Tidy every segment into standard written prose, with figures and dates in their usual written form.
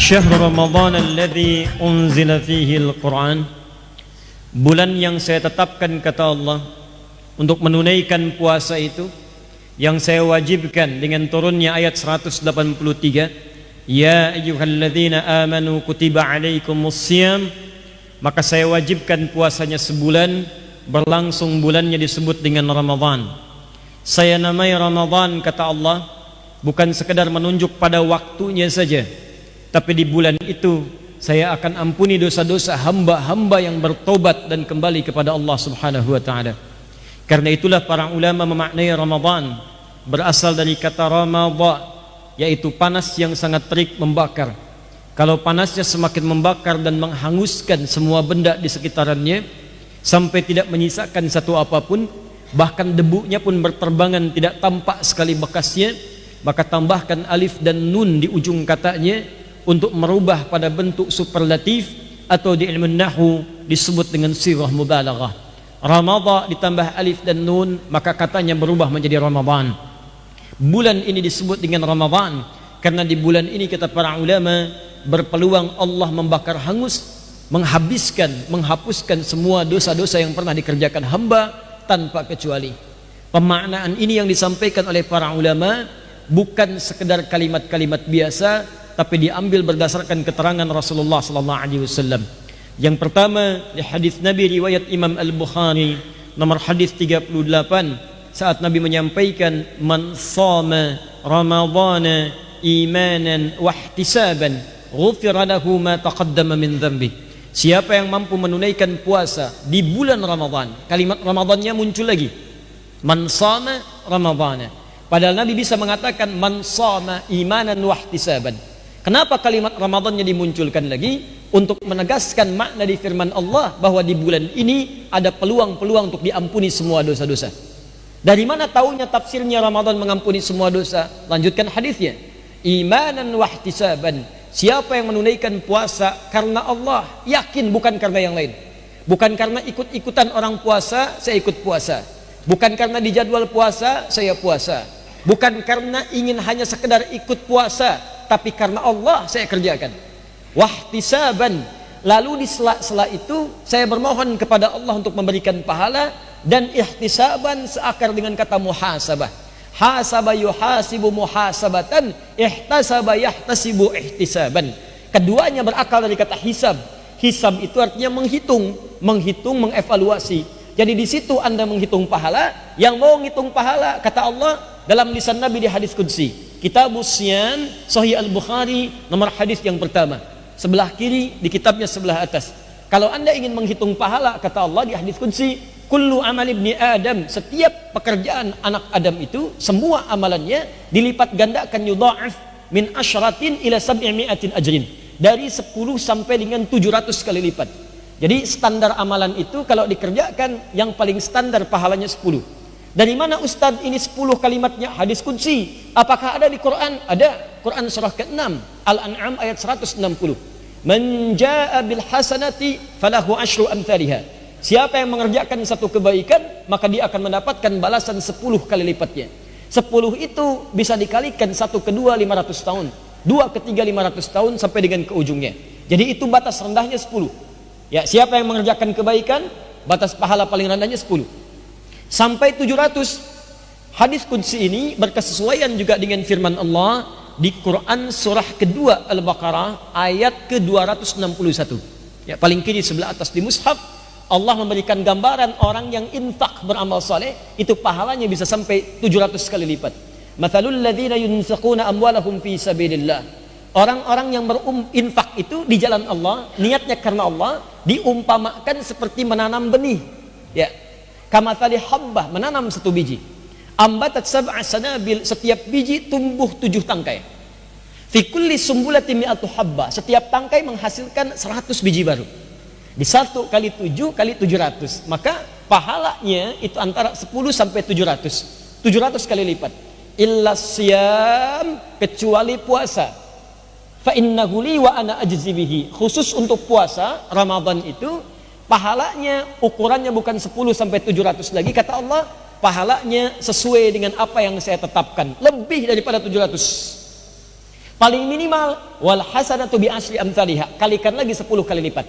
Syahr Ramadan alladzi unzila fihi al-Quran, bulan yang saya tetapkan kata Allah untuk menunaikan puasa itu, yang saya wajibkan dengan turunnya ayat 183, ya ayyuhalladzina amanu kutiba alaikumussyam, maka saya wajibkan puasanya sebulan, berlangsung bulannya disebut dengan Ramadan. Saya namai Ramadan kata Allah bukan sekedar menunjuk pada waktunya saja, tapi di bulan itu saya akan ampuni dosa-dosa hamba-hamba yang bertobat dan kembali kepada Allah Subhanahu wa taala. Karena itulah para ulama memaknai Ramadan berasal dari kata ramadha, yaitu panas yang sangat terik membakar. Kalau panasnya semakin membakar dan menghanguskan semua benda di sekitarannya sampai tidak menyisakan satu apapun, bahkan debunya pun berterbangan tidak tampak sekali bekasnya, maka tambahkan alif dan nun di ujung katanya untuk merubah pada bentuk superlatif, atau di ilmu nahwu disebut dengan sirah mubalaghah. Ramadha ditambah alif dan nun, maka katanya berubah menjadi Ramadan. Bulan ini disebut dengan Ramadan karena di bulan ini kata para ulama berpeluang Allah membakar hangus, menghabiskan, menghapuskan semua dosa-dosa yang pernah dikerjakan hamba tanpa kecuali. Pemaknaan ini yang disampaikan oleh para ulama bukan sekedar kalimat-kalimat biasa, tapi diambil berdasarkan keterangan Rasulullah sallallahu alaihi wasallam. Yang pertama, di hadis Nabi riwayat Imam Al-Bukhari nomor hadis 38, saat Nabi menyampaikan, man shama ramadhana imanan wa ihtisaban ghufira lahu ma taqaddama min dhanbi. Siapa yang mampu menunaikan puasa di bulan Ramadan, kalimat Ramadannya muncul lagi, man shama ramadhana. Padahal Nabi bisa mengatakan man shama imanan wa ihtisaban. Kenapa kalimat Ramadannya dimunculkan lagi? Untuk menegaskan makna di firman Allah bahwa di bulan ini ada peluang-peluang untuk diampuni semua dosa-dosa. Dari mana taunya tafsirnya Ramadan mengampuni semua dosa? Lanjutkan hadisnya, imanan wa ihtisaban. Siapa yang menunaikan puasa karena Allah, yakin, bukan karena yang lain. Bukan karena ikut-ikutan orang puasa, saya ikut puasa. Bukan karena di jadwal puasa, saya puasa. Bukan karena ingin hanya sekedar ikut puasa, tapi karena Allah saya kerjakan. Wahtisaban, lalu di sela-sela itu saya bermohon kepada Allah untuk memberikan pahala. Dan ihtisaban seakar dengan kata muhasabah. Hasaba yuhasibu muhasabatan, ihtasaba yahtasibu ihtisaban. Keduanya berakal dari kata hisab. Hisab itu artinya menghitung, mengevaluasi. Jadi di situ Anda menghitung pahala. Yang mau ngitung pahala, kata Allah dalam lisan Nabi di hadis qudsi, Kitabus Siyam, Sahih Al-Bukhari, nomor hadis yang pertama, sebelah kiri di kitabnya sebelah atas. Kalau Anda ingin menghitung pahala, kata Allah di hadis qudsi, kullu amal ibni Adam, setiap pekerjaan anak Adam itu, semua amalannya dilipat gandakan, yudha'af min asyratin ila sab'imi'atin ajrin, dari 10 sampai dengan 700 kali lipat. Jadi standar amalan itu kalau dikerjakan, yang paling standar pahalanya 10. Dari mana Ustadz ini 10 kalimatnya? Hadis qudsi. Apakah ada di Quran? Ada. Quran surah ke-6 Al-An'am ayat 160. Man jaa'a bil hasanati falahu asyru amthaliha. Siapa yang mengerjakan satu kebaikan, maka dia akan mendapatkan balasan 10 kali lipatnya. 10 itu bisa dikalikan 1 ke 2 500 tahun, 2 ke 3 500 tahun sampai dengan ke ujungnya. Jadi itu batas rendahnya 10. Ya, siapa yang mengerjakan kebaikan, batas pahala paling rendahnya 10 sampai 700. Hadis qudsi ini berkesesuaian juga dengan firman Allah di Quran surah kedua Al-Baqarah ayat ke-261. Ya, paling kiri sebelah atas di mushaf, Allah memberikan gambaran orang yang infak beramal saleh itu pahalanya bisa sampai 700 kali lipat. Mathalul ladzina yunfiquna amwalahum fi sabilillah. Orang-orang yang berinfak itu di jalan Allah, niatnya karena Allah, diumpamakan seperti menanam benih. Ya, kamathali habbah, menanam satu biji. Ambatat sab'a sanabil, setiap biji tumbuh 7 tangkai. Fi kulli sumbulatin mi'atu habba, setiap tangkai menghasilkan 100 biji baru. Di 1 kali 7 kali 700, maka pahalanya itu antara 10 sampai 700. 700 kali lipat. Illa siyam, kecuali puasa. Fa innahu li wa ana ajzi bihi. Khusus untuk puasa Ramadan itu pahalanya ukurannya bukan 10 sampai 700 lagi, kata Allah, pahalanya sesuai dengan apa yang saya tetapkan, lebih daripada 700. Paling minimal wal hasanatu bi asyri amsalihha, kalikan lagi 10 kali lipat.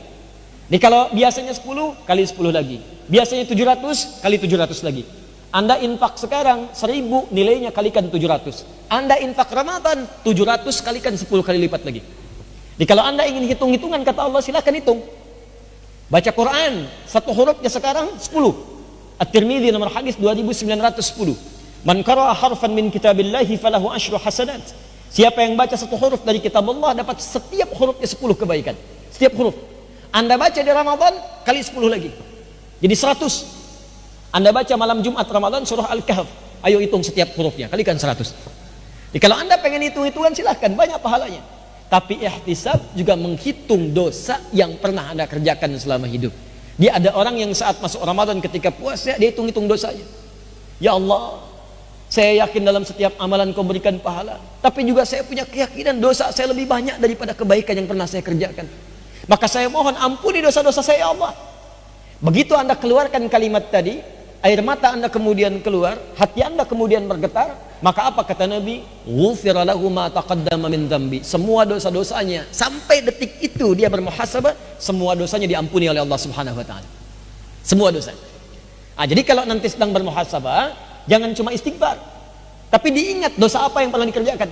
Jadi kalau biasanya 10 kali 10 lagi, biasanya 700 kali 700 lagi. Anda infak sekarang 1000, nilainya kalikan 700. Anda infak Ramadan 700 kalikan 10 kali lipat lagi. Jadi kalau Anda ingin hitung-hitungan kata Allah, silakan hitung. Baca Quran satu hurufnya sekarang 10. At-Tirmidzi nomor hadis 2910. Man qara'a harfan min kitabillahi falahu asyru hasanat. Siapa yang baca satu huruf dari kitab Allah dapat setiap hurufnya 10 kebaikan. Setiap huruf. Anda baca di Ramadan kali 10 lagi. Jadi 100. Anda baca malam Jumat Ramadan surah Al-Kahf, ayo hitung setiap hurufnya, kalikan 100. Jadi kalau Anda pengen hitung-hitungan silahkan, banyak pahalanya. Tapi ihtisab juga menghitung dosa yang pernah Anda kerjakan selama hidup. Dia ada orang yang saat masuk Ramadan ketika puasa dia hitung-hitung dosanya. Ya Allah, saya yakin dalam setiap amalan Kau berikan pahala, tapi juga saya punya keyakinan dosa saya lebih banyak daripada kebaikan yang pernah saya kerjakan. Maka saya mohon ampuni dosa-dosa saya ya Allah. Begitu Anda keluarkan kalimat tadi, air mata Anda kemudian keluar, hati Anda kemudian bergetar, maka apa kata Nabi? Ghufira lahu ma taqaddama min dzambi. Semua dosa-dosanya sampai detik itu dia bermuhasabah, semua dosanya diampuni oleh Allah Subhanahu wa taala. Semua dosa. Jadi kalau nanti sedang bermuhasabah, jangan cuma istighfar, tapi diingat dosa apa yang pernah dikerjakan.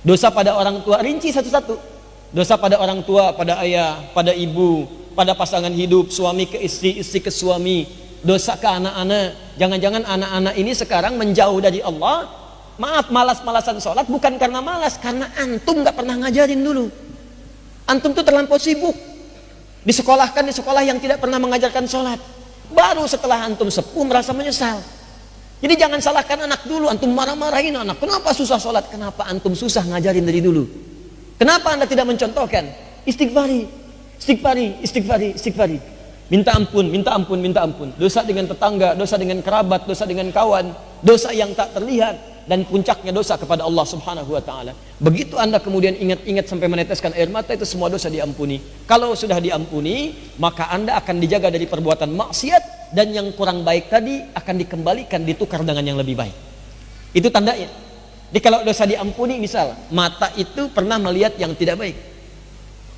Dosa pada orang tua, rinci satu-satu. Dosa pada orang tua, pada ayah, pada ibu, pada pasangan hidup, suami ke istri, istri ke suami. Dosa ke anak-anak. Jangan-jangan anak-anak ini sekarang menjauh dari Allah. Maaf, malas-malasan sholat bukan karena malas, karena antum gak pernah ngajarin dulu. Antum tuh terlampau sibuk, disekolahkan di sekolah yang tidak pernah mengajarkan sholat. Baru setelah antum sepuh merasa menyesal. Jadi jangan salahkan anak dulu. Antum marah-marahin anak, kenapa susah sholat? Kenapa antum susah ngajarin dari dulu? Kenapa Anda tidak mencontohkan? Istighfari, istighfari, istighfari, istighfari. Minta ampun, minta ampun, minta ampun. Dosa dengan tetangga, dosa dengan kerabat, dosa dengan kawan, dosa yang tak terlihat, dan puncaknya dosa kepada Allah Subhanahu wa taala. Begitu Anda kemudian ingat-ingat sampai meneteskan air mata, itu semua dosa diampuni. Kalau sudah diampuni, maka Anda akan dijaga dari perbuatan maksiat, dan yang kurang baik tadi akan dikembalikan, ditukar dengan yang lebih baik. Itu tandanya. Jadi kalau dosa diampuni, misal mata itu pernah melihat yang tidak baik,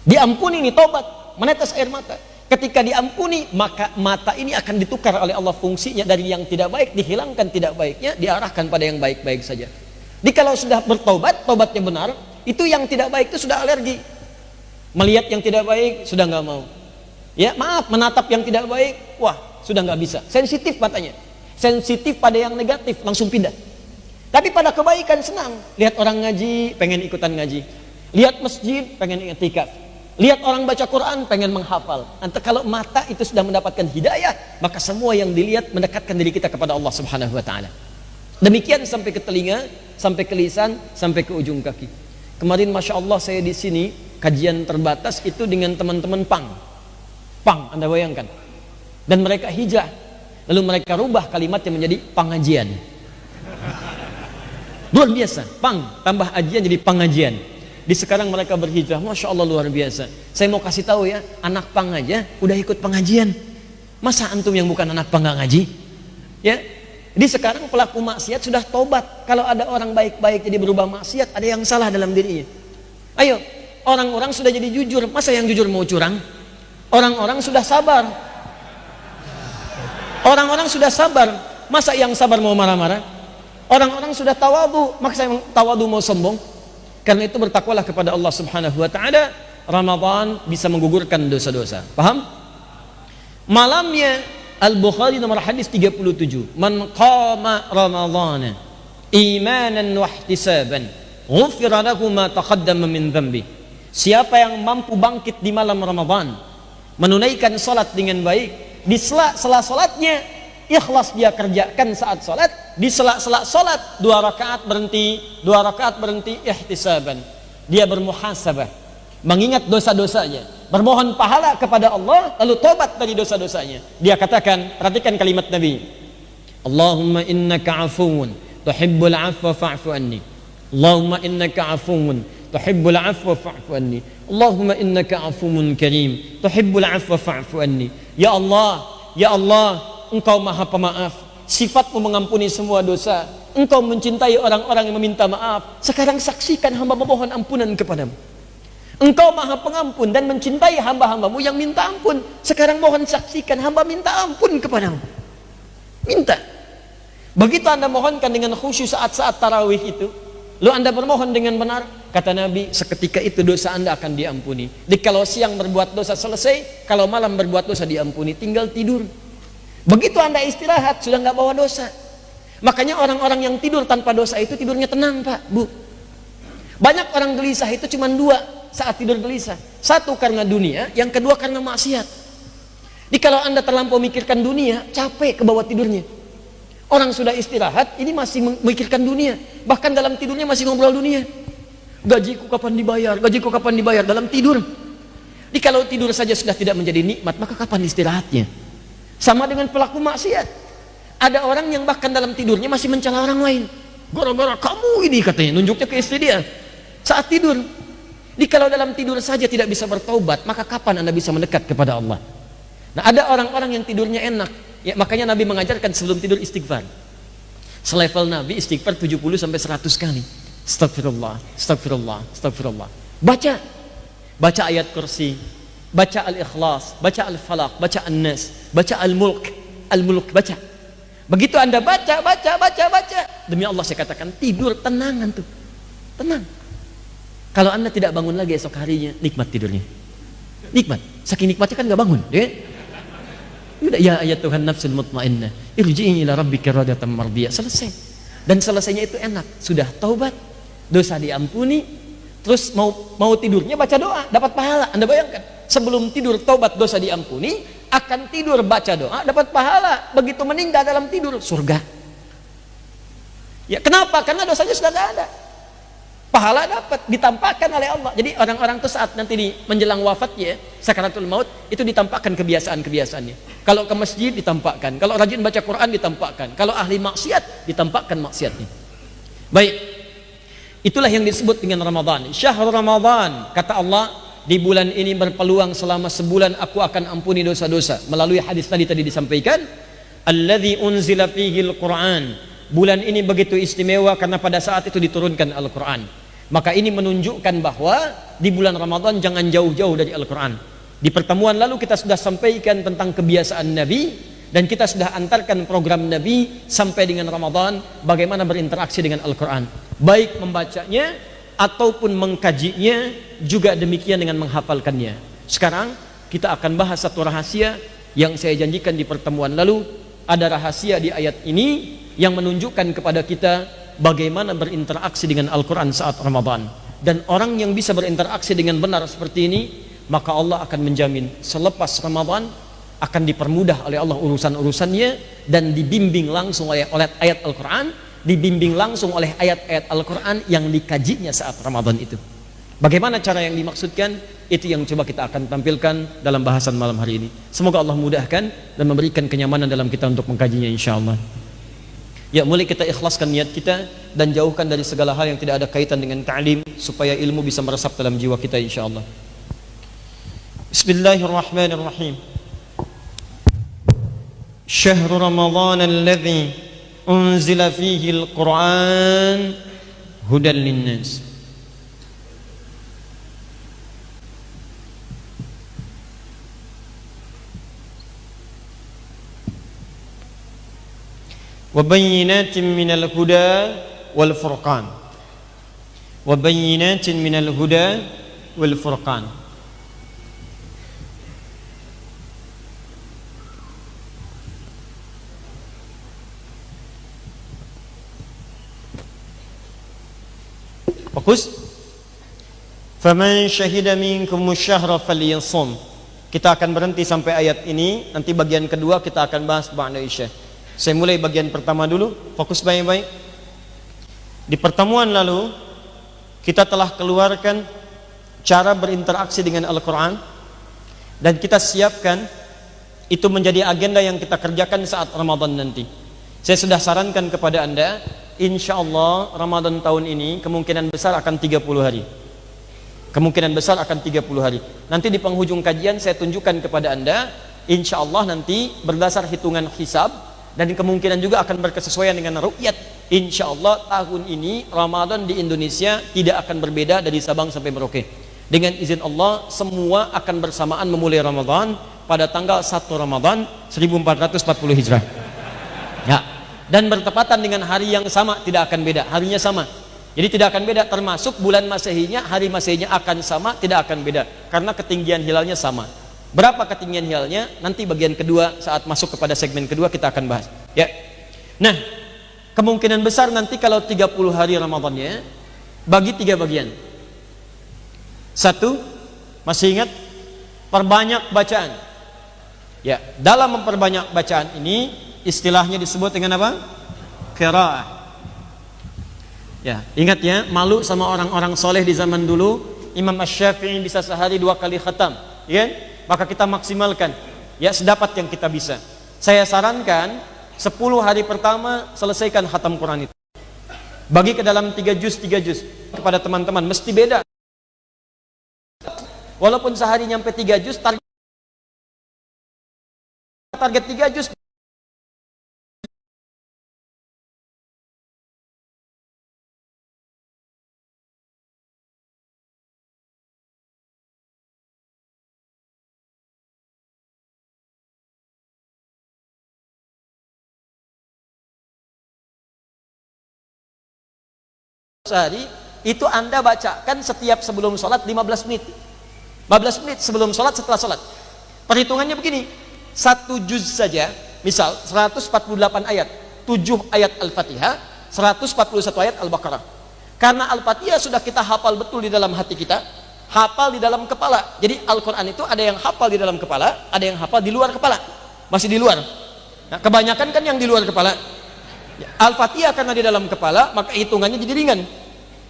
diampuni nih, tobat, menetes air mata. Ketika diampuni, maka mata ini akan ditukar oleh Allah fungsinya dari yang tidak baik, dihilangkan tidak baiknya, diarahkan pada yang baik-baik saja. Jadi kalau sudah bertobat, tobatnya benar, itu yang tidak baik itu sudah alergi. Melihat yang tidak baik, sudah nggak mau. Ya maaf, menatap yang tidak baik, wah sudah nggak bisa. Sensitif matanya. Sensitif pada yang negatif, langsung pindah. Tapi pada kebaikan senang. Lihat orang ngaji, pengen ikutan ngaji. Lihat masjid, pengen iktikaf. Lihat orang baca Quran, pengen menghafal. Nanti kalau mata itu sudah mendapatkan hidayah, maka semua yang dilihat mendekatkan diri kita kepada Allah Subhanahu wa taala. Demikian sampai ke telinga, sampai ke lisan, sampai ke ujung kaki. Kemarin Masya Allah saya di sini kajian terbatas itu dengan teman-teman Pang, Anda bayangkan. Dan mereka hijrah, lalu mereka rubah kalimatnya menjadi pengajian. Luar biasa, Pang tambah ajian jadi pengajian. Di sekarang mereka berhijrah, Masya Allah luar biasa. Saya mau kasih tahu ya, anak pang aja udah ikut pengajian. Masa antum yang bukan anak pang gak ngaji? Ya, di sekarang pelaku maksiat sudah tobat. Kalau ada orang baik-baik jadi berubah maksiat, ada yang salah dalam dirinya. Ayo, orang-orang sudah jadi jujur, masa yang jujur mau curang? Orang-orang sudah sabar. Orang-orang sudah sabar, masa yang sabar mau marah-marah? Orang-orang sudah tawadu, masa yang tawadu mau sombong? Karena itu bertakwalah kepada Allah Subhanahu wa taala. Ramadan bisa menggugurkan dosa-dosa. Paham? Malamnya Al-Bukhari nomor hadis 37. Man qama Ramadhana imanan wa ihtisaban, ghufira lahu ma taqaddama min dhanbi. Siapa yang mampu bangkit di malam Ramadan, menunaikan salat dengan baik, di sela-sela salatnya ikhlas dia kerjakan saat salat, di sela-sela salat 2 rakaat berhenti, ihtisaban. Dia bermuhasabah, mengingat dosa-dosanya, bermohon pahala kepada Allah, lalu tobat dari dosa-dosanya. Dia katakan, perhatikan kalimat Nabi, Allahumma innaka afuwun tuhibbul afwa fa'fu anni. Allahumma innaka afuwun tuhibbul afwa fa'fu anni. Allahumma innaka afuwun karim tuhibbul afwa fa'fu anni. Ya Allah, ya Allah, Engkau maha pemaaf, sifatmu mengampuni semua dosa, engkau mencintai orang-orang yang meminta maaf. Sekarang saksikan hamba memohon ampunan kepadamu. Engkau maha pengampun dan mencintai hamba-hambamu yang minta ampun. Sekarang mohon saksikan hamba minta ampun kepadamu. Minta. Begitu anda mohonkan dengan khusyuk saat-saat tarawih itu, lalu anda bermohon dengan benar, kata Nabi, seketika itu dosa anda akan diampuni. Jadi kalau siang berbuat dosa selesai, kalau malam berbuat dosa diampuni, tinggal tidur. Begitu anda istirahat, sudah nggak bawa dosa. Makanya orang-orang yang tidur tanpa dosa itu tidurnya tenang, Pak, Bu. Banyak orang gelisah itu cuma dua saat tidur gelisah. Satu karena dunia, yang kedua karena maksiat. Jadi kalau anda terlampau mikirkan dunia, capek ke bawah tidurnya. Orang sudah istirahat, ini masih memikirkan dunia. Bahkan dalam tidurnya masih ngobrol dunia. Gajiku kapan dibayar? Gajiku kapan dibayar? Dalam tidur. Jadi kalau tidur saja sudah tidak menjadi nikmat, maka kapan istirahatnya? Sama dengan pelaku maksiat. Ada orang yang bahkan dalam tidurnya masih mencela orang lain. Gara-gara kamu ini katanya, nunjuknya ke istri dia. Saat tidur. Jadi kalau dalam tidur saja tidak bisa bertaubat, maka kapan anda bisa mendekat kepada Allah? Nah, ada orang-orang yang tidurnya enak. Ya, makanya Nabi mengajarkan sebelum tidur istighfar. Selevel Nabi istighfar 70 sampai 100 kali. Astagfirullah, astagfirullah, astagfirullah. Baca ayat kursi, baca al-ikhlas, baca al-falaq, baca an-nas, baca al-mulk, baca. Begitu anda baca, demi Allah saya katakan tidur tenang antum. Tenang. Kalau anda tidak bangun lagi esok harinya, nikmat tidurnya. Nikmat. Saking nikmatnya kan nggak bangun, ya? Ya ayat Tuhan nafsul mutmainnah, irji'i ila rabbika radatan mardiyah. Selesai. Dan selesainya itu enak. Sudah taubat, dosa diampuni, terus mau tidurnya baca doa, dapat pahala. Anda bayangkan, sebelum tidur taubat dosa diampuni, akan tidur baca doa, dapat pahala. Begitu meninggal dalam tidur, surga. Ya kenapa? Karena dosanya sudah tidak ada. Pahala dapat ditampakkan oleh Allah. Jadi orang-orang itu saat nanti menjelang wafatnya, sakaratul maut, itu ditampakkan kebiasaan-kebiasaannya. Kalau ke masjid ditampakkan, kalau rajin baca Quran ditampakkan, kalau ahli maksiat ditampakkan maksiatnya. Baik, itulah yang disebut dengan Ramadan. Syahrul Ramadan, kata Allah, di bulan ini berpeluang selama sebulan aku akan ampuni dosa-dosa. Melalui hadis tadi disampaikan, alladzi unzila fihil Quran. Bulan ini begitu istimewa karena pada saat itu diturunkan Al-Quran. Maka ini menunjukkan bahwa di bulan Ramadan jangan jauh-jauh dari Al-Quran. Di pertemuan lalu kita sudah sampaikan tentang kebiasaan Nabi, dan kita sudah antarkan program Nabi sampai dengan Ramadan, bagaimana berinteraksi dengan Al-Quran, baik membacanya ataupun mengkajinya, juga demikian dengan menghafalkannya. Sekarang kita akan bahas satu rahasia yang saya janjikan di pertemuan lalu. Ada rahasia di ayat ini yang menunjukkan kepada kita bagaimana berinteraksi dengan Al-Quran saat Ramadan. Dan orang yang bisa berinteraksi dengan benar seperti ini, maka Allah akan menjamin selepas Ramadan akan dipermudah oleh Allah urusan-urusannya, dan dibimbing langsung oleh ayat Al-Quran, dibimbing langsung oleh ayat-ayat Al-Quran yang dikajinya saat Ramadan itu. Bagaimana cara yang dimaksudkan? Itu yang coba kita akan tampilkan dalam bahasan malam hari ini. Semoga Allah mudahkan dan memberikan kenyamanan dalam kita untuk mengkajinya, insyaallah. Ya, mulai kita ikhlaskan niat kita dan jauhkan dari segala hal yang tidak ada kaitan dengan ta'lim, supaya ilmu bisa meresap dalam jiwa kita, insyaallah. Bismillahirrahmanirrahim. Syahrul Ramadan alladzi unzila fihi al-Quran hudan linnas. وبينات من الهدى والفرقان وبينات من الهدى والفرقان. Fokus. فَمَنْ شَهِدَ مِنْكُمُ الشَّهْرَ فَلْيَصُمْ. Kita akan berhenti sampai ayat ini. Nanti bagian kedua kita akan bahas ba'da isya. Saya mulai bagian pertama dulu, fokus baik-baik. Di pertemuan lalu kita telah keluarkan cara berinteraksi dengan Al-Quran, dan kita siapkan itu menjadi agenda yang kita kerjakan saat Ramadan nanti. Saya sudah sarankan kepada Anda, insya Allah Ramadan tahun ini kemungkinan besar akan 30 hari. Kemungkinan besar akan 30 hari. Nanti di penghujung kajian saya tunjukkan kepada Anda, insya Allah nanti berdasar hitungan hisab, dan kemungkinan juga akan berkesesuaian dengan ru'yat. Insya Allah tahun ini Ramadan di Indonesia tidak akan berbeda dari Sabang sampai Merauke. Dengan izin Allah semua akan bersamaan memulai Ramadan pada tanggal 1 Ramadan 1440 Hijrah ya, dan bertepatan dengan hari yang sama, tidak akan beda, harinya sama. Jadi tidak akan beda, termasuk bulan Masehinya, hari Masehinya akan sama, tidak akan beda karena ketinggian hilalnya sama. Berapa ketinggian hilalnya? Nanti bagian kedua, saat masuk kepada segmen kedua kita akan bahas ya. Nah, kemungkinan besar nanti kalau 30 hari Ramadannya bagi 3 bagian. 1, masih ingat? Perbanyak bacaan ya. Dalam memperbanyak bacaan ini istilahnya disebut dengan apa? Qiraah ya. Ingat ya, malu sama orang-orang soleh di zaman dulu. Imam Asy-Syafi'i bisa sehari 2 kali khatam ya. Maka kita maksimalkan ya sedapat yang kita bisa. Saya sarankan 10 hari pertama selesaikan khatam Quran itu, bagi ke dalam 3 juz kepada teman-teman, mesti beda. Walaupun sehari nyampe 3 juz, target 3 juz. Sehari itu Anda bacakan setiap sebelum sholat 15 menit 15 menit sebelum sholat, setelah sholat. Perhitungannya begini, 1 juz saja, misal 148 ayat, 7 ayat Al-Fatihah, 141 ayat Al-Baqarah. Karena Al-Fatihah sudah kita hafal betul di dalam hati kita, hafal di dalam kepala. Jadi Al-Quran itu ada yang hafal di dalam kepala, ada yang hafal di luar kepala, masih di luar. Nah, kebanyakan kan yang di luar kepala. Al-Fatihah karena di dalam kepala, maka hitungannya jadi ringan.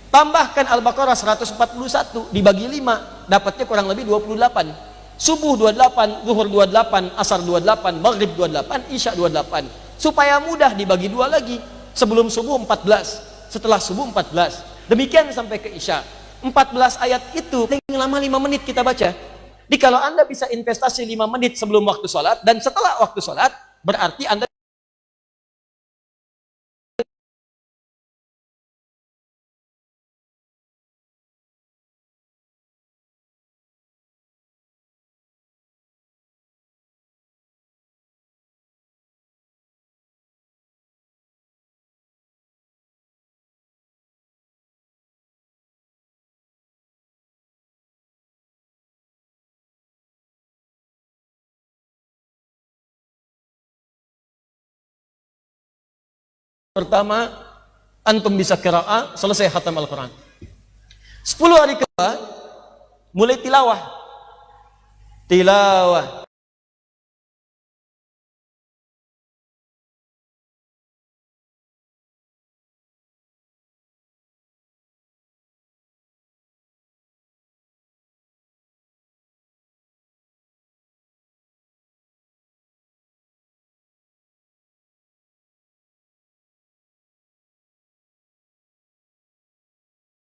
Tambahkan Al-Baqarah 141 dibagi 5, dapatnya kurang lebih 28. Subuh 28, zuhur 28, asar 28, maghrib 28, isya 28. Supaya mudah dibagi 2 lagi. Sebelum subuh 14, setelah subuh 14. Demikian sampai ke isya. 14 ayat itu paling lama 5 menit kita baca. Jadi kalau Anda bisa investasi 5 menit sebelum waktu sholat dan setelah waktu sholat, berarti Anda pertama antum bisa qiraah, selesai khatam Al-Quran. 10 hari kedua mulai tilawah.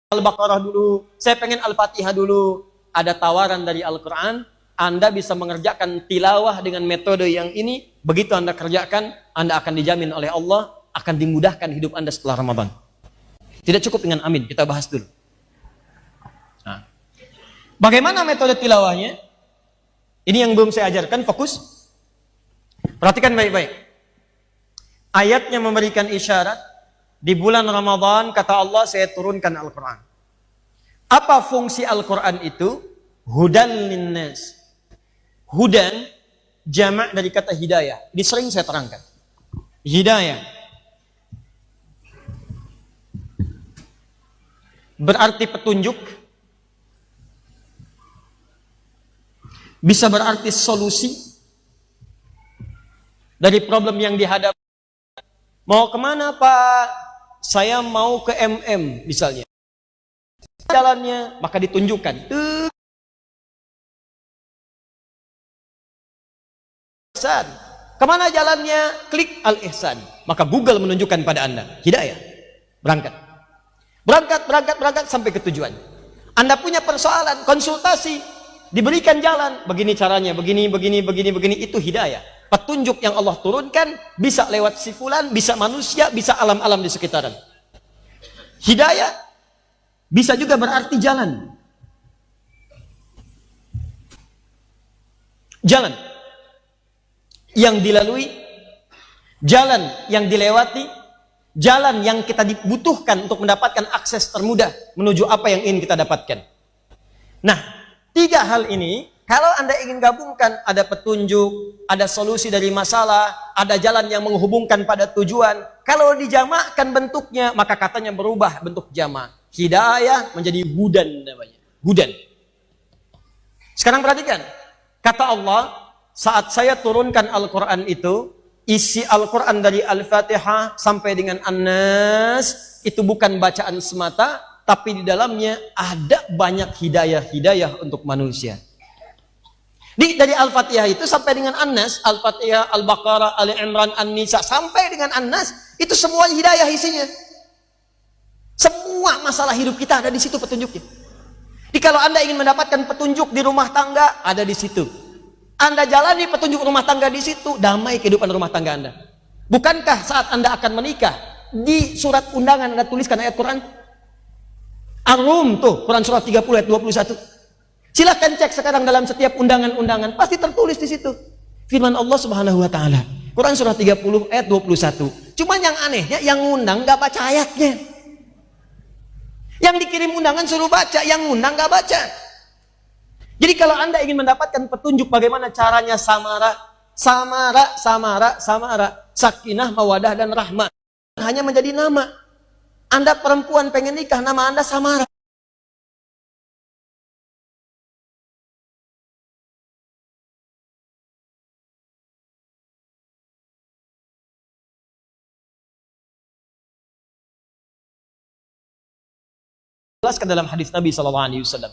Al-Baqarah dulu, saya pengen Al-Fatihah dulu. Ada tawaran dari Al-Quran, Anda bisa mengerjakan tilawah dengan metode yang ini. Begitu Anda kerjakan, Anda akan dijamin oleh Allah, akan dimudahkan hidup Anda setelah Ramadan. Tidak cukup dengan amin, kita bahas dulu. Nah, bagaimana metode tilawahnya? Ini yang belum saya ajarkan, fokus. Perhatikan baik-baik. Ayatnya memberikan isyarat. Di bulan Ramadan, kata Allah, saya turunkan Al-Quran. Apa fungsi Al-Quran itu? Hudan linnas. Hudan, jamak dari kata hidayah. Ini sering saya terangkan. Hidayah berarti petunjuk, bisa berarti solusi dari problem yang dihadapi. Mau kemana Pak? Saya mau ke MM misalnya. Jalannya, maka ditunjukkan. Ihsan. Kemana jalannya? Klik Al-Ihsan. Maka Google menunjukkan pada Anda. Hidayah. Berangkat. Berangkat sampai ke tujuan. Anda punya persoalan, konsultasi, diberikan jalan. Begini caranya, begini. Itu hidayah. petunjuk yang Allah turunkan bisa lewat si fulan, bisa manusia, bisa alam-alam di sekitaran. Hidayah bisa juga berarti jalan. Jalan yang dilalui, jalan yang dilewati, jalan yang kita dibutuhkan untuk mendapatkan akses termudah menuju apa yang ingin kita dapatkan. Nah, 3 hal ini, kalau Anda ingin gabungkan, ada petunjuk, ada solusi dari masalah, ada jalan yang menghubungkan pada tujuan. Kalau dijamakkan bentuknya, maka katanya berubah bentuk jamak. Hidayah menjadi hudan namanya. Hudan. Sekarang perhatikan. Kata Allah, saat saya turunkan Al-Quran itu, isi Al-Quran dari Al-Fatihah sampai dengan An-Nas, itu bukan bacaan semata, tapi di dalamnya ada banyak hidayah-hidayah untuk manusia. Dari Al-Fatihah itu sampai dengan An-Nas, Al-Fatihah, Al-Baqarah, Ali Imran, An-Nisa, sampai dengan An-Nas, itu semua hidayah isinya. Semua masalah hidup kita ada di situ petunjuknya. Jadi kalau Anda ingin mendapatkan petunjuk di rumah tangga, ada di situ. Anda jalani petunjuk rumah tangga di situ, damai kehidupan rumah tangga Anda. Bukankah saat Anda akan menikah, di surat undangan Anda tuliskan ayat Quran? Ar-Rum tuh, Quran surat 30 ayat 21. Silahkan cek sekarang dalam setiap undangan-undangan, pasti tertulis di situ. Firman Allah Subhanahu wa taala. Quran surat 30 ayat 21. Cuman yang anehnya yang ngundang enggak baca ayatnya. Yang dikirim undangan suruh baca, yang ngundang enggak baca. Jadi kalau Anda ingin mendapatkan petunjuk bagaimana caranya samara, sakinah, mawadah dan rahmah, hanya menjadi nama. Anda perempuan pengen nikah, nama Anda Samara. Jelaskan dalam hadis Nabi SAW.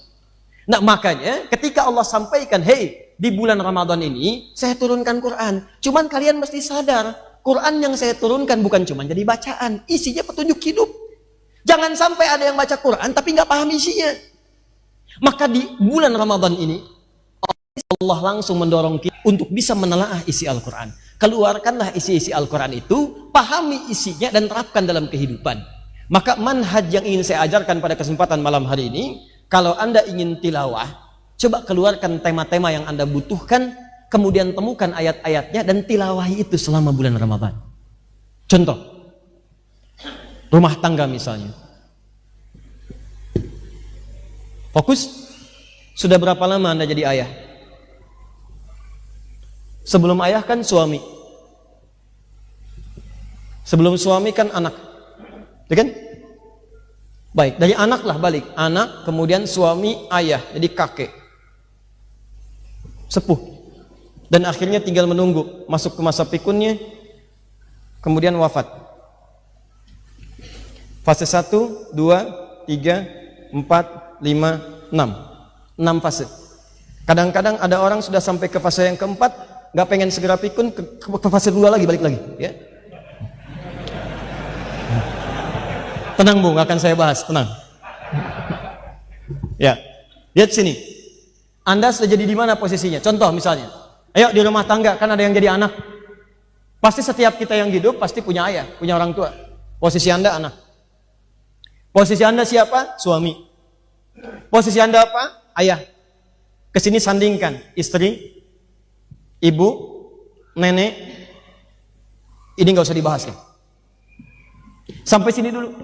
Nah makanya ketika Allah sampaikan, hey di bulan Ramadan ini saya turunkan Quran. Cuman kalian mesti sadar, Quran yang saya turunkan bukan cuma jadi bacaan, isinya petunjuk hidup. Jangan sampai ada yang baca Quran tapi nggak paham isinya. Maka di bulan Ramadan ini Allah langsung mendorong kita untuk bisa menelaah isi Al-Quran. Keluarkanlah isi-isi Al-Quran itu, pahami isinya dan terapkan dalam kehidupan. Maka manhaj yang ingin saya ajarkan pada kesempatan malam hari ini, kalau Anda ingin tilawah, coba keluarkan tema-tema yang Anda butuhkan, kemudian temukan ayat-ayatnya dan tilawahi itu selama bulan Ramadan. Contoh, rumah tangga misalnya. Fokus, sudah berapa lama Anda jadi ayah? Sebelum ayah kan suami. Sebelum suami kan anak. Ya kan? Baik, dari anak lah balik. Anak, kemudian suami, ayah, jadi kakek. Sepuh. Dan akhirnya tinggal menunggu masuk ke masa pikunnya, kemudian wafat. Fase 1, 2, 3, 4, 5, 6. 6 fase. Kadang-kadang ada orang sudah sampai ke fase yang keempat, nggak pengen segera pikun, ke fase 2 lagi, balik lagi. Ya. Tenang Bu, nggak akan saya bahas, tenang. Ya, lihat sini. Anda sudah jadi di mana posisinya? Contoh misalnya, ayo di rumah tangga kan ada yang jadi anak. Pasti setiap kita yang hidup pasti punya ayah, punya orang tua. Posisi Anda anak. Posisi Anda siapa? Suami. Posisi Anda apa? Ayah. Kesini sandingkan istri, ibu, nenek. Ini nggak usah dibahas ya. Sampai sini dulu.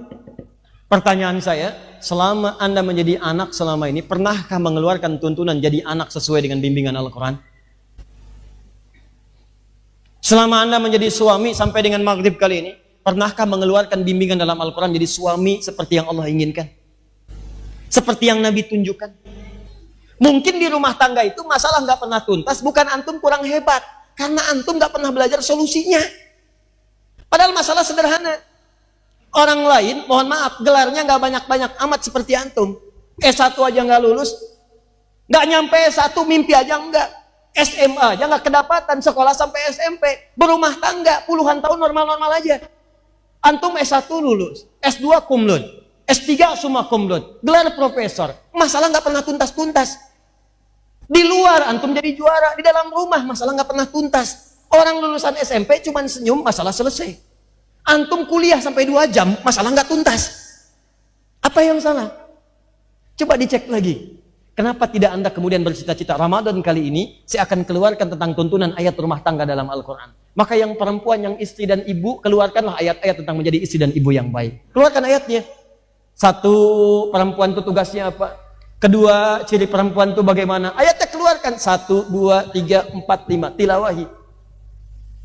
Pertanyaan saya, selama Anda menjadi anak selama ini, pernahkah mengeluarkan tuntunan jadi anak sesuai dengan bimbingan Al-Quran? Selama Anda menjadi suami sampai dengan maghrib kali ini, pernahkah mengeluarkan bimbingan dalam Al-Quran jadi suami seperti yang Allah inginkan? Seperti yang Nabi tunjukkan? Mungkin di rumah tangga itu masalah nggak pernah tuntas, bukan antum kurang hebat, karena antum nggak pernah belajar solusinya. Padahal masalah sederhana. Orang lain, mohon maaf, gelarnya nggak banyak-banyak amat seperti antum. S1 aja nggak lulus, nggak nyampe S1, mimpi aja nggak. SMA aja nggak kedapatan, sekolah sampai SMP. Berumah tangga, puluhan tahun normal-normal aja. Antum S1 lulus, S2 cum laude, S3 summa cum laude, gelar profesor. Masalah nggak pernah tuntas-tuntas. Di luar antum jadi juara, di dalam rumah masalah nggak pernah tuntas. Orang lulusan SMP cuman senyum, masalah selesai. Antum kuliah sampai 2 jam, masalah nggak tuntas. Apa yang salah? Coba dicek lagi. Kenapa tidak Anda kemudian bercita-cita Ramadan kali ini saya akan keluarkan tentang tuntunan ayat rumah tangga dalam Al-Quran. Maka yang perempuan, yang istri dan ibu, keluarkanlah ayat-ayat tentang menjadi istri dan ibu yang baik. Keluarkan ayatnya. 1, perempuan itu tugasnya apa? 2, ciri perempuan itu bagaimana? Ayatnya keluarkan. 1, 2, 3, 4, 5. Tilawahi.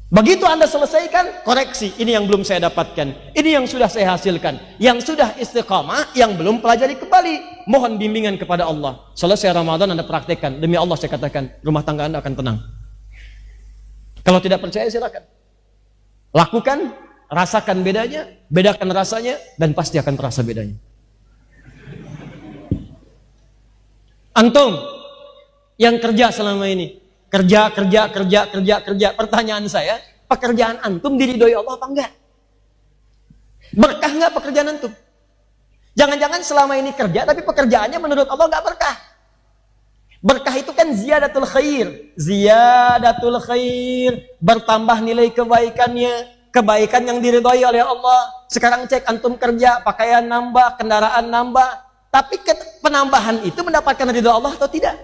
Begitu Anda selesaikan, koreksi. Ini yang belum saya dapatkan. Ini yang sudah saya hasilkan. Yang sudah istiqamah, yang belum pelajari kembali. Mohon bimbingan kepada Allah. Selesai Ramadan Anda praktekkan. Demi Allah saya katakan, rumah tangga Anda akan tenang. Kalau tidak percaya silakan. Lakukan, rasakan bedanya, bedakan rasanya, dan pasti akan terasa bedanya. Antum yang kerja selama ini, kerja. Pertanyaan saya, pekerjaan antum diridhoi Allah apa enggak? Berkah enggak pekerjaan antum? Jangan-jangan selama ini kerja, tapi pekerjaannya menurut Allah enggak berkah. Berkah itu kan ziyadatul khair. Ziyadatul khair. Bertambah nilai kebaikannya. Kebaikan yang diridhoi oleh Allah. Sekarang cek antum kerja, pakaian nambah, kendaraan nambah. Tapi penambahan itu mendapatkan ridho Allah atau tidak?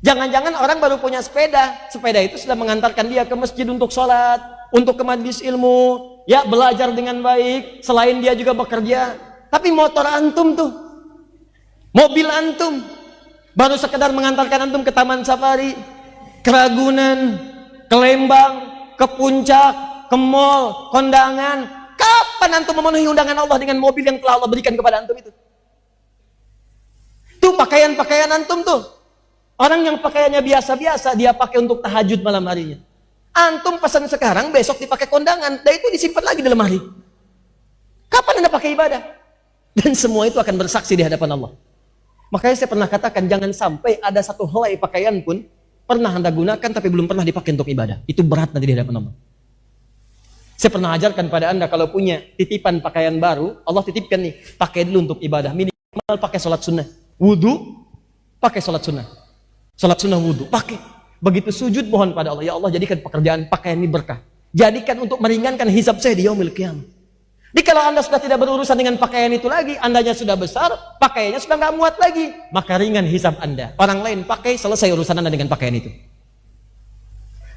Jangan-jangan orang baru punya sepeda. Sepeda itu sudah mengantarkan dia ke masjid untuk sholat, untuk ke majlis ilmu, ya belajar dengan baik. Selain dia juga bekerja. Tapi motor antum tuh, mobil antum, baru sekedar mengantarkan antum ke Taman Safari, ke Ragunan, ke Lembang, ke Puncak, ke mall, kondangan. Kapan antum memenuhi undangan Allah dengan mobil yang telah Allah berikan kepada antum itu? Tuh pakaian-pakaian antum tuh. Orang yang pakaiannya biasa-biasa, dia pakai untuk tahajud malam harinya. Antum pesan sekarang, besok dipakai kondangan, dan itu disimpan lagi dalam hari. Kapan Anda pakai ibadah? Dan semua itu akan bersaksi di hadapan Allah. Makanya saya pernah katakan, jangan sampai ada satu helai pakaian pun pernah Anda gunakan tapi belum pernah dipakai untuk ibadah. Itu berat nanti di hadapan Allah. Saya pernah ajarkan pada Anda, kalau punya titipan pakaian baru, Allah titipkan nih, pakai dulu untuk ibadah. Minimal pakai sholat sunnah. Wudu, pakai sholat sunnah. Sholat sunnah wudu, pakai. Begitu sujud, mohon pada Allah, ya Allah jadikan pekerjaan pakaian ini berkah. Jadikan untuk meringankan hisab saya di yaumil qiyamah. Jadi kalau Anda sudah tidak berurusan dengan pakaian itu lagi, Andanya sudah besar, pakaiannya sudah nggak muat lagi, maka ringan hisab Anda. Orang lain pakai, selesai urusan Anda dengan pakaian itu.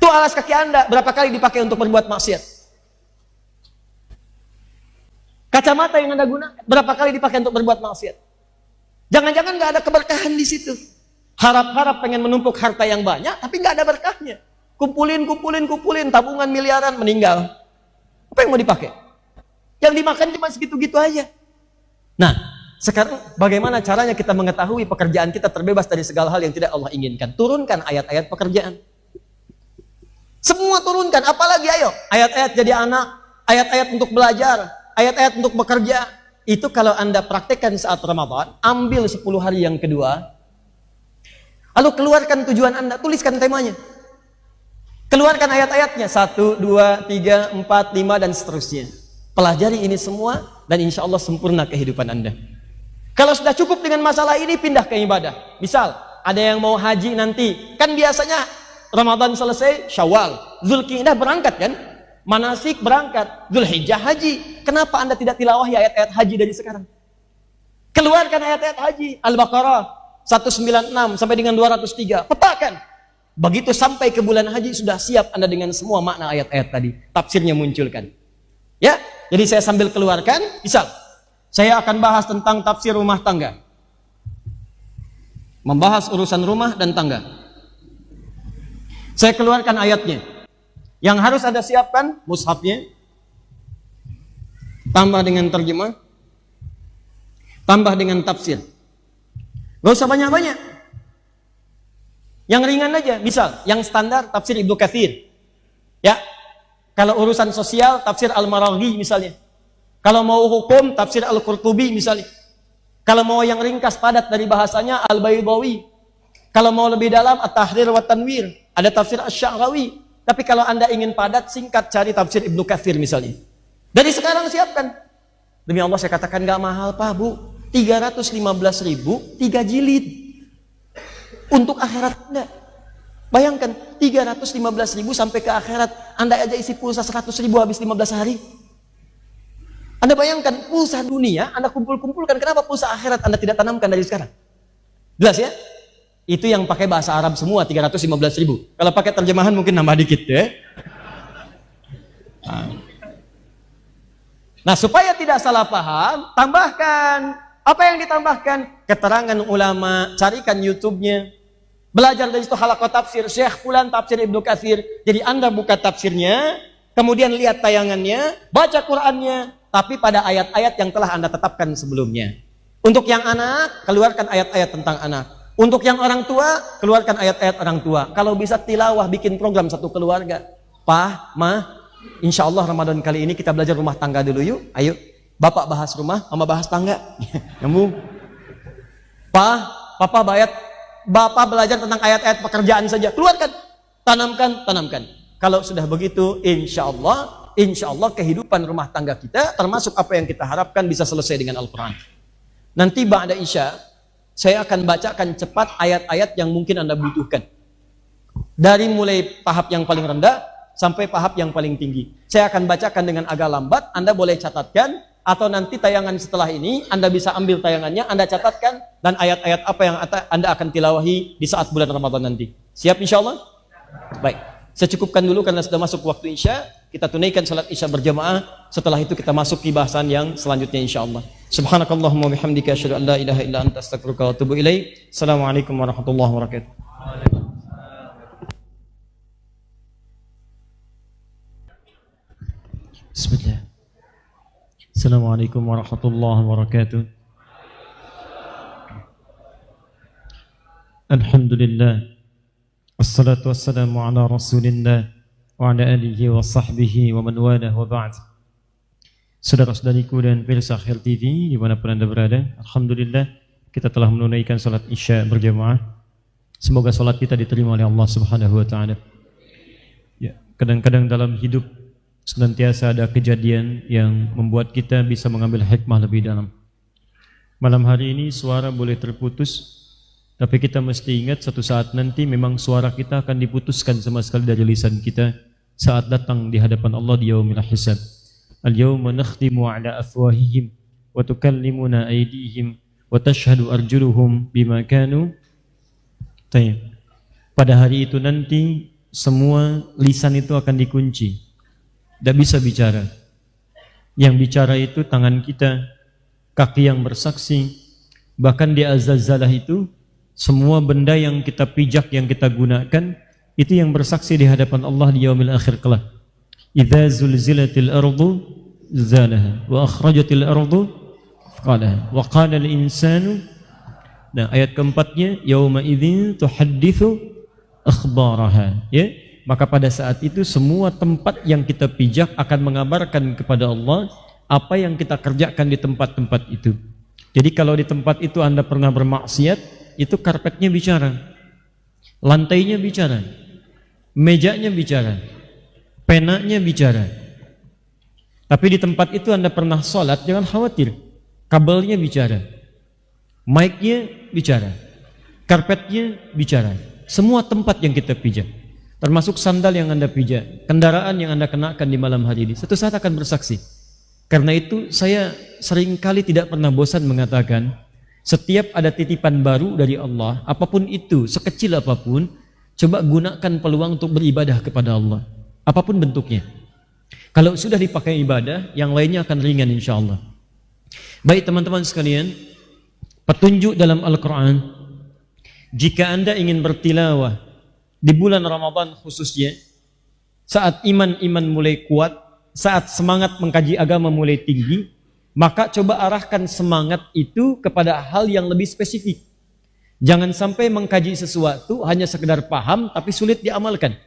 Tuh alas kaki Anda, berapa kali dipakai untuk berbuat maksiat? Kacamata yang Anda gunakan, berapa kali dipakai untuk berbuat maksiat? Jangan-jangan nggak ada keberkahan di situ. Harap-harap pengen menumpuk harta yang banyak, tapi nggak ada berkahnya. Kumpulin, tabungan miliaran, meninggal. Apa yang mau dipakai? Yang dimakan cuma segitu-gitu aja. Nah, sekarang bagaimana caranya kita mengetahui pekerjaan kita terbebas dari segala hal yang tidak Allah inginkan? Turunkan ayat-ayat pekerjaan. Semua turunkan, apalagi ayo. Ayat-ayat jadi anak, ayat-ayat untuk belajar, ayat-ayat untuk bekerja. Itu kalau Anda praktekkan saat Ramadan, ambil 10 hari yang kedua, lalu keluarkan tujuan Anda, tuliskan temanya. Keluarkan ayat-ayatnya, 1, 2, 3, 4, 5, dan seterusnya. Pelajari ini semua, dan insya Allah sempurna kehidupan Anda. Kalau sudah cukup dengan masalah ini, pindah ke ibadah. Misal, ada yang mau haji nanti, kan biasanya Ramadan selesai, Syawal, Zulqa'dah berangkat kan? Manasik berangkat, Zulhijjah haji. Kenapa Anda tidak tilawahi ayat-ayat haji dari sekarang? Keluarkan ayat-ayat haji, Al-Baqarah 196 sampai dengan 203. Petakan. Begitu sampai ke bulan haji, sudah siap Anda dengan semua makna ayat-ayat tadi. Tafsirnya munculkan. Ya, jadi saya sambil keluarkan, misal saya akan bahas tentang tafsir rumah tangga, membahas urusan rumah dan tangga. Saya keluarkan ayatnya. Yang harus Anda siapkan mushafnya, tambah dengan terjemah, tambah dengan tafsir. Gak usah banyak-banyak. Yang ringan aja, misal yang standar tafsir Ibnu Katsir. Ya. Kalau urusan sosial, tafsir Al-Maraghi misalnya. Kalau mau hukum, tafsir Al-Qurtubi misalnya. Kalau mau yang ringkas padat dari bahasanya, Al-Baydawi. Kalau mau lebih dalam, At-Tahrir wa Tanwir. Ada tafsir Asy-Sya'rawi. Tapi kalau Anda ingin padat, singkat, cari tafsir Ibnu Katsir misalnya. Dari sekarang siapkan. Demi Allah saya katakan gak mahal Pak Bu. 315.000, 3 jilid. Untuk akhirat Anda. Bayangkan 315.000 sampai ke akhirat. Anda aja isi pulsa 100.000 habis 15 hari. Anda bayangkan pulsa dunia Anda kumpul-kumpulkan, kenapa pulsa akhirat Anda tidak tanamkan dari sekarang? Jelas ya? Itu yang pakai bahasa Arab semua 315.000. Kalau pakai terjemahan mungkin nambah dikit ya. Nah, supaya tidak salah paham, tambahkan. Apa yang ditambahkan? Keterangan ulama, carikan YouTube-nya. Belajar dari situ halaqah tafsir, Syekh Fulan tafsir Ibnu Katsir. Jadi Anda buka tafsirnya, kemudian lihat tayangannya, baca Qur'annya, tapi pada ayat-ayat yang telah Anda tetapkan sebelumnya. Untuk yang anak, keluarkan ayat-ayat tentang anak. Untuk yang orang tua, keluarkan ayat-ayat orang tua. Kalau bisa tilawah, bikin program satu keluarga. Pak, Ma, insya Allah Ramadan kali ini kita belajar rumah tangga dulu yuk. Ayo, Bapak bahas rumah, Mama bahas tangga. Nyambung. Pak, Papa Bapak belajar tentang ayat-ayat pekerjaan saja. Keluarkan, tanamkan. Kalau sudah begitu, insya Allah kehidupan rumah tangga kita, termasuk apa yang kita harapkan, bisa selesai dengan Al-Quran. Nanti ba'da Isya, saya akan bacakan cepat ayat-ayat yang mungkin Anda butuhkan. Dari mulai tahap yang paling rendah sampai tahap yang paling tinggi. Saya akan bacakan dengan agak lambat, Anda boleh catatkan, atau nanti tayangan setelah ini, Anda bisa ambil tayangannya, Anda catatkan, dan ayat-ayat apa yang Anda akan tilawahi di saat bulan Ramadan nanti. Siap insya Allah? Baik, saya cukupkan dulu karena sudah masuk waktu Isya. Kita tunaikan salat Isya berjamaah. Setelah itu kita masuk ke bahasan yang selanjutnya insya Allah. Subhanakallahumma bihamdika asyhadu an la ilaha illa anta astaghfiruka wa atubu ilaik. Assalamualaikum warahmatullahi wabarakatuh. Bismillah. Assalamualaikum warahmatullahi wabarakatuh. Alhamdulillah. Assalatu wassalamu ala Rasulillah wa ala alihi wa sahbihi wa man walah wa ba'd. Saudara-saudariku dan pemirsa Akhir TV dimanapun Anda berada, alhamdulillah kita telah menunaikan salat Isya berjamaah. Semoga salat kita diterima oleh Allah Subhanahu wa taala. Ya, kadang-kadang dalam hidup senantiasa ada kejadian yang membuat kita bisa mengambil hikmah lebih dalam. Malam hari ini suara boleh terputus, tapi kita mesti ingat satu saat nanti memang suara kita akan diputuskan sama sekali dari lisan kita saat datang di hadapan Allah di yaumil hisab. Al-yawma nakhtimu ala afwahihim wa tukallimuna aydihim wa tashhadu arjuluhum bima kanu. Pada hari itu nanti semua lisan itu akan dikunci. Tidak bisa bicara. Yang bicara itu tangan kita, kaki yang bersaksi, bahkan di azzalah itu semua benda yang kita pijak, yang kita gunakan, itu yang bersaksi di hadapan Allah di yaumil akhir kelak. Idza zulzilatil ardu zalaha wa akhrajatil ardu qalaha wa qala al insanu. Nah, ayat keempatnya yauma idzin tuhadditsu akhbaraha, ya. Maka pada saat itu semua tempat yang kita pijak akan mengabarkan kepada Allah apa yang kita kerjakan di tempat-tempat itu. Jadi kalau di tempat itu Anda pernah bermaksiat, itu karpetnya bicara, lantainya bicara, mejanya bicara, penanya bicara. Tapi di tempat itu Anda pernah sholat, jangan khawatir, kabelnya bicara, mic-nya bicara, karpetnya bicara. Semua tempat yang kita pijak, termasuk sandal yang Anda pijak, kendaraan yang Anda kenakan di malam hari ini, satu saat akan bersaksi. Karena itu saya seringkali tidak pernah bosan mengatakan, setiap ada titipan baru dari Allah, apapun itu, sekecil apapun, coba gunakan peluang untuk beribadah kepada Allah, apapun bentuknya. Kalau sudah dipakai ibadah, yang lainnya akan ringan insya Allah. Baik teman-teman sekalian, petunjuk dalam Al-Quran, jika Anda ingin bertilawah di bulan Ramadan khususnya, saat iman mulai kuat, saat semangat mengkaji agama mulai tinggi, maka coba arahkan semangat itu kepada hal yang lebih spesifik. Jangan sampai mengkaji sesuatu hanya sekedar paham tapi sulit diamalkan.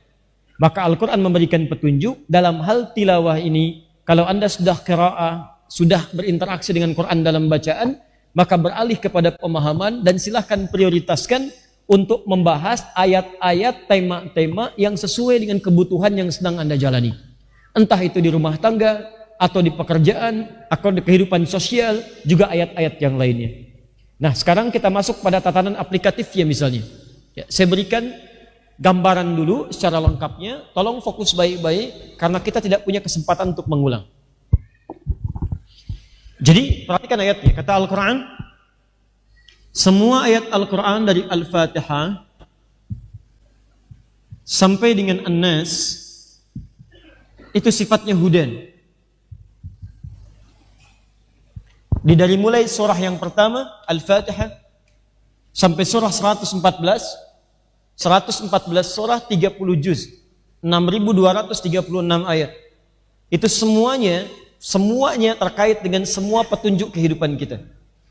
Maka Al-Quran memberikan petunjuk dalam hal tilawah ini. Kalau Anda sudah qiraah, sudah berinteraksi dengan Quran dalam bacaan, maka beralih kepada pemahaman dan silahkan prioritaskan untuk membahas ayat-ayat, tema-tema yang sesuai dengan kebutuhan yang sedang Anda jalani. Entah itu di rumah tangga, atau di pekerjaan, atau di kehidupan sosial, juga ayat-ayat yang lainnya. Nah, sekarang kita masuk pada tatanan aplikatif ya misalnya. Ya, saya berikan gambaran dulu secara lengkapnya. Tolong fokus baik-baik karena kita tidak punya kesempatan untuk mengulang. Jadi perhatikan ayatnya. Kata Al-Quran, semua ayat Al-Quran dari Al-Fatihah sampai dengan An-Nas itu sifatnya hudan. Dari mulai surah yang pertama Al-Fatihah sampai surah 114 surah 30 juz 6236 ayat. Itu semuanya terkait dengan semua petunjuk kehidupan kita.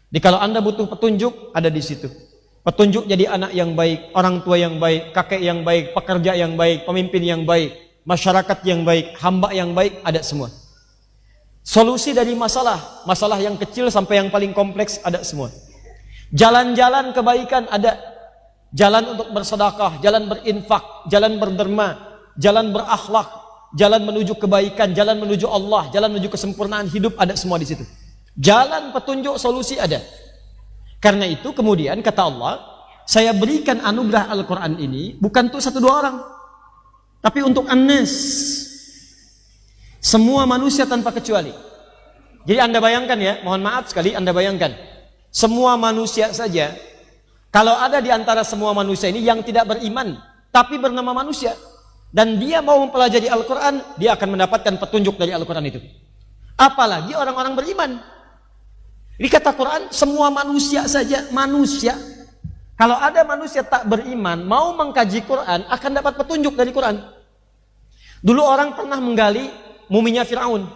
Jadi kalau Anda butuh petunjuk, ada di situ. Petunjuk jadi anak yang baik, orang tua yang baik, kakek yang baik, pekerja yang baik, pemimpin yang baik, masyarakat yang baik, hamba yang baik, ada semua. Solusi dari masalah yang kecil sampai yang paling kompleks, ada semua. Jalan-jalan kebaikan ada. Jalan untuk bersedekah, jalan berinfak, jalan berderma, jalan berakhlak, jalan menuju kebaikan, jalan menuju Allah, jalan menuju kesempurnaan hidup, ada semua di situ. Jalan petunjuk solusi ada. Karena itu kemudian kata Allah, saya berikan anugerah Al-Quran ini bukan untuk 1-2 orang, tapi untuk An-Nas, semua manusia tanpa kecuali. Jadi Anda bayangkan ya, mohon maaf sekali, Anda bayangkan semua manusia saja. Kalau ada di antara semua manusia ini yang tidak beriman tapi bernama manusia, dan dia mau mempelajari Al-Quran, dia akan mendapatkan petunjuk dari Al-Quran itu. Apalagi orang-orang beriman. Jadi kata Quran, semua manusia saja, manusia. Kalau ada manusia tak beriman, mau mengkaji Quran, akan dapat petunjuk dari Quran. Dulu orang pernah menggali muminya Fir'aun.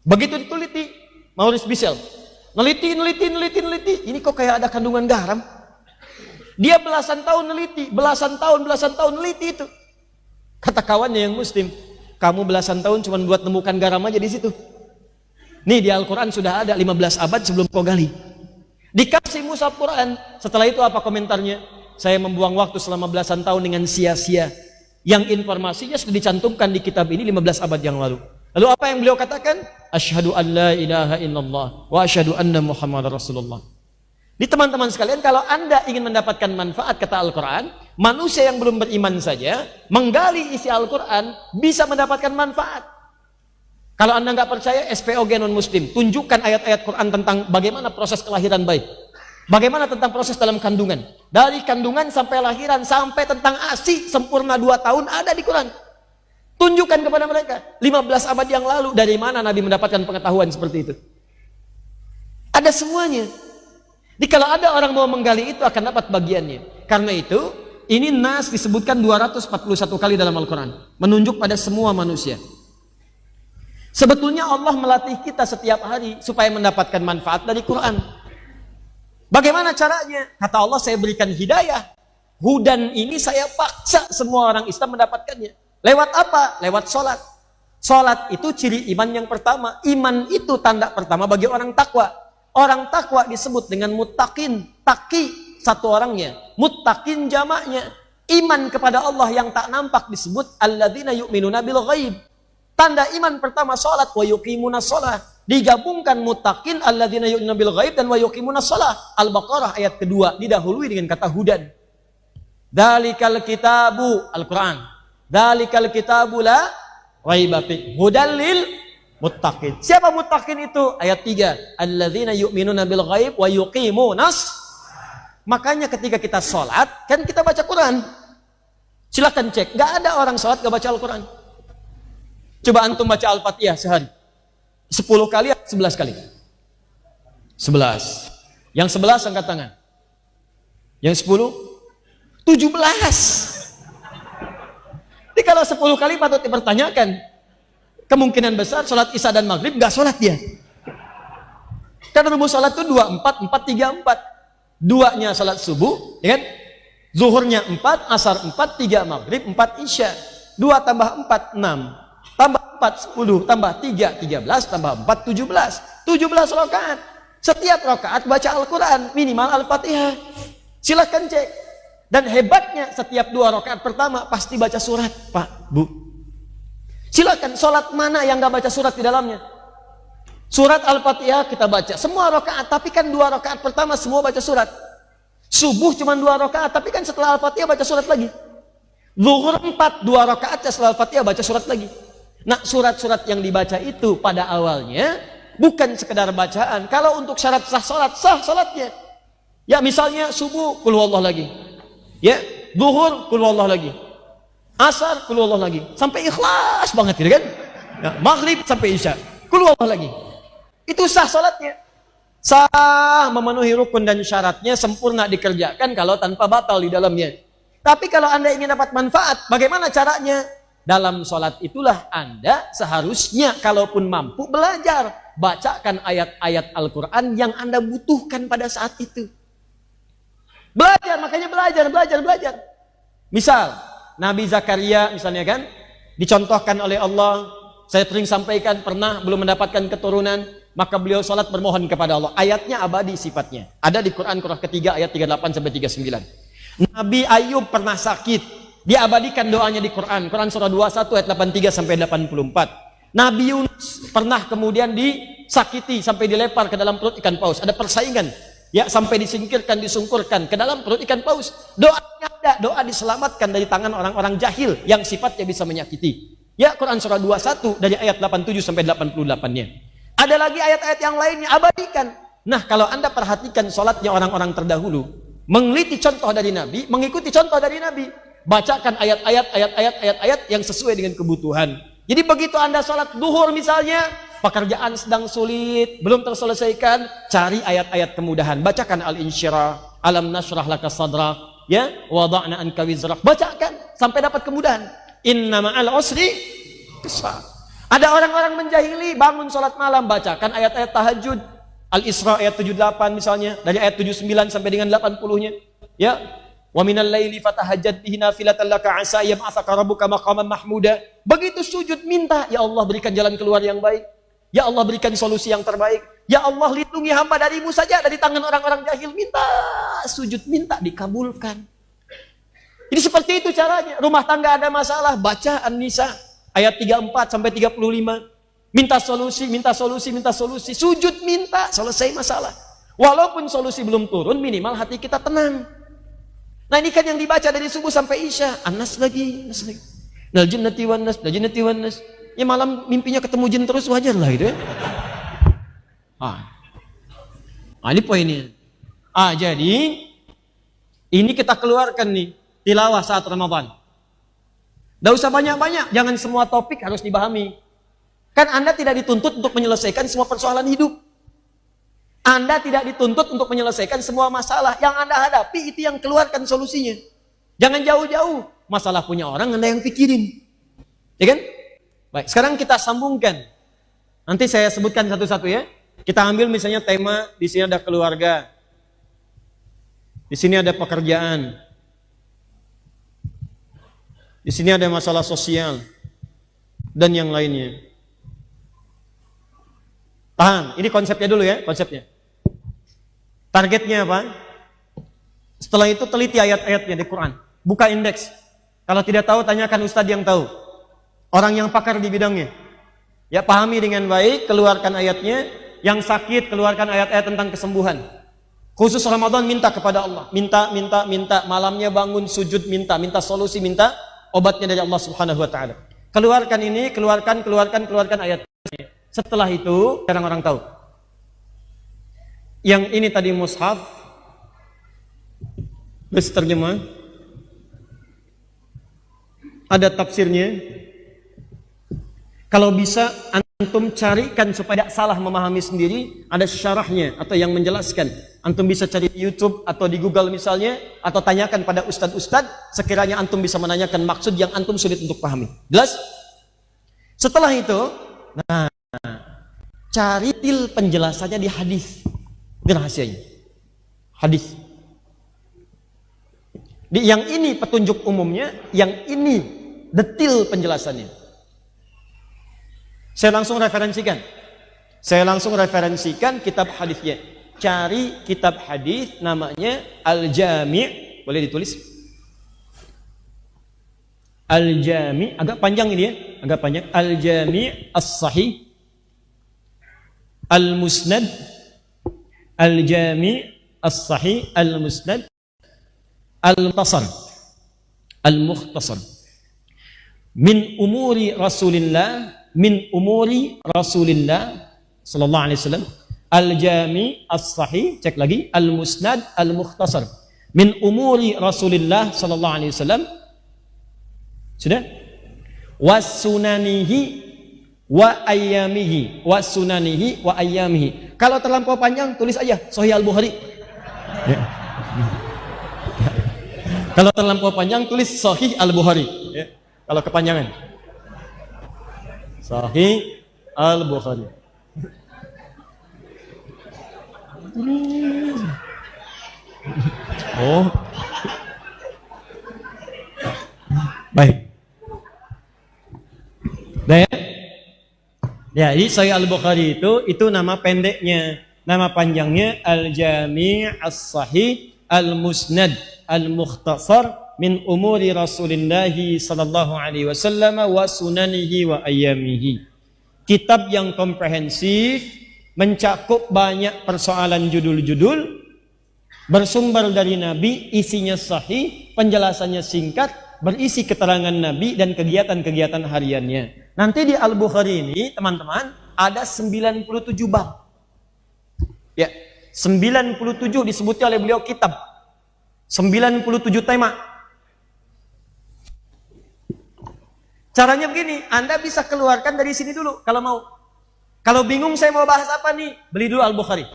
Begitu diteliti, Maurice Bissell, neliti. Ini kok kayak ada kandungan garam. Dia belasan tahun neliti, belasan tahun neliti itu. Kata kawannya yang muslim, kamu belasan tahun cuma buat nemukan garam aja di situ. Nih di Al-Quran sudah ada 15 abad sebelum kau gali. Dikasih mushaf Quran. Setelah itu apa komentarnya? Saya membuang waktu selama belasan tahun dengan sia-sia. Yang informasinya sudah dicantumkan di kitab ini 15 abad yang lalu. Lalu apa yang beliau katakan? Asyhadu an la ilaha illallah wa asyhadu anna Muhammadar Rasulullah. Di teman-teman sekalian, kalau Anda ingin mendapatkan manfaat kata Al-Quran, manusia yang belum beriman saja menggali isi Al-Quran bisa mendapatkan manfaat. Kalau Anda nggak percaya, SPOG non muslim, tunjukkan ayat-ayat Quran tentang bagaimana proses kelahiran bayi, bagaimana tentang proses dalam kandungan, dari kandungan sampai lahiran, sampai tentang ASI sempurna 2 tahun ada di Quran. Tunjukkan kepada mereka 15 abad yang lalu dari mana Nabi mendapatkan pengetahuan seperti itu. Ada semuanya. Jadi kalau ada orang mau menggali itu akan dapat bagiannya. Karena itu ini Nas disebutkan 241 kali dalam Al-Quran, menunjuk pada semua manusia. Sebetulnya Allah melatih kita setiap hari supaya mendapatkan manfaat dari Quran. Bagaimana caranya? Kata Allah, saya berikan hidayah. Hudan ini saya paksa semua orang Islam mendapatkannya. Lewat apa? Lewat sholat. Sholat itu ciri iman yang pertama. Iman itu tanda pertama bagi orang takwa. Orang takwa disebut dengan muttaqin. Taqi satu orangnya, muttaqin jamaknya. Iman kepada Allah yang tak nampak disebut alladzina yu'minuna bil ghaib. Tanda iman pertama sholat, wa yuqimunas sholah. Digabungkan muttaqin, alladzina yu'minuna bil ghaib, dan wa yuqimunas sholah. Al-Baqarah ayat kedua didahului dengan kata hudan. Dzalikal kitabu, Al-Quran. Dzalikal kitabu la raiba fi hudal lil muttaqin. Siapa muttaqin itu? Ayat 3. Alladzina yu'minuna bil ghaib wa yuqimunas. Makanya ketika kita sholat, kan kita baca Quran. Silakan cek, nggak ada orang sholat nggak baca Al-Quran. Coba antum baca Al-Fatihah sehari 10 kali atau 11 kali? 11. Yang 11 angkat tangan. Yang 10? 17. Jadi kalau 10 kali patut dipertanyakan. Kemungkinan besar sholat Isya dan Maghrib nggak sholat dia. Karena rumus sholat itu 2, 4, 4, 3, 4. 2-nya sholat subuh, ya kan? Zuhurnya 4, asar 4, 3 Maghrib, 4 Isya. 2 tambah 4, 6. Tambah 4, 10, tambah 3, 13, tambah 4, 17. 17 rakaat. Setiap rakaat baca Al-Quran, minimal Al-Fatihah. Silahkan cek. Dan hebatnya setiap 2 rakaat pertama pasti baca surat, Pak, Bu. Silahkan, sholat mana yang gak baca surat di dalamnya? Surat Al-Fatihah kita baca, semua rakaat, tapi kan 2 rakaat pertama semua baca surat. Subuh cuma 2 rakaat, tapi kan setelah Al-Fatihah baca surat lagi. Zuhur 4, 2 rakaat setelah Al-Fatihah baca surat lagi. Nah, surat-surat yang dibaca itu pada awalnya bukan sekedar bacaan. Kalau untuk syarat sah salatnya. Ya, misalnya subuh qul huwallahu lagi. Ya, zuhur qul huwallahu lagi. Asar qul huwallahu lagi. Sampai ikhlas banget gitu kan? Ya, maghrib sampai isya qul huwallahu lagi. Itu sah salatnya. Sah, memenuhi rukun dan syaratnya, sempurna dikerjakan kalau tanpa batal di dalamnya. Tapi kalau Anda ingin dapat manfaat, bagaimana caranya? Dalam sholat itulah Anda seharusnya kalaupun mampu belajar. Bacakan ayat-ayat Al-Quran yang Anda butuhkan pada saat itu. Belajar, makanya belajar. Misal, Nabi Zakaria misalnya kan, dicontohkan oleh Allah, saya sering sampaikan, pernah belum mendapatkan keturunan, maka beliau sholat bermohon kepada Allah. Ayatnya abadi sifatnya. Ada di Quran surah ketiga ayat 38-39. Nabi Ayub pernah sakit. Dia abadikan doanya di Quran. Quran surah 21 ayat 83-84. Nabi Yunus pernah kemudian disakiti sampai dilepar ke dalam perut ikan paus. Ada persaingan. Ya, sampai disingkirkan, disungkurkan ke dalam perut ikan paus. Doanya ada. Doa diselamatkan dari tangan orang-orang jahil yang sifatnya bisa menyakiti. Ya, Quran surah 21 dari ayat 87-88-nya. Ada lagi ayat-ayat yang lainnya, abadikan. Nah, kalau Anda perhatikan sholatnya orang-orang terdahulu, meneliti contoh dari Nabi, mengikuti contoh dari Nabi, bacakan ayat-ayat yang sesuai dengan kebutuhan. Jadi begitu Anda sholat duhur misalnya, pekerjaan sedang sulit, belum terselesaikan, cari ayat-ayat kemudahan. Bacakan Al-Insyirah, Alam nashrah laka sadrak, ya, wada'na anka wizrak. Bacakan sampai dapat kemudahan. Inna ma'al usri yusra. Ada orang-orang menjahili, bangun sholat malam, bacakan ayat-ayat tahajud. Al-Isra ayat 78 misalnya, dari ayat 79 sampai dengan 80-nya. Ya, wa minal laili fatahajjat bihi nafilatan laka asa yab'atsaka rabbuka maqaman mahmuda. Begitu sujud minta, ya Allah berikan jalan keluar yang baik. Ya Allah berikan solusi yang terbaik. Ya Allah lindungi hamba darimu saja dari tangan orang-orang jahil. Minta, sujud minta dikabulkan. Jadi seperti itu caranya. Rumah tangga ada masalah, baca An-Nisa ayat 34 sampai 35. Minta solusi. Sujud minta, selesai masalah. Walaupun solusi belum turun, minimal hati kita tenang. Nah, ini kan yang dibaca dari subuh sampai isya. An-Nas lagi. Dal jinnati wan nas. Ya malam mimpinya ketemu jin terus, wajar lah gitu ya. Ini poinnya. Jadi ini kita keluarkan nih tilawah saat Ramadan. Tidak usah banyak-banyak, jangan semua topik harus dipahami. Kan Anda tidak dituntut untuk menyelesaikan semua persoalan hidup. Anda tidak dituntut untuk menyelesaikan semua masalah. Yang Anda hadapi itu yang keluarkan solusinya. Jangan jauh-jauh. Masalah punya orang Anda yang pikirin. Ya kan? Baik, sekarang kita sambungkan. Nanti saya sebutkan satu-satu ya. Kita ambil misalnya tema, di sini ada keluarga. Di sini ada pekerjaan. Di sini ada masalah sosial. Dan yang lainnya. Paham? Ini konsepnya dulu ya, konsepnya. Targetnya apa? Setelah itu teliti ayat-ayatnya di Quran. Buka indeks. Kalau tidak tahu, tanyakan ustadz yang tahu. Orang yang pakar di bidangnya. Ya, pahami dengan baik, keluarkan ayatnya. Yang sakit, keluarkan ayat-ayat tentang kesembuhan. Khusus Ramadan, minta kepada Allah. Minta. Malamnya bangun, sujud, minta solusi, minta obatnya dari Allah Subhanahu wa Ta'ala. Keluarkan ini, keluarkan ayat. Setelah itu, jarang orang tahu. Yang ini tadi mushaf, bes terjemah, ada tafsirnya. Kalau bisa antum carikan supaya tidak salah memahami sendiri, ada syarahnya atau yang menjelaskan. Antum bisa cari di YouTube atau di Google misalnya, atau tanyakan pada ustadz-ustadz, sekiranya antum bisa menanyakan maksud yang antum sulit untuk pahami. Jelas? Setelah itu, cari penjelasannya di hadis. Ini rahasianya. Hadis. Yang ini petunjuk umumnya, yang ini detil penjelasannya. Saya langsung referensikan kitab hadisnya. Cari kitab hadis namanya Al-Jami', boleh ditulis? Al-Jami', agak panjang ini ya, agak panjang. Al-Jami' As-Sahih Al-Musnad, Al-Jami' As-Sahih Al-Musnad Al-Mukhtasar. al-mukhtasar. Min umuri Rasulillah sallallahu alaihi wasallam al-jami as-sahih, cek lagi, al-musnad al-mukhtasar. Min umuri Rasulillah sallallahu alaihi wasallam. Sudah? Wasunanihi wa ayyamihi, wasunanihi wa ayyamihi. Kalau terlampau panjang tulis aja Sahih Al-Bukhari. Ya. Kalau terlampau panjang tulis Sahih Al-Bukhari. Ya. Kalau kepanjangan Sahih Al-Bukhari. Oh. Baik. Nah, ya, jadi Sahih Al-Bukhari itu nama pendeknya, nama panjangnya Al-Jami' As-Sahih Al-Musnad Al-Mukhtasar min umuri Rasulillah sallallahu alaihi wasallam wa sunanihi wa ayyamihi. Kitab yang komprehensif, mencakup banyak persoalan judul-judul, bersumber dari Nabi, isinya sahih, penjelasannya singkat, berisi keterangan Nabi dan kegiatan-kegiatan hariannya. Nanti di Al-Bukhari ini, teman-teman, ada 97 bab. Ya, 97 disebutnya oleh beliau kitab. 97 tema. Caranya begini, Anda bisa keluarkan dari sini dulu kalau mau. Kalau bingung saya mau bahas apa nih, beli dulu Al-Bukhari.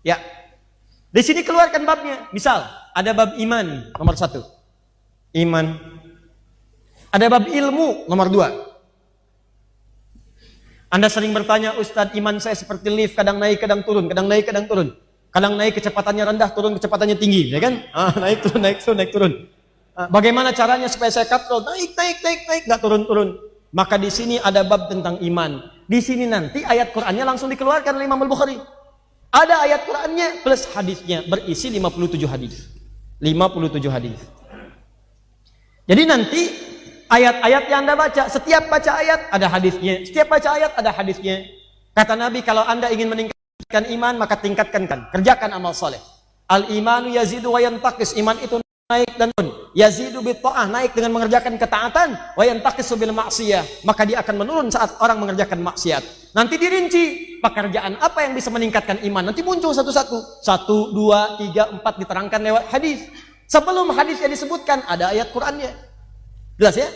Ya. Di sini keluarkan babnya. Misal, ada bab iman nomor 1. Iman. Ada bab ilmu nomor 2. Anda sering bertanya, Ustadz, iman saya seperti lift, kadang naik, kadang turun, kadang naik, kadang turun. Kadang naik kecepatannya rendah, turun kecepatannya tinggi, ya kan? Naik turun, naik turun, naik turun. Bagaimana caranya supaya saya kontrol? Naik, nggak turun. Maka di sini ada bab tentang iman. Di sini nanti ayat Qur'annya langsung dikeluarkan oleh Imam Al-Bukhari. Ada ayat Qur'annya plus hadisnya, berisi 57 hadis. 57 hadis. Jadi nanti ayat-ayat yang Anda baca, setiap baca ayat ada hadisnya, setiap baca ayat ada hadisnya. Kata Nabi, kalau Anda ingin meningkatkan iman, maka tingkatkan, kerjakan amal soleh. Al-imanu yazidu wa yantakis, iman itu naik dan turun. Yazidu bitta'ah, naik dengan mengerjakan ketaatan, wa yantakisu bil maksiyah, maka dia akan menurun saat orang mengerjakan maksiat. Nanti dirinci, pekerjaan apa yang bisa meningkatkan iman, nanti muncul satu-satu. 1, 2, 3, 4 diterangkan lewat hadis. Sebelum hadisnya disebutkan, ada ayat Qur'annya. Jelas ya?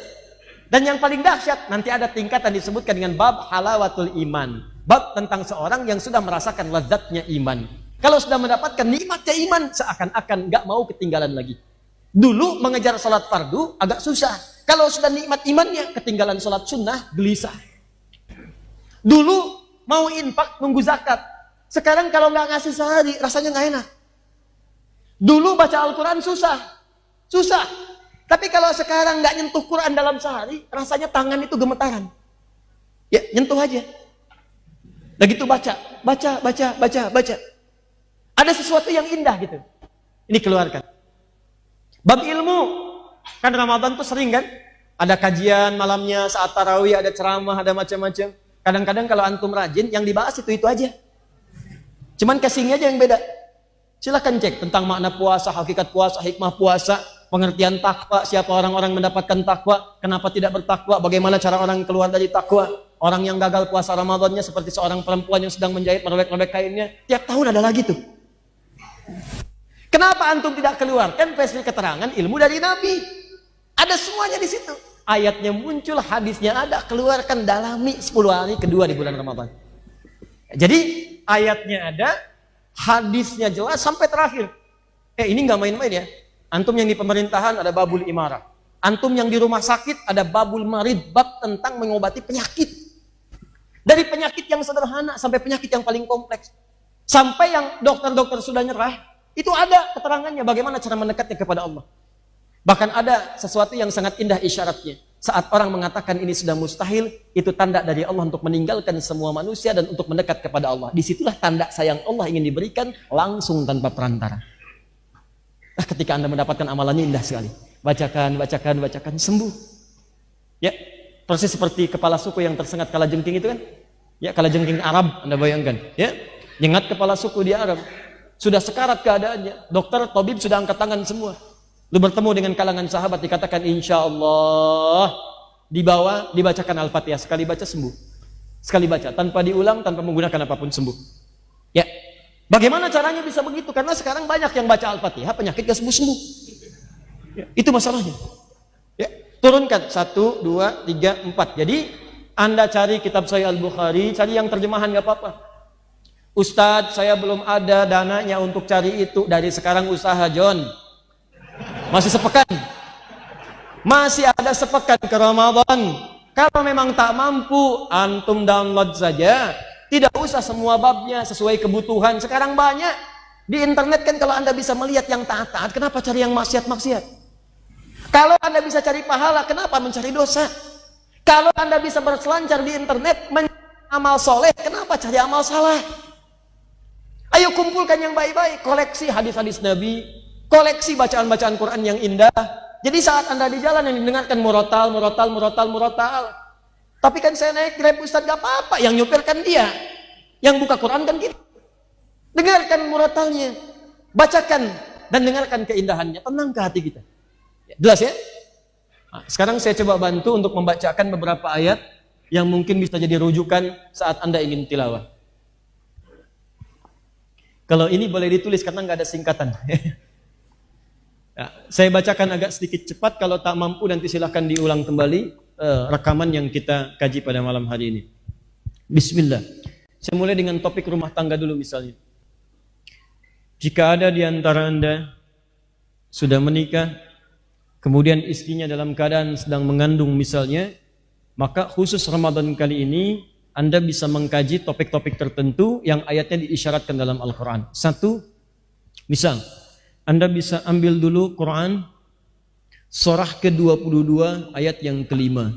Dan yang paling dahsyat, nanti ada tingkatan disebutkan dengan bab halawatul iman. Bab tentang seorang yang sudah merasakan lezatnya iman. Kalau sudah mendapatkan nikmatnya iman, seakan-akan gak mau ketinggalan lagi. Dulu mengejar sholat fardu agak susah. Kalau sudah nikmat imannya, ketinggalan sholat sunnah, gelisah. Dulu mau infak, nunggu zakat. Sekarang kalau gak ngasih sehari, rasanya gak enak. Dulu baca Al-Quran susah. Tapi kalau sekarang nggak nyentuh Quran dalam sehari, rasanya tangan itu gemetaran. Ya, nyentuh aja. Begitu baca. Ada sesuatu yang indah gitu. Ini keluarkan. Bab ilmu. Kan Ramadan tuh sering kan? Ada kajian malamnya, saat tarawih, ada ceramah, ada macam-macam. Kadang-kadang kalau antum rajin, yang dibahas itu aja. Cuman casingnya aja yang beda. Silakan cek tentang makna puasa, hakikat puasa, hikmah puasa, pengertian takwa, siapa orang-orang mendapatkan takwa, kenapa tidak bertakwa, bagaimana cara orang keluar dari takwa. Orang yang gagal puasa Ramadannya seperti seorang perempuan yang sedang menjahit, merobek-robek kainnya. Tiap tahun ada lagi tuh. Kenapa antum tidak keluarkan versi keterangan ilmu dari Nabi? Ada semuanya di situ. Ayatnya muncul, hadisnya ada, keluarkan, dalami 10 hari kedua di bulan Ramadan. Jadi ayatnya ada, hadisnya jelas sampai terakhir. Ini nggak main-main ya. Antum yang di pemerintahan ada babul imarah. Antum yang di rumah sakit ada babul marid, bab tentang mengobati penyakit. Dari penyakit yang sederhana sampai penyakit yang paling kompleks. Sampai yang dokter-dokter sudah nyerah, itu ada keterangannya bagaimana cara mendekatnya kepada Allah. Bahkan ada sesuatu yang sangat indah isyaratnya. Saat orang mengatakan ini sudah mustahil, itu tanda dari Allah untuk meninggalkan semua manusia dan untuk mendekat kepada Allah. Disitulah tanda sayang Allah ingin diberikan langsung tanpa perantara. Ketika Anda mendapatkan amalannya indah sekali. Bacakan, sembuh. Ya, persis seperti kepala suku yang tersengat kalajengking itu kan. Ya, kalajengking Arab, Anda bayangkan. Ya, nyengat kepala suku di Arab. Sudah sekarat keadaannya. Dokter, tabib sudah angkat tangan semua. Lu bertemu dengan kalangan sahabat dikatakan insya Allah, dibacakan Al-Fatihah, sekali baca sembuh. Sekali baca tanpa diulang, tanpa menggunakan apapun sembuh. Ya. Bagaimana caranya bisa begitu? Karena sekarang banyak yang baca Al-Fatihah penyakit gak sembuh-sembuh. Ya, itu masalahnya. Ya, turunkan 1, 2, 3, 4. Jadi Anda cari kitab Sahih Al-Bukhari, cari yang terjemahan gak apa-apa. Ustadz, saya belum ada dananya untuk cari itu. Dari sekarang usaha, John. Masih sepekan. Masih ada sepekan ke Ramadan. Kalau memang tak mampu, antum download saja. Tidak usah semua babnya sesuai kebutuhan. Sekarang banyak. Di internet kan kalau Anda bisa melihat yang taat-taat, kenapa cari yang maksiat-maksiat? Kalau Anda bisa cari pahala, kenapa mencari dosa? Kalau Anda bisa berselancar di internet, mencari amal soleh, kenapa cari amal salah? Ayo kumpulkan yang baik-baik, koleksi hadis-hadis Nabi, koleksi bacaan-bacaan Quran yang indah. Jadi saat Anda di jalan yang didengarkan murotal. Tapi kan saya naik Grab Ustaz, gak apa-apa, yang nyupirkan dia. Yang buka Quran kan kita. Dengarkan murotalnya, bacakan dan dengarkan keindahannya, tenang ke hati kita. Jelas ya? Nah, sekarang saya coba bantu untuk membacakan beberapa ayat yang mungkin bisa jadi rujukan saat Anda ingin tilawah. Kalau ini boleh ditulis karena nggak ada singkatan. Ya, saya bacakan agak sedikit cepat, kalau tak mampu nanti silahkan diulang kembali rekaman yang kita kaji pada malam hari ini. Bismillah. Saya mulai dengan topik rumah tangga dulu misalnya. Jika ada di antara Anda sudah menikah, kemudian istrinya dalam keadaan sedang mengandung misalnya, maka khusus Ramadan kali ini Anda bisa mengkaji topik-topik tertentu yang ayatnya diisyaratkan dalam Al-Quran. Satu, misal Anda bisa ambil dulu Quran surah ke-22 ayat yang kelima.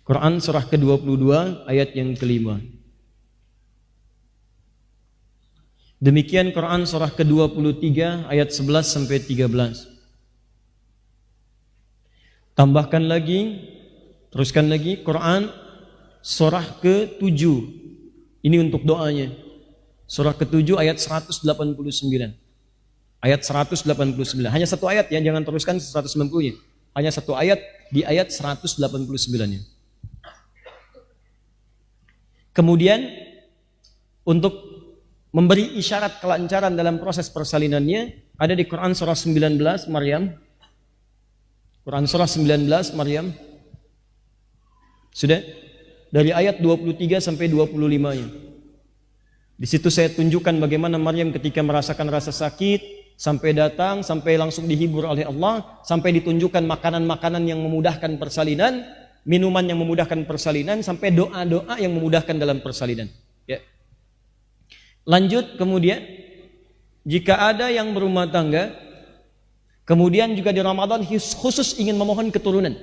Quran surah ke-22 ayat yang kelima. Demikian Quran surah ke-23 ayat 11 sampai 13. Tambahkan lagi, teruskan lagi Quran surah ke-7. Ini untuk doanya. Surah ke-7 ayat 189. Ayat 189. Hanya satu ayat ya, jangan teruskan 190-nya. Hanya satu ayat di ayat 189-nya. Kemudian untuk memberi isyarat kelancaran dalam proses persalinannya ada di Quran surah 19 Maryam. Quran surah 19 Maryam. Sudah? Dari ayat 23 sampai 25-nya. Di situ saya tunjukkan bagaimana Maryam ketika merasakan rasa sakit sampai datang, sampai langsung dihibur oleh Allah, sampai ditunjukkan makanan-makanan yang memudahkan persalinan, minuman yang memudahkan persalinan, sampai doa-doa yang memudahkan dalam persalinan. Ya. Lanjut kemudian, jika ada yang berumah tangga, kemudian juga di Ramadan khusus ingin memohon keturunan.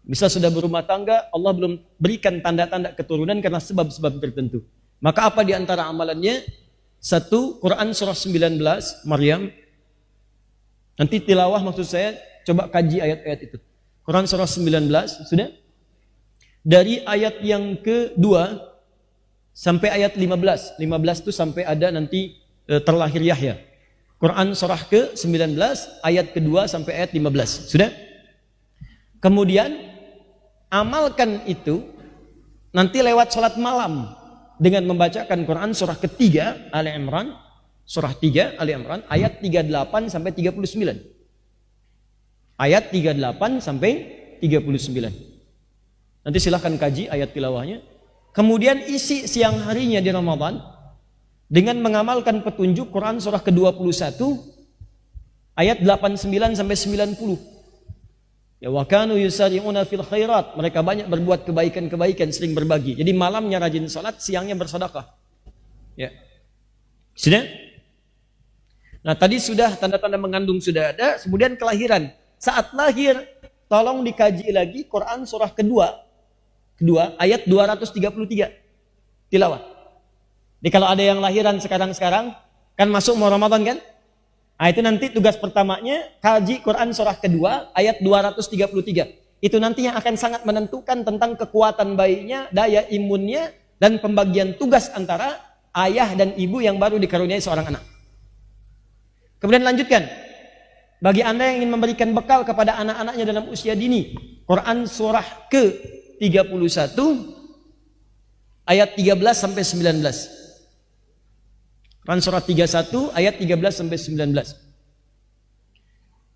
Bisa sudah berumah tangga, Allah belum berikan tanda-tanda keturunan karena sebab-sebab tertentu. Maka apa di antara amalannya? Satu, Quran surah 19 Maryam. Nanti tilawah maksud saya, coba kaji ayat-ayat itu. Quran surah 19, sudah? Dari ayat yang kedua sampai ayat 15. 15 itu sampai ada nanti terlahir Yahya. Quran surah ke-19 ayat kedua sampai ayat 15. Sudah? Kemudian amalkan itu nanti lewat salat malam dengan membacakan Quran surah ketiga Ali Imran, surah 3 Ali Imran ayat 38 sampai 39. Ayat 38 sampai 39. Nanti silahkan kaji ayat tilawahnya. Kemudian isi siang harinya di Ramadan dengan mengamalkan petunjuk Quran surah ke-21 ayat 89 sampai 90. Ya wa kanu yusari'una fil khairat, mereka banyak berbuat kebaikan-kebaikan, sering berbagi. Jadi malamnya rajin salat, siangnya bersedekah. Ya. Sudah? Nah, tadi sudah tanda-tanda mengandung sudah ada, kemudian kelahiran. Saat lahir, tolong dikaji lagi Quran surah kedua ayat 233. Tilawah. Jadi kalau ada yang lahiran sekarang-sekarang, kan masuk mau Ramadan kan? Nah, itu nanti tugas pertamanya kaji Quran surah kedua ayat 233. Itu nanti yang akan sangat menentukan tentang kekuatan bayinya, daya imunnya, dan pembagian tugas antara ayah dan ibu yang baru dikaruniai seorang anak. Kemudian lanjutkan. Bagi Anda yang ingin memberikan bekal kepada anak-anaknya dalam usia dini, Quran surah ke-31 ayat 13 sampai 19. Quran surah 31 ayat 13 sampai 19.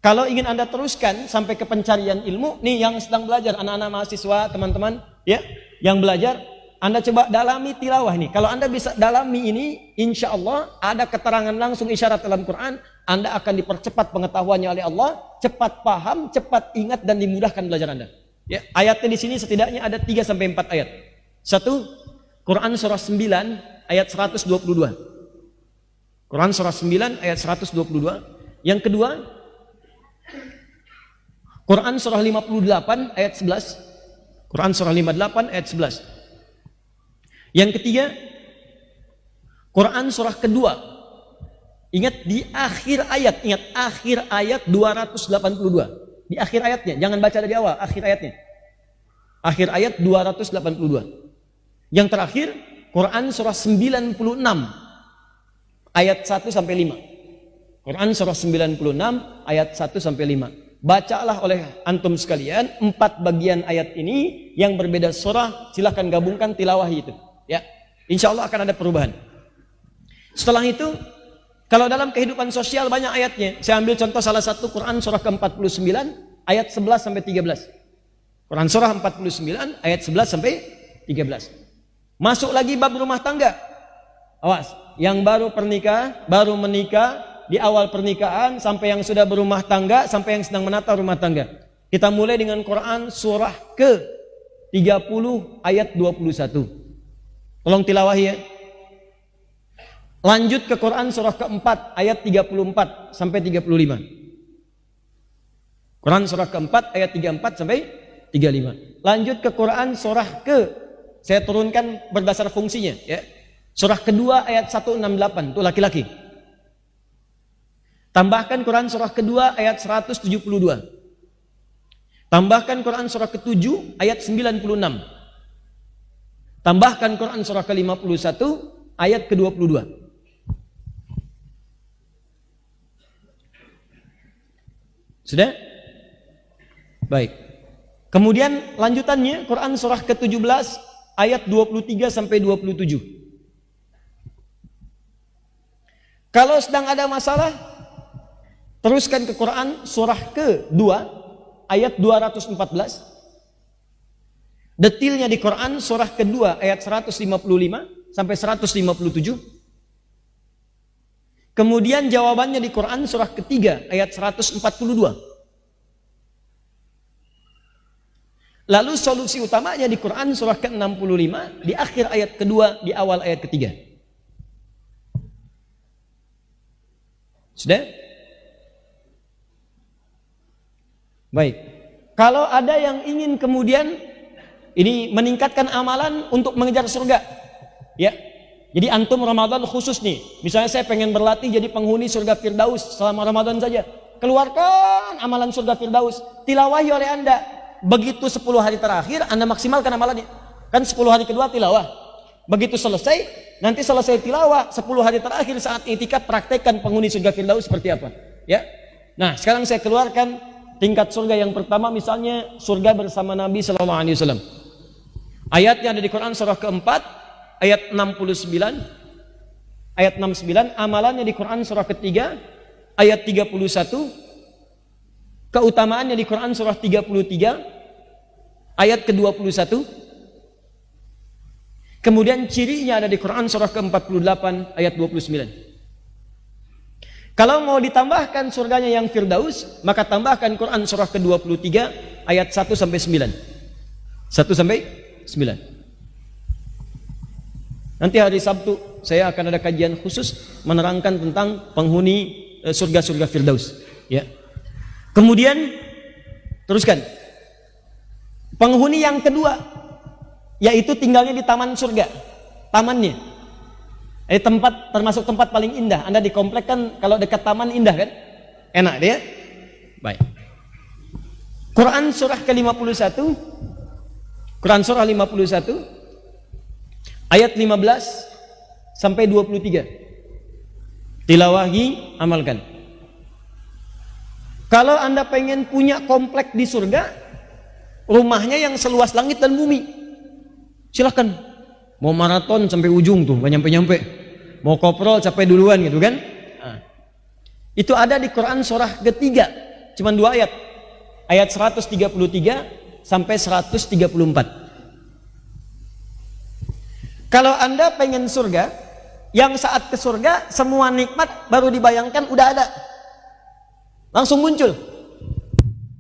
Kalau ingin Anda teruskan sampai ke pencarian ilmu, nih yang sedang belajar, anak-anak mahasiswa, teman-teman, ya, yang belajar, Anda coba dalami tilawah nih. Kalau Anda bisa dalami ini, insya Allah ada keterangan langsung isyarat dalam Quran, Anda akan dipercepat pengetahuannya oleh Allah, cepat paham, cepat ingat dan dimudahkan belajar Anda. Ya, ayatnya di sini setidaknya ada 3 sampai 4 ayat. Satu, Quran surah 9 ayat 122. Quran surah 9 ayat 122. Yang kedua, Quran surah 58 ayat 11. Quran surah 58 ayat 11. Yang ketiga, Quran surah kedua. Ingat di akhir ayat, ingat akhir ayat 282. Di akhir ayatnya, jangan baca dari awal, akhir ayatnya. Akhir ayat 282. Yang terakhir, Quran surah 96 ayat 1 sampai 5. Quran surah 96 ayat 1 sampai 5. Bacalah oleh antum sekalian 4 bagian ayat ini yang berbeda surah, silahkan gabungkan tilawah itu. Ya, insya Allah akan ada perubahan. Setelah itu, kalau dalam kehidupan sosial banyak ayatnya. Saya ambil contoh salah satu Quran surah ke-49 ayat 11 sampai 13. Quran surah 49 ayat 11 sampai 13. Masuk lagi bab rumah tangga. Awas, yang baru menikah, di awal pernikahan sampai yang sudah berumah tangga, sampai yang sedang menata rumah tangga. Kita mulai dengan Quran surah ke-30 ayat 21. Tolong tilawahi ya. Lanjut ke Quran surah ke-4 ayat 34 sampai 35. Quran surah ke-4 ayat 34 sampai 35. Lanjut ke Quran surah saya turunkan berdasar fungsinya ya. Surah kedua ayat 168 itu laki-laki. Tambahkan Quran surah kedua ayat 172. Tambahkan Quran surah ke-7 ayat 96. Tambahkan Quran surah ke-51 ayat ke-22. Sudah? Baik. Kemudian lanjutannya Quran surah ke-17 ayat 23 sampai 27. Kalau sedang ada masalah, teruskan ke Quran surah ke-2 ayat 214. Detilnya di Quran surah kedua ayat 155 sampai 157. Kemudian jawabannya di Quran surah ketiga ayat 142. Lalu solusi utamanya di Quran surah ke-65 di akhir ayat kedua, di awal ayat ketiga. Sudah? Baik. Kalau ada yang ingin kemudian ini meningkatkan amalan untuk mengejar surga, ya. Jadi antum Ramadan khusus nih. Misalnya saya pengen berlatih jadi penghuni surga Firdaus selama Ramadan saja. Keluarkan amalan surga Firdaus, tilawahi oleh Anda. Begitu 10 hari terakhir Anda maksimalkan amalannya. Kan 10 hari kedua tilawah. Begitu selesai, nanti selesai tilawah 10 hari terakhir saat i'tikaf praktekkan penghuni surga Firdaus seperti apa, ya. Nah, sekarang saya keluarkan tingkat surga yang pertama, misalnya surga bersama Nabi sallallahu alaihi wasallam. Ayatnya ada di Quran surah keempat ayat 69. Ayat 69, amalannya di Quran surah ketiga ayat 31. Keutamaannya di Quran surah 33 ayat ke-21. Kemudian cirinya ada di Quran surah ke-48 ayat 29. Kalau mau ditambahkan surganya yang Firdaus, maka tambahkan Quran surah ke-23 ayat 1 sampai 9. 1 sampai 9. Nanti hari Sabtu saya akan ada kajian khusus menerangkan tentang penghuni surga-surga Firdaus, ya. Kemudian teruskan. Penghuni yang kedua yaitu tinggalnya di taman surga. Tamannya. Tempat termasuk tempat paling indah. Anda di komplek kan kalau dekat taman indah kan? Enak dia. Baik. Quran surah ke-51. Quran surah 51 ayat 15 sampai 23. Tilawahi, amalkan. Kalau Anda pengen punya komplek di surga, rumahnya yang seluas langit dan bumi, silahkan. Mau maraton sampai ujung tuh, gak nyampe-nyampe. Mau koprol sampai duluan gitu kan. Nah, itu ada di Quran surah ketiga, cuman 2 ayat. Ayat 133 sampai 134. Kalau Anda pengen surga, yang saat ke surga semua nikmat baru dibayangkan udah ada. Langsung muncul.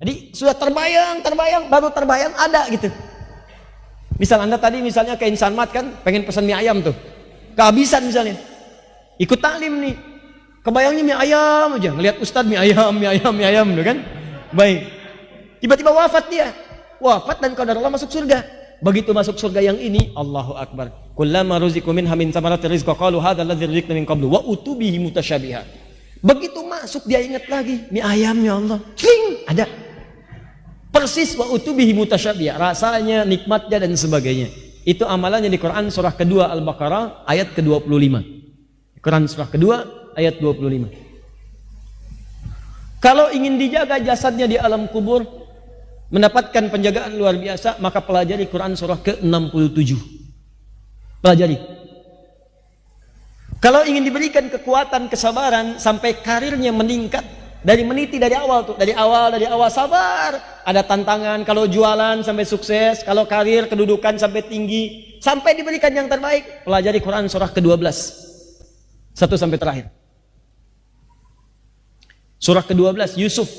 Jadi sudah terbayang, baru terbayang ada gitu. Misal Anda tadi misalnya ke Insanmart kan, pengen pesan mie ayam tuh. Kehabisan misalnya. Ikut taklim nih. Kebayangnya mie ayam aja, ngelihat ustadz mie ayam tuh kan. Baik. Tiba-tiba wafat dia. Wafat dan qadarullah masuk surga. Begitu masuk surga yang ini, Allahu Akbar. Kullama ruziqu minha min thamaratir rizqa qalu hadzal ladzi rizqna min qablu wa utubihi mutasyabiha. Begitu masuk dia ingat lagi, mie ayam ya Allah. Cling, ada. Persis wa utubihi mutasyabiha, rasanya, nikmatnya dan sebagainya. Itu amalannya di Quran surah kedua Al-Baqarah ayat ke-25. Quran surah kedua ayat 25. Kalau ingin dijaga jasadnya di alam kubur, mendapatkan penjagaan luar biasa, maka pelajari Quran surah ke-67. Pelajari. Kalau ingin diberikan kekuatan, kesabaran sampai karirnya meningkat, dari meniti dari awal tuh, dari awal sabar, ada tantangan, kalau jualan sampai sukses, kalau karir kedudukan sampai tinggi, sampai diberikan yang terbaik, pelajari Quran surah ke-12. 1 sampai terakhir. Surah ke-12 Yusuf.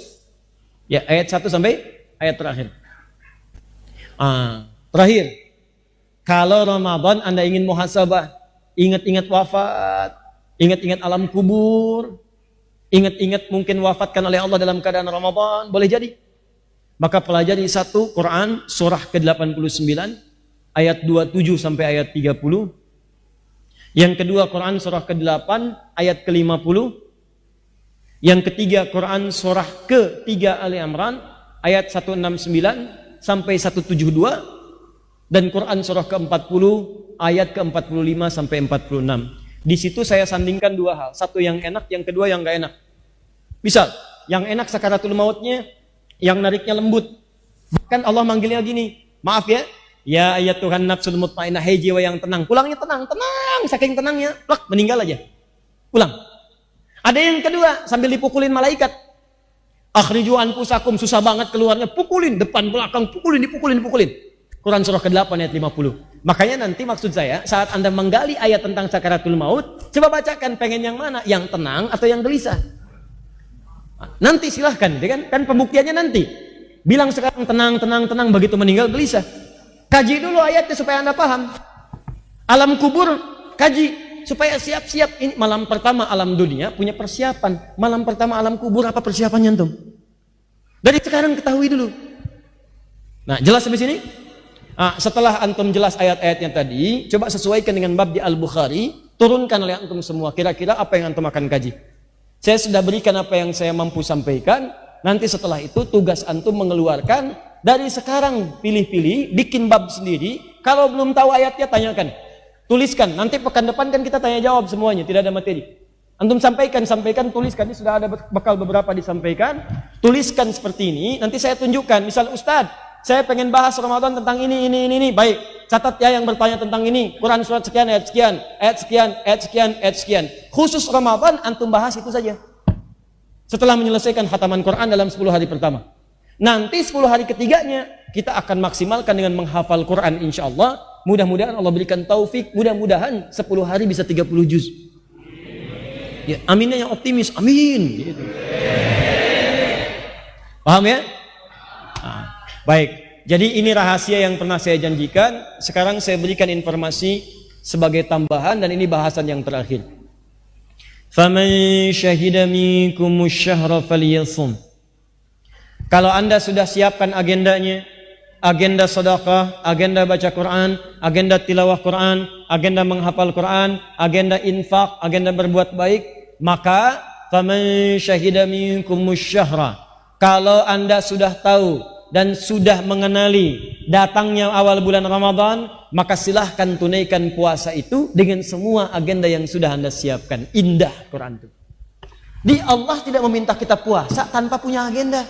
Ya, ayat 1 sampai ayat terakhir. Terakhir. Kalau Ramadan Anda ingin muhasabah, ingat-ingat wafat, ingat-ingat alam kubur, ingat-ingat mungkin wafatkan oleh Allah dalam keadaan Ramadan, boleh jadi. Maka pelajari 1 Quran surah ke-89 ayat 27 sampai ayat 30. Yang kedua Quran surah ke-8 ayat ke-50. Yang ketiga Quran surah ke-3 Ali Imran ayat 169 sampai 172. Dan Quran surah ke-40 ayat ke-45 sampai 46. Di situ saya sandingkan 2 hal. Satu yang enak, yang kedua yang gak enak. Misal, yang enak sakaratul mautnya, yang nariknya lembut. Bahkan Allah manggilnya gini, maaf ya, ya ayat Tuhan nafsul mutmainnah, hei jiwa yang tenang. Pulangnya tenang, saking tenangnya, plak, meninggal aja. Pulang. Ada yang kedua, sambil dipukulin malaikat. Akhriju anfusakum, susah banget keluarnya, pukulin, depan, belakang, dipukulin. Quran surah ke-8 ayat 50. Makanya nanti maksud saya, saat Anda menggali ayat tentang sakaratul maut, coba bacakan pengen yang mana, yang tenang atau yang gelisah. Nanti silahkan, kan pembuktiannya nanti. Bilang sekarang tenang, begitu meninggal gelisah. Kaji dulu ayatnya supaya Anda paham. Alam kubur, kaji supaya siap-siap. Ini malam pertama alam dunia punya persiapan. Malam pertama alam kubur apa persiapannya antum? Dari sekarang ketahui dulu. Nah, jelas sampai sini? Setelah antum jelas ayat-ayatnya tadi, coba sesuaikan dengan bab di Al-Bukhari, turunkan oleh antum semua. Kira-kira apa yang antum akan kaji? Saya sudah berikan apa yang saya mampu sampaikan. Nanti setelah itu tugas antum mengeluarkan. Dari sekarang pilih-pilih, bikin bab sendiri. Kalau belum tahu ayatnya, tanyakan. Tuliskan. Nanti pekan depan kan kita tanya jawab semuanya, tidak ada materi. Antum sampaikan, tuliskan. Ini sudah ada bekal beberapa disampaikan. Tuliskan seperti ini. Nanti saya tunjukkan. Misal Ustadz, saya pengen bahas Ramadan tentang ini. Baik, catat ya yang bertanya tentang ini. Quran surat sekian, ayat sekian. Khusus Ramadan, antum bahas itu saja. Setelah menyelesaikan khataman Quran dalam 10 hari pertama. Nanti 10 hari ketiganya, kita akan maksimalkan dengan menghafal Quran insya Allah. Mudah-mudahan Allah berikan taufik. Mudah-mudahan 10 hari bisa 30 juz. Ya, aminnya yang optimis. Amin. Gitu. Paham ya? Baik, jadi ini rahasia yang pernah saya janjikan. Sekarang saya berikan informasi sebagai tambahan dan ini bahasan yang terakhir. Faman syahida minkumus syahra falyasum. Kalau Anda sudah siapkan agendanya, agenda sedekah, agenda baca Quran, agenda tilawah Quran, agenda menghafal Quran, agenda infak, agenda berbuat baik, maka faman syahida minkumus syahra. Kalau Anda sudah tahu dan sudah mengenali datangnya awal bulan Ramadan, maka silahkan tunaikan puasa itu dengan semua agenda yang sudah Anda siapkan. Indah Quran itu. Di Allah tidak meminta kita puasa tanpa punya agenda.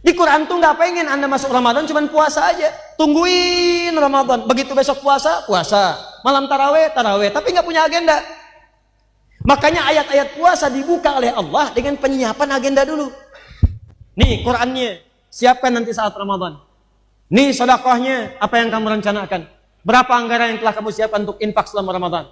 Di Quran tuh nggak pengen Anda masuk Ramadan cuman puasa aja. Tungguin Ramadan. Begitu besok puasa, puasa. Malam taraweh, taraweh. Tapi nggak punya agenda. Makanya ayat-ayat puasa dibuka oleh Allah dengan penyiapan agenda dulu. Nih Qurannya, siapkan nanti saat Ramadan. Nih sedekahnya, apa yang kamu rencanakan? Berapa anggaran yang telah kamu siapkan untuk infak selama Ramadan?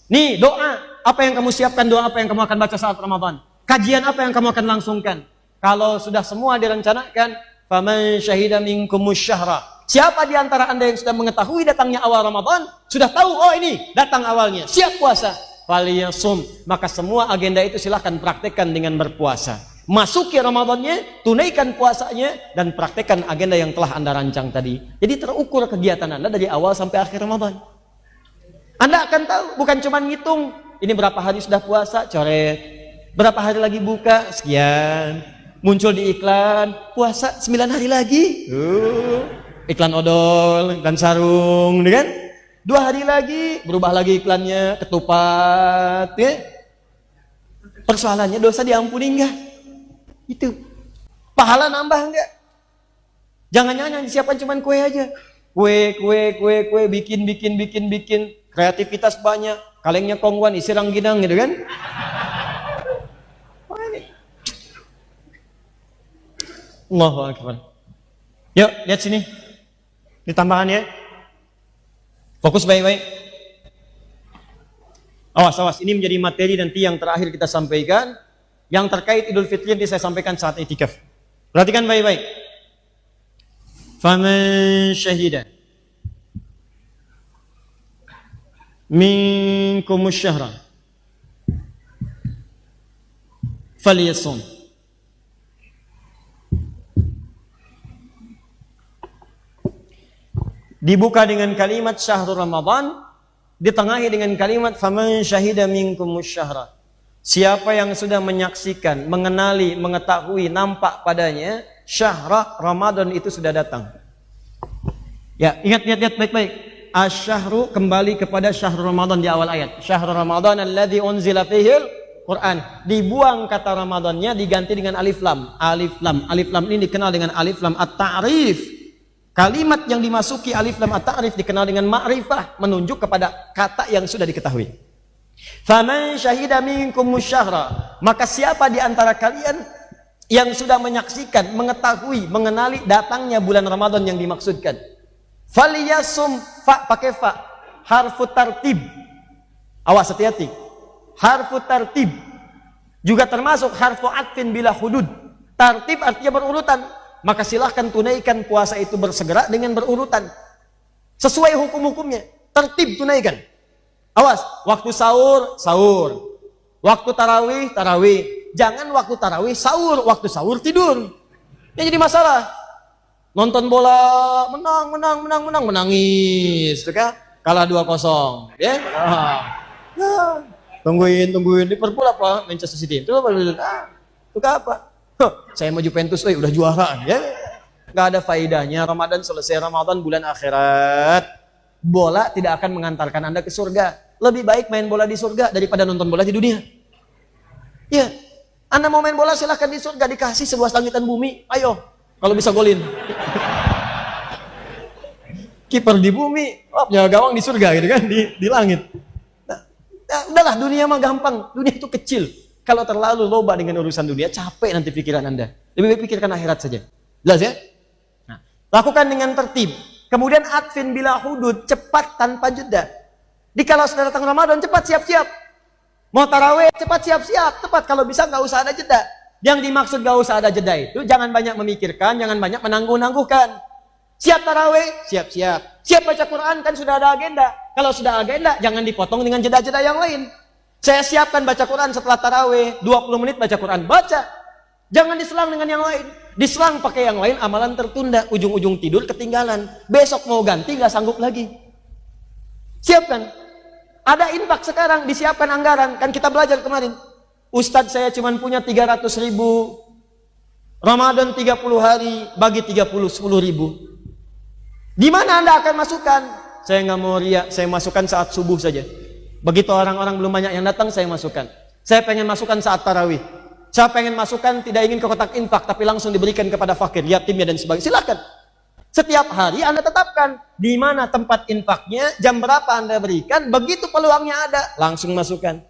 Nih doa, apa yang kamu siapkan, doa apa yang kamu akan baca saat Ramadan? Kajian apa yang kamu akan langsungkan? Kalau sudah semua direncanakan, faman syahida minkumus syahra. Siapa di antara Anda yang sudah mengetahui datangnya awal Ramadan, sudah tahu oh ini datang awalnya, siap puasa, faliyasum, maka semua agenda itu silahkan praktekkan dengan berpuasa. Masuki Ramadannya, tunaikan puasanya dan praktekkan agenda yang telah Anda rancang tadi. Jadi terukur kegiatan Anda dari awal sampai akhir Ramadan. Anda akan tahu, bukan cuma ngitung ini berapa hari sudah puasa, coret. Berapa hari lagi buka, sekian. Muncul di iklan, puasa 9 hari lagi. Iklan odol dan sarung, kan? 2 hari lagi, berubah lagi iklannya, ketupat. Ya? Persoalannya dosa diampuni enggak? Itu. Pahala nambah enggak? Jangan-jangan yang disiapkan cuma kue aja. Kue, bikin. Kreativitas banyak. Kalengnya kongwan, isi rangginang gitu kan? Allahu Akbar. Yuk, lihat sini. Ditambahkan ya. Fokus baik-baik. Awas. Ini menjadi materi nanti yang terakhir kita sampaikan. Yang terkait Idul Fitri yang saya sampaikan saat itikaf. Perhatikan baik-baik. Faman syahida minkumus syahra falyasum. Dibuka dengan kalimat syahrul Ramadan, ditengahi dengan kalimat faman syahida minkumus syahra. Siapa yang sudah menyaksikan, mengenali, mengetahui, nampak padanya syahra Ramadan itu sudah datang. Ya, ingat baik-baik. Asyahru kembali kepada syahrul Ramadan di awal ayat. Syahrul Ramadan alladzi unzila fihil Quran. Dibuang kata Ramadannya, diganti dengan alif lam. Alif lam ini dikenal dengan alif lam at-ta'rif. Kalimat yang dimasuki alif lam at-ta'rif dikenal dengan ma'rifah, menunjuk kepada kata yang sudah diketahui. Faman syahida minkumus syahra, maka siapa di antara kalian yang sudah menyaksikan, mengetahui, mengenali datangnya bulan Ramadan yang dimaksudkan. Faliyasum, fa pakai fa, harfu tartib. Awas hati-hati. Harfu tartib juga termasuk harfu atfin bila hudud. Tartib artinya berurutan. Maka silahkan tunaikan puasa itu bersegera dengan berurutan. Sesuai hukum-hukumnya. Tertib tunaikan. Awas, waktu sahur, sahur. Waktu tarawih, tarawih. Jangan waktu tarawih sahur, waktu sahur tidur. Ini jadi masalah. Nonton bola, menang, menangis. Kan? Kalah 2-0. Ya? Tungguin. Liverpool apa? Manchester City. Itu apa? Itu apa? Saya mau Juventus, udah juara. Ya? Gak ada faedahnya. Ramadan selesai, Ramadan bulan akhirat. Bola tidak akan mengantarkan Anda ke surga. Lebih baik main bola di surga daripada nonton bola di dunia. Ya, Anda mau main bola silahkan di surga, dikasih seluas langit dan bumi. Ayo, kalau bisa golin. Kiper di bumi, ya gawang di surga gitu kan, di langit. Nah, udahlah, dunia mah gampang. Dunia itu kecil. Kalau terlalu loba dengan urusan dunia, capek nanti pikiran Anda. Lebih baik pikirkan akhirat saja. Jelas ya? Nah, lakukan dengan tertib. Kemudian atfin bila hudud, cepat tanpa jeda. Kalau sudah datang Ramadan, cepat siap-siap. Mau taraweh, cepat siap-siap. Tepat, kalau bisa nggak usah ada jeda. Yang dimaksud nggak usah ada jeda itu, jangan banyak memikirkan, jangan banyak menangguh-nangguhkan. Siap taraweh, siap-siap. Siap baca Quran, kan sudah ada agenda. Kalau sudah agenda, jangan dipotong dengan jeda-jeda yang lain. Saya siapkan baca Quran setelah taraweh, 20 menit baca Quran. Baca. Jangan diselang dengan yang lain. Diselang pakai yang lain, amalan tertunda. Ujung-ujung tidur ketinggalan. Besok mau ganti, nggak sanggup lagi. Siapkan. Ada infak sekarang, disiapkan anggaran. Kan kita belajar kemarin. Ustadz saya cuma punya 300 ribu. Ramadan 30 hari, bagi 30, 10 ribu. Di mana Anda akan masukkan? Saya nggak mau riak, saya masukkan saat subuh saja. Begitu orang-orang belum banyak yang datang, saya masukkan. Saya pengen masukkan saat tarawih. Saya pengen masukkan tidak ingin ke kotak infak, tapi langsung diberikan kepada fakir, yatimnya dan sebagainya. Silakan. Setiap hari Anda tetapkan di mana tempat infaknya, jam berapa Anda berikan, begitu peluangnya ada, langsung masukkan.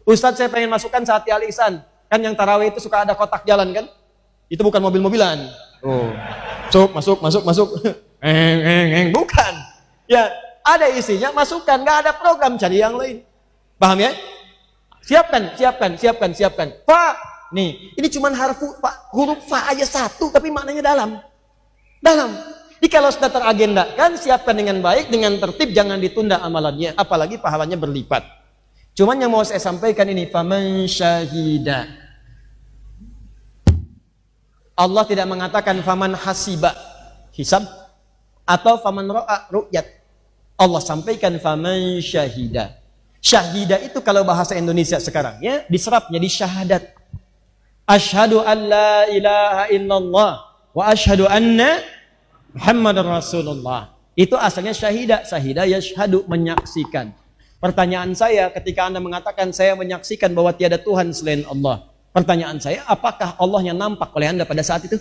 Ustadz, saya pengen masukkan saat ihsan. Kan yang tarawih itu suka ada kotak jalan kan? Itu bukan mobil-mobilan. Oh. Masuk. Bukan. Ya, ada isinya, masukkan, nggak ada program, cari yang lain. Paham ya? Siapkan. Fa, nih, ini cuma huruf fa aja satu, tapi maknanya dalam. Jadi kalau sudah teragendakan, siapkan dengan baik, dengan tertib, jangan ditunda amalannya, apalagi pahalanya berlipat. Cuman yang mau saya sampaikan ini, faman syahida. Allah tidak mengatakan faman hasiba, hisab, atau faman ro'a, ru'yat. Allah sampaikan faman syahida. Syahida itu kalau bahasa Indonesia sekarang ya diserap jadi syahadat. Asyhadu an la ilaha illallah wa asyhadu anna Muhammadar Rasulullah. Itu asalnya syahida. Syahida yashhadu, menyaksikan. Pertanyaan saya ketika Anda mengatakan saya menyaksikan bahwa tiada Tuhan selain Allah. Pertanyaan saya, apakah Allahnya nampak oleh Anda pada saat itu?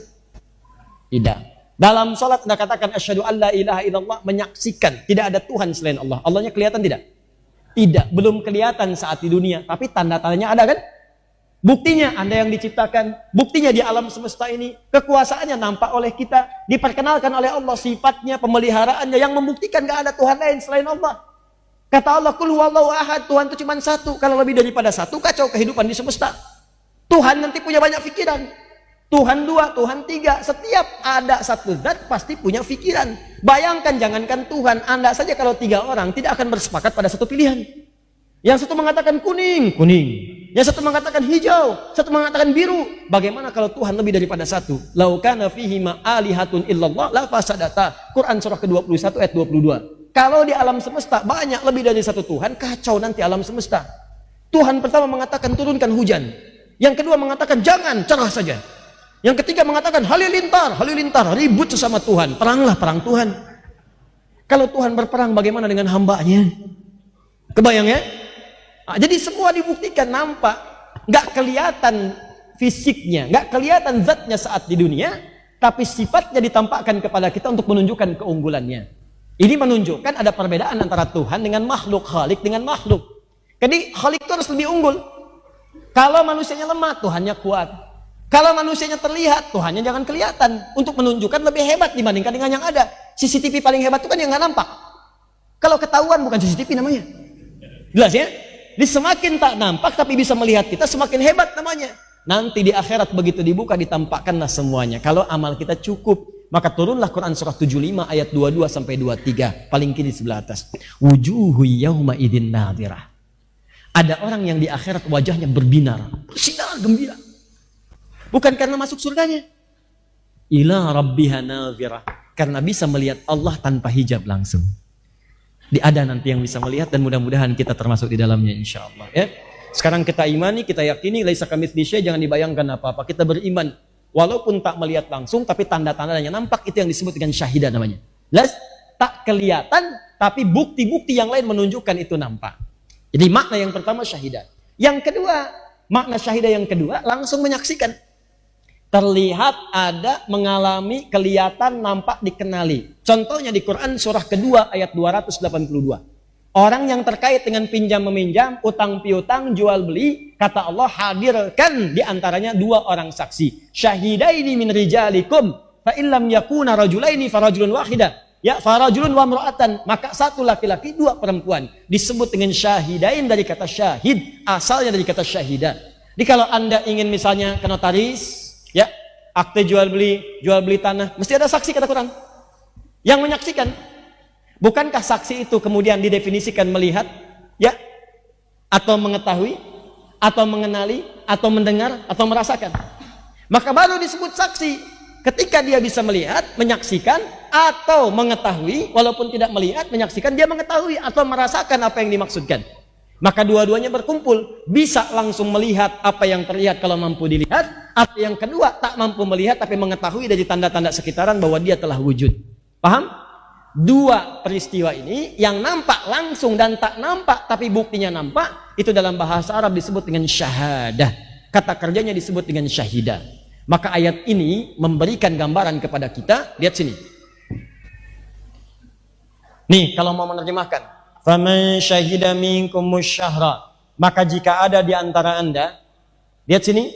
Tidak. Dalam salat Anda katakan asyhadu an la ilaha illallah, menyaksikan tidak ada Tuhan selain Allah. Allahnya kelihatan tidak? Tidak, belum kelihatan saat di dunia, tapi tanda-tandanya ada kan? Buktinya Anda yang diciptakan, buktinya di alam semesta ini, kekuasaannya nampak oleh kita, diperkenalkan oleh Allah sifatnya, pemeliharaannya yang membuktikan gak ada Tuhan lain selain Allah. Kata Allah, qul huwallahu ahad, Tuhan itu cuma satu. Kalau lebih daripada satu, kacau kehidupan di semesta. Tuhan nanti punya banyak pikiran. Tuhan dua, Tuhan tiga. Setiap ada satu zat pasti punya pikiran. Bayangkan, jangankan Tuhan, Anda saja kalau 3 orang tidak akan bersepakat pada satu pilihan. Yang satu mengatakan kuning. Yang satu mengatakan hijau, satu mengatakan biru. Bagaimana kalau Tuhan lebih daripada satu? Lau kana fihi ma alihatun illallah la fasadata. Quran surah ke-21 ayat 22. Kalau di alam semesta banyak lebih dari satu Tuhan, kacau nanti alam semesta. Tuhan pertama mengatakan turunkan hujan. Yang kedua mengatakan jangan, cerah saja. Yang ketiga mengatakan halilintar, ribut sesama Tuhan, peranglah perang Tuhan. Kalau Tuhan berperang bagaimana dengan hambanya? Kebayang ya? Nah, jadi semua dibuktikan, nampak, nggak kelihatan fisiknya, nggak kelihatan zatnya saat di dunia, tapi sifatnya ditampakkan kepada kita untuk menunjukkan keunggulannya. Ini menunjukkan ada perbedaan antara Tuhan dengan makhluk, Khalik dengan makhluk. Jadi Khalik itu harus lebih unggul. Kalau manusianya lemah, Tuhannya kuat. Kalau manusianya terlihat, Tuhannya jangan kelihatan. Untuk menunjukkan lebih hebat dibandingkan dengan yang ada. CCTV paling hebat itu kan yang nggak nampak. Kalau ketahuan bukan CCTV namanya. Jelas ya? Jadi semakin tak nampak tapi bisa melihat kita, semakin hebat namanya. Nanti di akhirat begitu dibuka, ditampakkanlah semuanya. Kalau amal kita cukup, maka turunlah Quran surah 75 ayat 22 sampai 23. Paling kiri sebelah atas. Wujuhu yawma idin nadhirah. Ada orang yang di akhirat wajahnya berbinar, bersinar gembira. Bukan karena masuk surganya. Ila rabbiha nadhirah. Karena bisa melihat Allah tanpa hijab langsung. Ada nanti yang bisa melihat dan mudah-mudahan kita termasuk di dalamnya insyaallah ya. Sekarang kita imani, kita yakini laisa kamitsli syai', jangan dibayangkan apa-apa. Kita beriman walaupun tak melihat langsung tapi tanda-tandanya nampak, itu yang disebut dengan syahidah namanya. Jelas? Tak kelihatan tapi bukti-bukti yang lain menunjukkan itu nampak. Jadi makna yang pertama syahidah. Yang kedua, makna syahidah yang kedua langsung menyaksikan. Terlihat, ada, mengalami, kelihatan, nampak, dikenali. Contohnya di Quran surah kedua ayat 282. Orang yang terkait dengan pinjam meminjam, utang piutang, jual beli, kata Allah hadirkan di antaranya 2 orang saksi. Syahidaini min rijalikum fa illam yakuna rajulaini farajulun wahidah. Ya, farajulun wa imra'atan, maka 1 laki-laki 2 perempuan. Disebut dengan syahidain dari kata syahid, asalnya dari kata syahidah. Jadi kalau Anda ingin misalnya ke notaris, ya, akte jual beli tanah, mesti ada saksi kata Quran yang menyaksikan. Bukankah saksi itu kemudian didefinisikan melihat, ya, atau mengetahui, atau mengenali, atau mendengar, atau merasakan? Maka baru disebut saksi ketika dia bisa melihat, menyaksikan, atau mengetahui. Walaupun tidak melihat, menyaksikan, dia mengetahui atau merasakan apa yang dimaksudkan. Maka dua-duanya berkumpul, bisa langsung melihat apa yang terlihat kalau mampu dilihat, atau yang kedua tak mampu melihat tapi mengetahui dari tanda-tanda sekitaran bahwa dia telah wujud. Paham? dua peristiwa ini, yang nampak langsung dan tak nampak tapi buktinya nampak, itu dalam bahasa Arab disebut dengan syahadah. Kata kerjanya disebut dengan syahidah. Maka ayat ini memberikan gambaran kepada kita. Lihat sini. Nih, kalau mau menerjemahkan, faman syahida minkumus syahra, maka jika ada di antara Anda, lihat sini,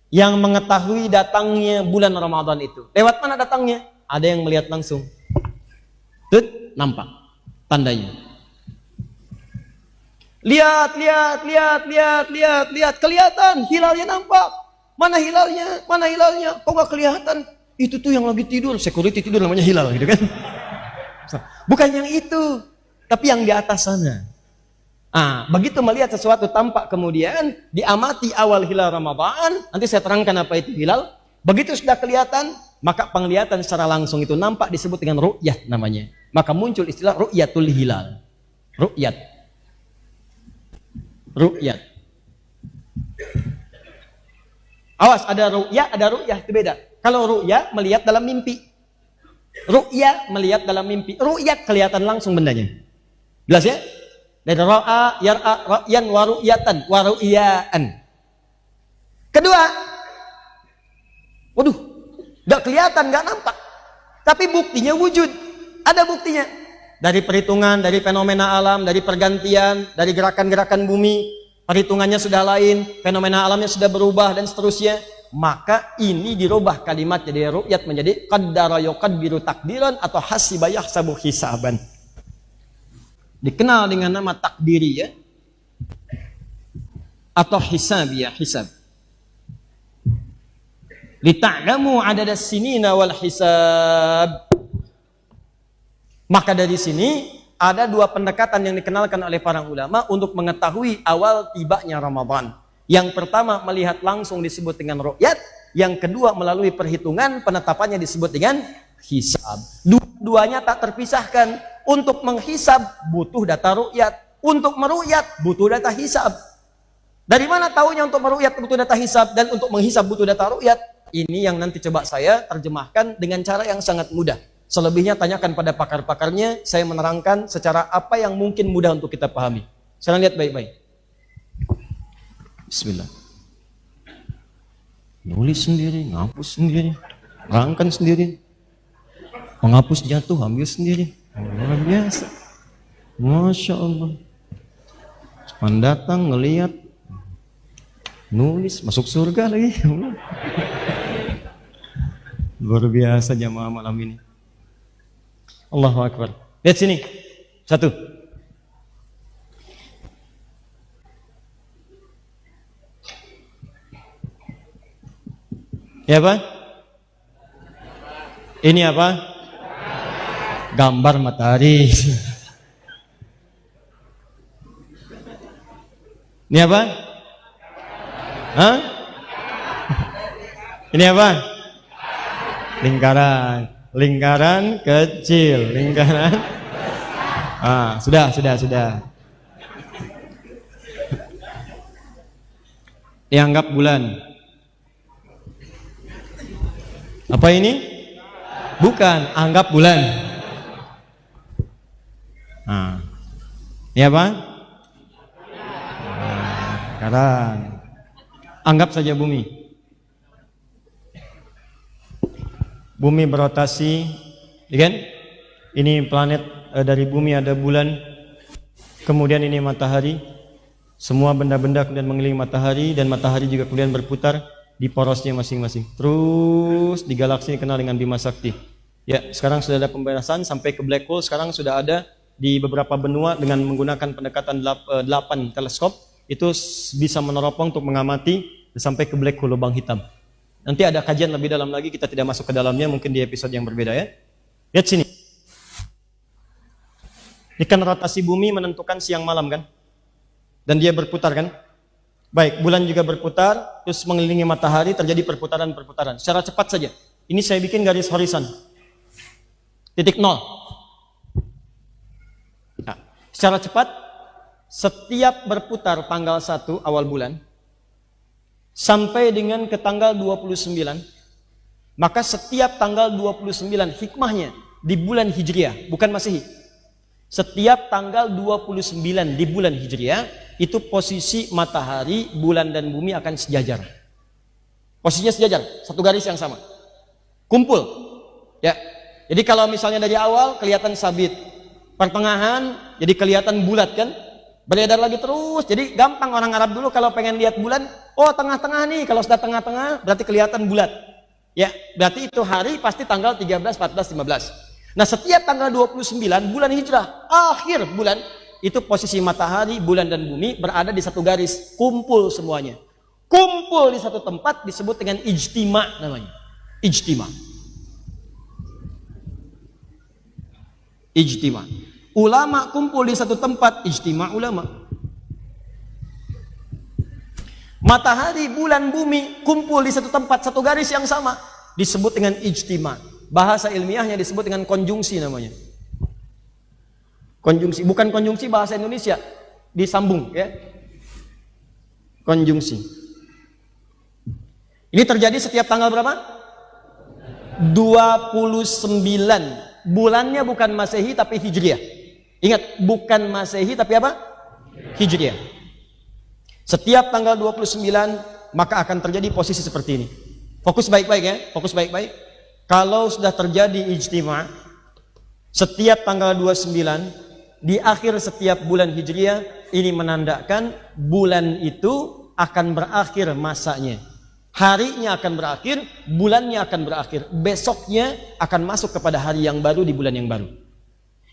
yang mengetahui datangnya bulan Ramadan itu. Lewat mana datangnya? Ada yang melihat langsung. Tut, nampak tandanya. Lihat, kelihatan, hilalnya nampak. Mana hilalnya? Mana hilalnya? Kok nggak kelihatan? Itu tuh yang lagi tidur, security tidur namanya hilal, gitu kan? Bukan yang itu, tapi yang di atas sana. Begitu melihat sesuatu tampak kemudian diamati awal hilal Ramadan, nanti saya terangkan apa itu hilal. Begitu sudah kelihatan, maka penglihatan secara langsung itu nampak disebut dengan ru'yat namanya. Maka muncul istilah ru'yatul hilal. Ru'yat. Awas, ada ru'yah, ada ru'yah, itu beda. Kalau ru'yah melihat dalam mimpi. Ru'yah melihat dalam mimpi. Ru'yat kelihatan langsung bendanya. Jelas ya? Dari ra'a, yar'a, ra'yan, wa ru'yatan, wa ru'yaan. Kedua, waduh, gak kelihatan, gak nampak. Tapi buktinya wujud. Ada buktinya. Dari perhitungan, dari fenomena alam, dari pergantian, dari gerakan-gerakan bumi. Perhitungannya sudah lain, fenomena alamnya sudah berubah, dan seterusnya. Maka ini dirubah kalimat jadi ru'yat menjadi qaddara yuqaddiru takdiran atau hasiba yahsabu hisaban. Dikenal dengan nama takdiriyah atau hisabiyah, hisab. Lita'lamu adadas sinina wal hisab. Maka dari sini ada dua pendekatan yang dikenalkan oleh para ulama untuk mengetahui awal tibanya Ramadan. Yang pertama melihat langsung disebut dengan ru'yat, yang kedua melalui perhitungan penetapannya disebut dengan hisab. Dua-duanya tak terpisahkan. Untuk menghisab butuh data ru'yat, untuk meru'yat butuh data hisab. Dari mana taunya untuk meru'yat butuh data hisab dan untuk menghisab butuh data ru'yat? Ini yang nanti coba saya terjemahkan dengan cara yang sangat mudah. Selebihnya tanyakan pada pakar-pakarnya, saya menerangkan secara apa yang mungkin mudah untuk kita pahami. Sekarang lihat baik-baik. Bismillah. Nulis sendiri, ngapus sendiri, rangkan sendiri. Penghapus jatuh, ambil sendiri. Luar biasa. Masya Allah. Pendatang ngelihat, nulis, masuk surga lagi. Luar biasa jamaah malam ini. Allahu Akbar. Lihat sini. Satu. Ya apa? Ini apa? Gambar matahari. Ini apa? Hah? Ini apa? Lingkaran. Lingkaran kecil, lingkaran. Sudah. Dianggap bulan. Apa ini? Bukan, anggap bulan. Ini apa? Lingkaran. Anggap saja bumi. Bumi berotasi, ya kan? Ini planet, dari bumi ada bulan, kemudian ini matahari. Semua benda-benda kemudian mengelilingi matahari, dan matahari juga kemudian berputar di porosnya masing-masing. Terus di galaksi yang kenal dengan Bima Sakti. Ya, sekarang sudah ada pembahasan sampai ke black hole. Sekarang sudah ada di beberapa benua dengan menggunakan pendekatan 8 teleskop. Itu bisa meneropong untuk mengamati sampai ke black hole, lubang hitam. Nanti ada kajian lebih dalam lagi, kita tidak masuk ke dalamnya, mungkin di episode yang berbeda ya. Lihat sini. Ini kan rotasi bumi menentukan siang malam kan? Dan dia berputar kan? Baik, bulan juga berputar, terus mengelilingi matahari, terjadi perputaran-perputaran. Secara cepat saja. Ini saya bikin garis horizon. Titik nol. Nah, secara cepat, setiap berputar tanggal 1 awal bulan, sampai dengan ke tanggal 29, maka setiap tanggal 29 hikmahnya di bulan Hijriah, bukan Masehi. Setiap tanggal 29 di bulan Hijriah, itu posisi matahari, bulan dan bumi akan sejajar. Posisinya sejajar, satu garis yang sama. Kumpul. Ya. Jadi kalau misalnya dari awal kelihatan sabit, pertengahan jadi kelihatan bulat kan? Beredar lagi terus. Jadi gampang orang Arab dulu kalau pengen lihat bulan, oh tengah-tengah nih. Kalau sudah tengah-tengah berarti kelihatan bulat. Ya, berarti itu hari pasti tanggal 13, 14, 15. Nah, setiap tanggal 29 bulan Hijrah, akhir bulan, itu posisi matahari, bulan dan bumi berada di satu garis, kumpul semuanya. Kumpul di satu tempat disebut dengan ijtima namanya. Ijtima. Ijtima. Ulama kumpul di satu tempat, ijtima ulama. Matahari, bulan, bumi kumpul di satu tempat, satu garis yang sama, disebut dengan ijtima. Bahasa ilmiahnya disebut dengan konjungsi namanya. Konjungsi, bukan konjungsi bahasa Indonesia, disambung ya. Konjungsi. Ini terjadi setiap tanggal berapa? 29. Bulannya bukan Masehi tapi Hijriah. Ingat, bukan Masehi tapi apa? Hijriah. Setiap tanggal 29 maka akan terjadi posisi seperti ini. Fokus baik-baik ya, fokus baik-baik. Kalau sudah terjadi ijtima setiap tanggal 29 di akhir setiap bulan Hijriah, ini menandakan bulan itu akan berakhir masanya. Harinya akan berakhir, bulannya akan berakhir. Besoknya akan masuk kepada hari yang baru di bulan yang baru.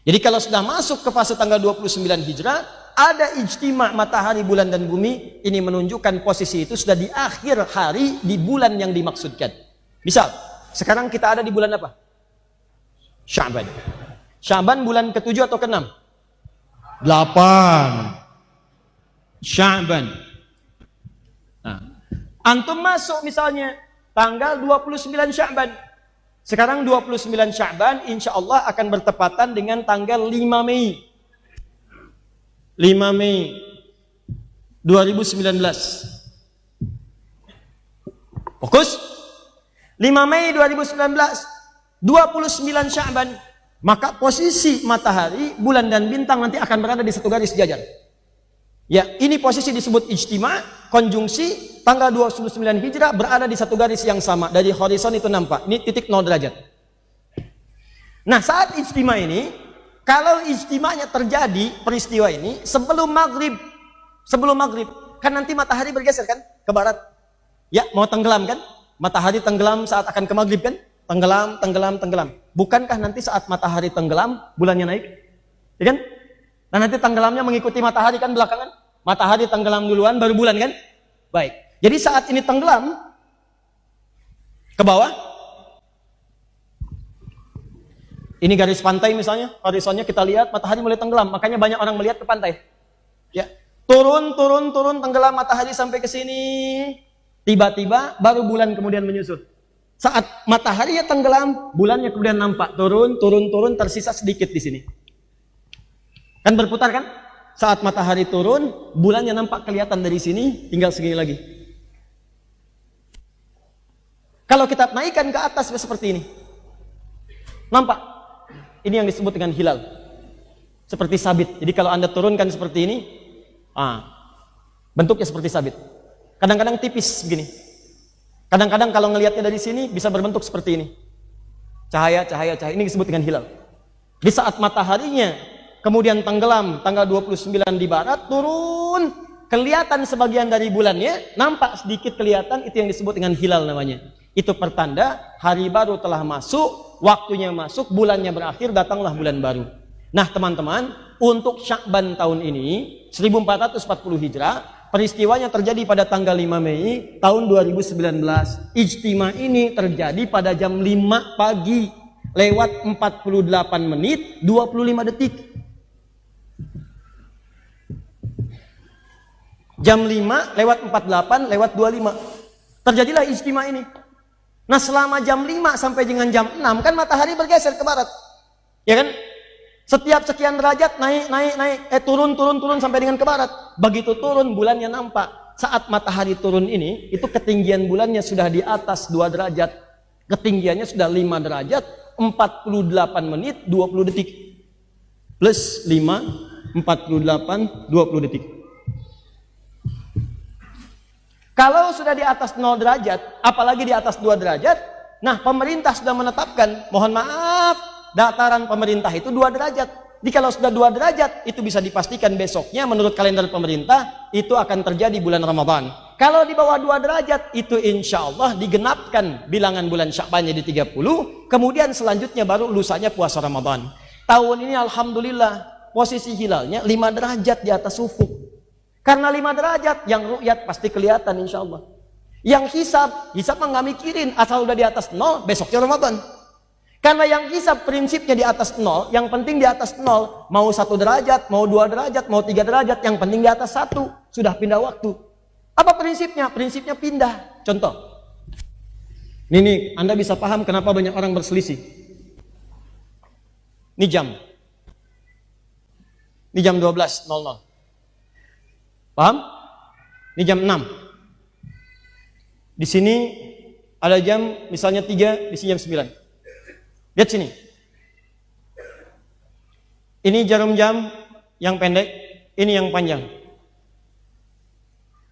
Jadi kalau sudah masuk ke fase tanggal 29 Hijrah, ada ijtima matahari, bulan dan bumi, ini menunjukkan posisi itu sudah di akhir hari di bulan yang dimaksudkan. Misal, sekarang kita ada di bulan apa? Sya'ban. Sya'ban bulan ke-7 atau ke-6? 8. Sya'ban. Nah, antum masuk misalnya tanggal 29 Sya'ban. Sekarang 29 Sya'ban insya Allah akan bertepatan dengan tanggal 5 Mei. 5 Mei 2019. Fokus. 5 Mei 2019, 29 Sya'ban, maka posisi matahari, bulan dan bintang nanti akan berada di satu garis sejajar. Ya, ini posisi disebut ijtima, konjungsi, tanggal 29 Hijrah berada di satu garis yang sama. Dari horizon itu nampak, ini titik 0 derajat. Nah, saat ijtima ini, kalau ijtimanya terjadi, peristiwa ini, sebelum maghrib, kan nanti matahari bergeser kan, ke barat. Ya, mau tenggelam kan? Matahari tenggelam saat akan ke maghrib kan? Tenggelam. Bukankah nanti saat matahari tenggelam, bulannya naik? Ya kan? Nah nanti tenggelamnya mengikuti matahari kan belakangan? Matahari tenggelam duluan, baru bulan kan? Baik. Jadi saat ini tenggelam, ke bawah. Ini garis pantai misalnya, horizonnya kita lihat, matahari mulai tenggelam. Makanya banyak orang melihat ke pantai. Ya, turun, tenggelam matahari sampai ke sini. Tiba-tiba baru bulan kemudian menyusul. Saat matahari ya tenggelam, bulannya kemudian nampak turun, tersisa sedikit di sini. Kan berputar kan? Saat matahari turun, bulannya nampak kelihatan dari sini, tinggal segini lagi. Kalau kita naikkan ke atas seperti ini, nampak. Ini yang disebut dengan hilal. Seperti sabit. Jadi kalau Anda turunkan seperti ini, bentuknya seperti sabit. Kadang-kadang tipis begini. Kadang-kadang kalau ngelihatnya dari sini bisa berbentuk seperti ini. Cahaya. Ini disebut dengan hilal. Di saat mataharinya kemudian tenggelam tanggal 29 di barat, turun, kelihatan sebagian dari bulannya, nampak sedikit kelihatan, itu yang disebut dengan hilal namanya. Itu pertanda hari baru telah masuk, waktunya masuk, bulannya berakhir, datanglah bulan baru. Nah teman-teman, untuk Sya'ban tahun ini 1440 Hijrah, peristiwanya terjadi pada tanggal 5 Mei tahun 2019. Ijtima ini terjadi pada jam 5 pagi lewat 48 menit 25 detik. Jam 5 lewat 48 lewat 25. Terjadilah ijtima ini. Nah selama jam 5 sampai dengan jam 6 kan matahari bergeser ke barat. Ya kan? Setiap sekian derajat naik, turun sampai dengan ke barat. Begitu turun bulannya nampak. Saat matahari turun ini, itu ketinggian bulannya sudah di atas 2 derajat. Ketinggiannya sudah 5 derajat. 48 menit 20 detik. Plus 5, 48, 20 detik. Kalau sudah di atas 0 derajat, apalagi di atas 2 derajat, nah pemerintah sudah menetapkan, mohon maaf, dataran pemerintah itu 2 derajat. Jadi kalau sudah 2 derajat, itu bisa dipastikan besoknya menurut kalender pemerintah, itu akan terjadi bulan Ramadan. Kalau di bawah 2 derajat, itu insya Allah digenapkan bilangan bulan Sya'ban jadi 30, kemudian selanjutnya baru lusanya puasa Ramadan. Tahun ini Alhamdulillah, posisi hilalnya 5 derajat di atas ufuk. Karena 5 derajat, yang ru'yat pasti kelihatan insya Allah. Yang hisab mah nggak mikirin, asal udah di atas 0, besoknya Ramadan. Karena yang hisab prinsipnya di atas 0, yang penting di atas 0, mau 1 derajat, mau 2 derajat, mau 3 derajat, yang penting di atas 1, sudah pindah waktu. Apa prinsipnya? Prinsipnya pindah. Contoh, ini Anda bisa paham kenapa banyak orang berselisih. Ini jam 12.00. Paham? Ini jam 6. Di sini ada jam misalnya 3, di sini jam 9. Lihat sini. Ini jarum jam yang pendek, ini yang panjang.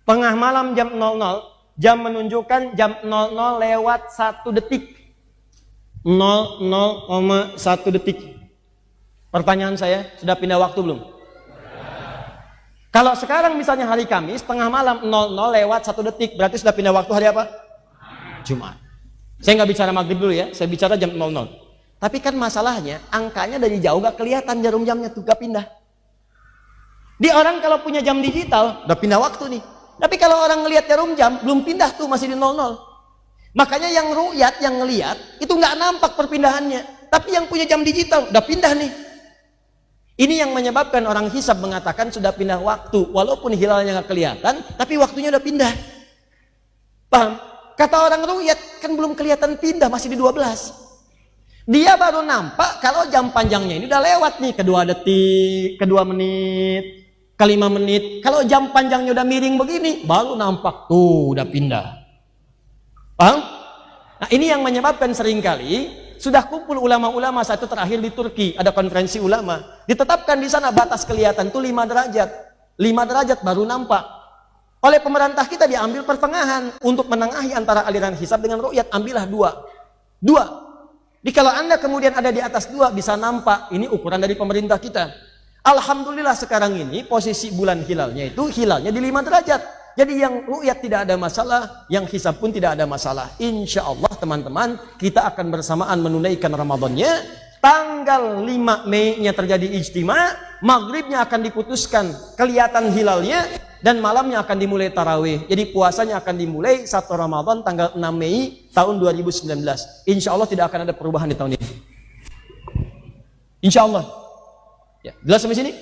Tengah malam jam 00, jam menunjukkan jam 00 lewat 1 detik. 00,1 detik. Pertanyaan saya, sudah pindah waktu belum? Kalau sekarang misalnya hari Kamis, tengah malam 00 lewat 1 detik, berarti sudah pindah waktu hari apa? Jumat. Saya nggak bicara maghrib dulu ya, saya bicara jam 00. Tapi kan masalahnya, angkanya dari jauh gak kelihatan jarum jamnya tuh, gak pindah. Di orang kalau punya jam digital, udah pindah waktu nih. Tapi kalau orang ngelihat jarum jam, belum pindah tuh, masih di 00. Makanya yang ru'yat, yang ngelihat, itu gak nampak perpindahannya. Tapi yang punya jam digital, udah pindah nih. Ini yang menyebabkan orang hisab mengatakan sudah pindah waktu. Walaupun hilalnya gak kelihatan, tapi waktunya udah pindah. Paham? Kata orang ru'yat, kan belum kelihatan pindah, masih di 12. Dia baru nampak kalau jam panjangnya ini udah lewat nih, ke 2 detik, ke 2 menit, ke 5 menit. Kalau jam panjangnya udah miring begini, baru nampak tuh udah pindah. Paham? Nah ini yang menyebabkan seringkali sudah kumpul ulama-ulama satu terakhir di Turki, ada konferensi ulama, ditetapkan di sana batas kelihatan tuh 5 derajat. 5 derajat baru nampak. Oleh pemerintah kita diambil pertengahan untuk menengahi antara aliran hisab dengan ru'yat, ambillah 2. Jadi kalau Anda kemudian ada di atas 2 bisa nampak, ini ukuran dari pemerintah kita. Alhamdulillah sekarang ini posisi bulan hilalnya itu hilalnya di 5 derajat. Jadi yang ru'yat tidak ada masalah, yang hisab pun tidak ada masalah. Insya Allah teman-teman, kita akan bersamaan menunaikan Ramadannya. Tanggal 5 Mei-nya terjadi ijtima, maghribnya akan diputuskan kelihatan hilalnya, dan malamnya akan dimulai tarawih. Jadi puasanya akan dimulai 1 Ramadan tanggal 6 Mei tahun 2019. Insya Allah tidak akan ada perubahan di tahun ini. Insya Allah. Ya, jelas sampai sini?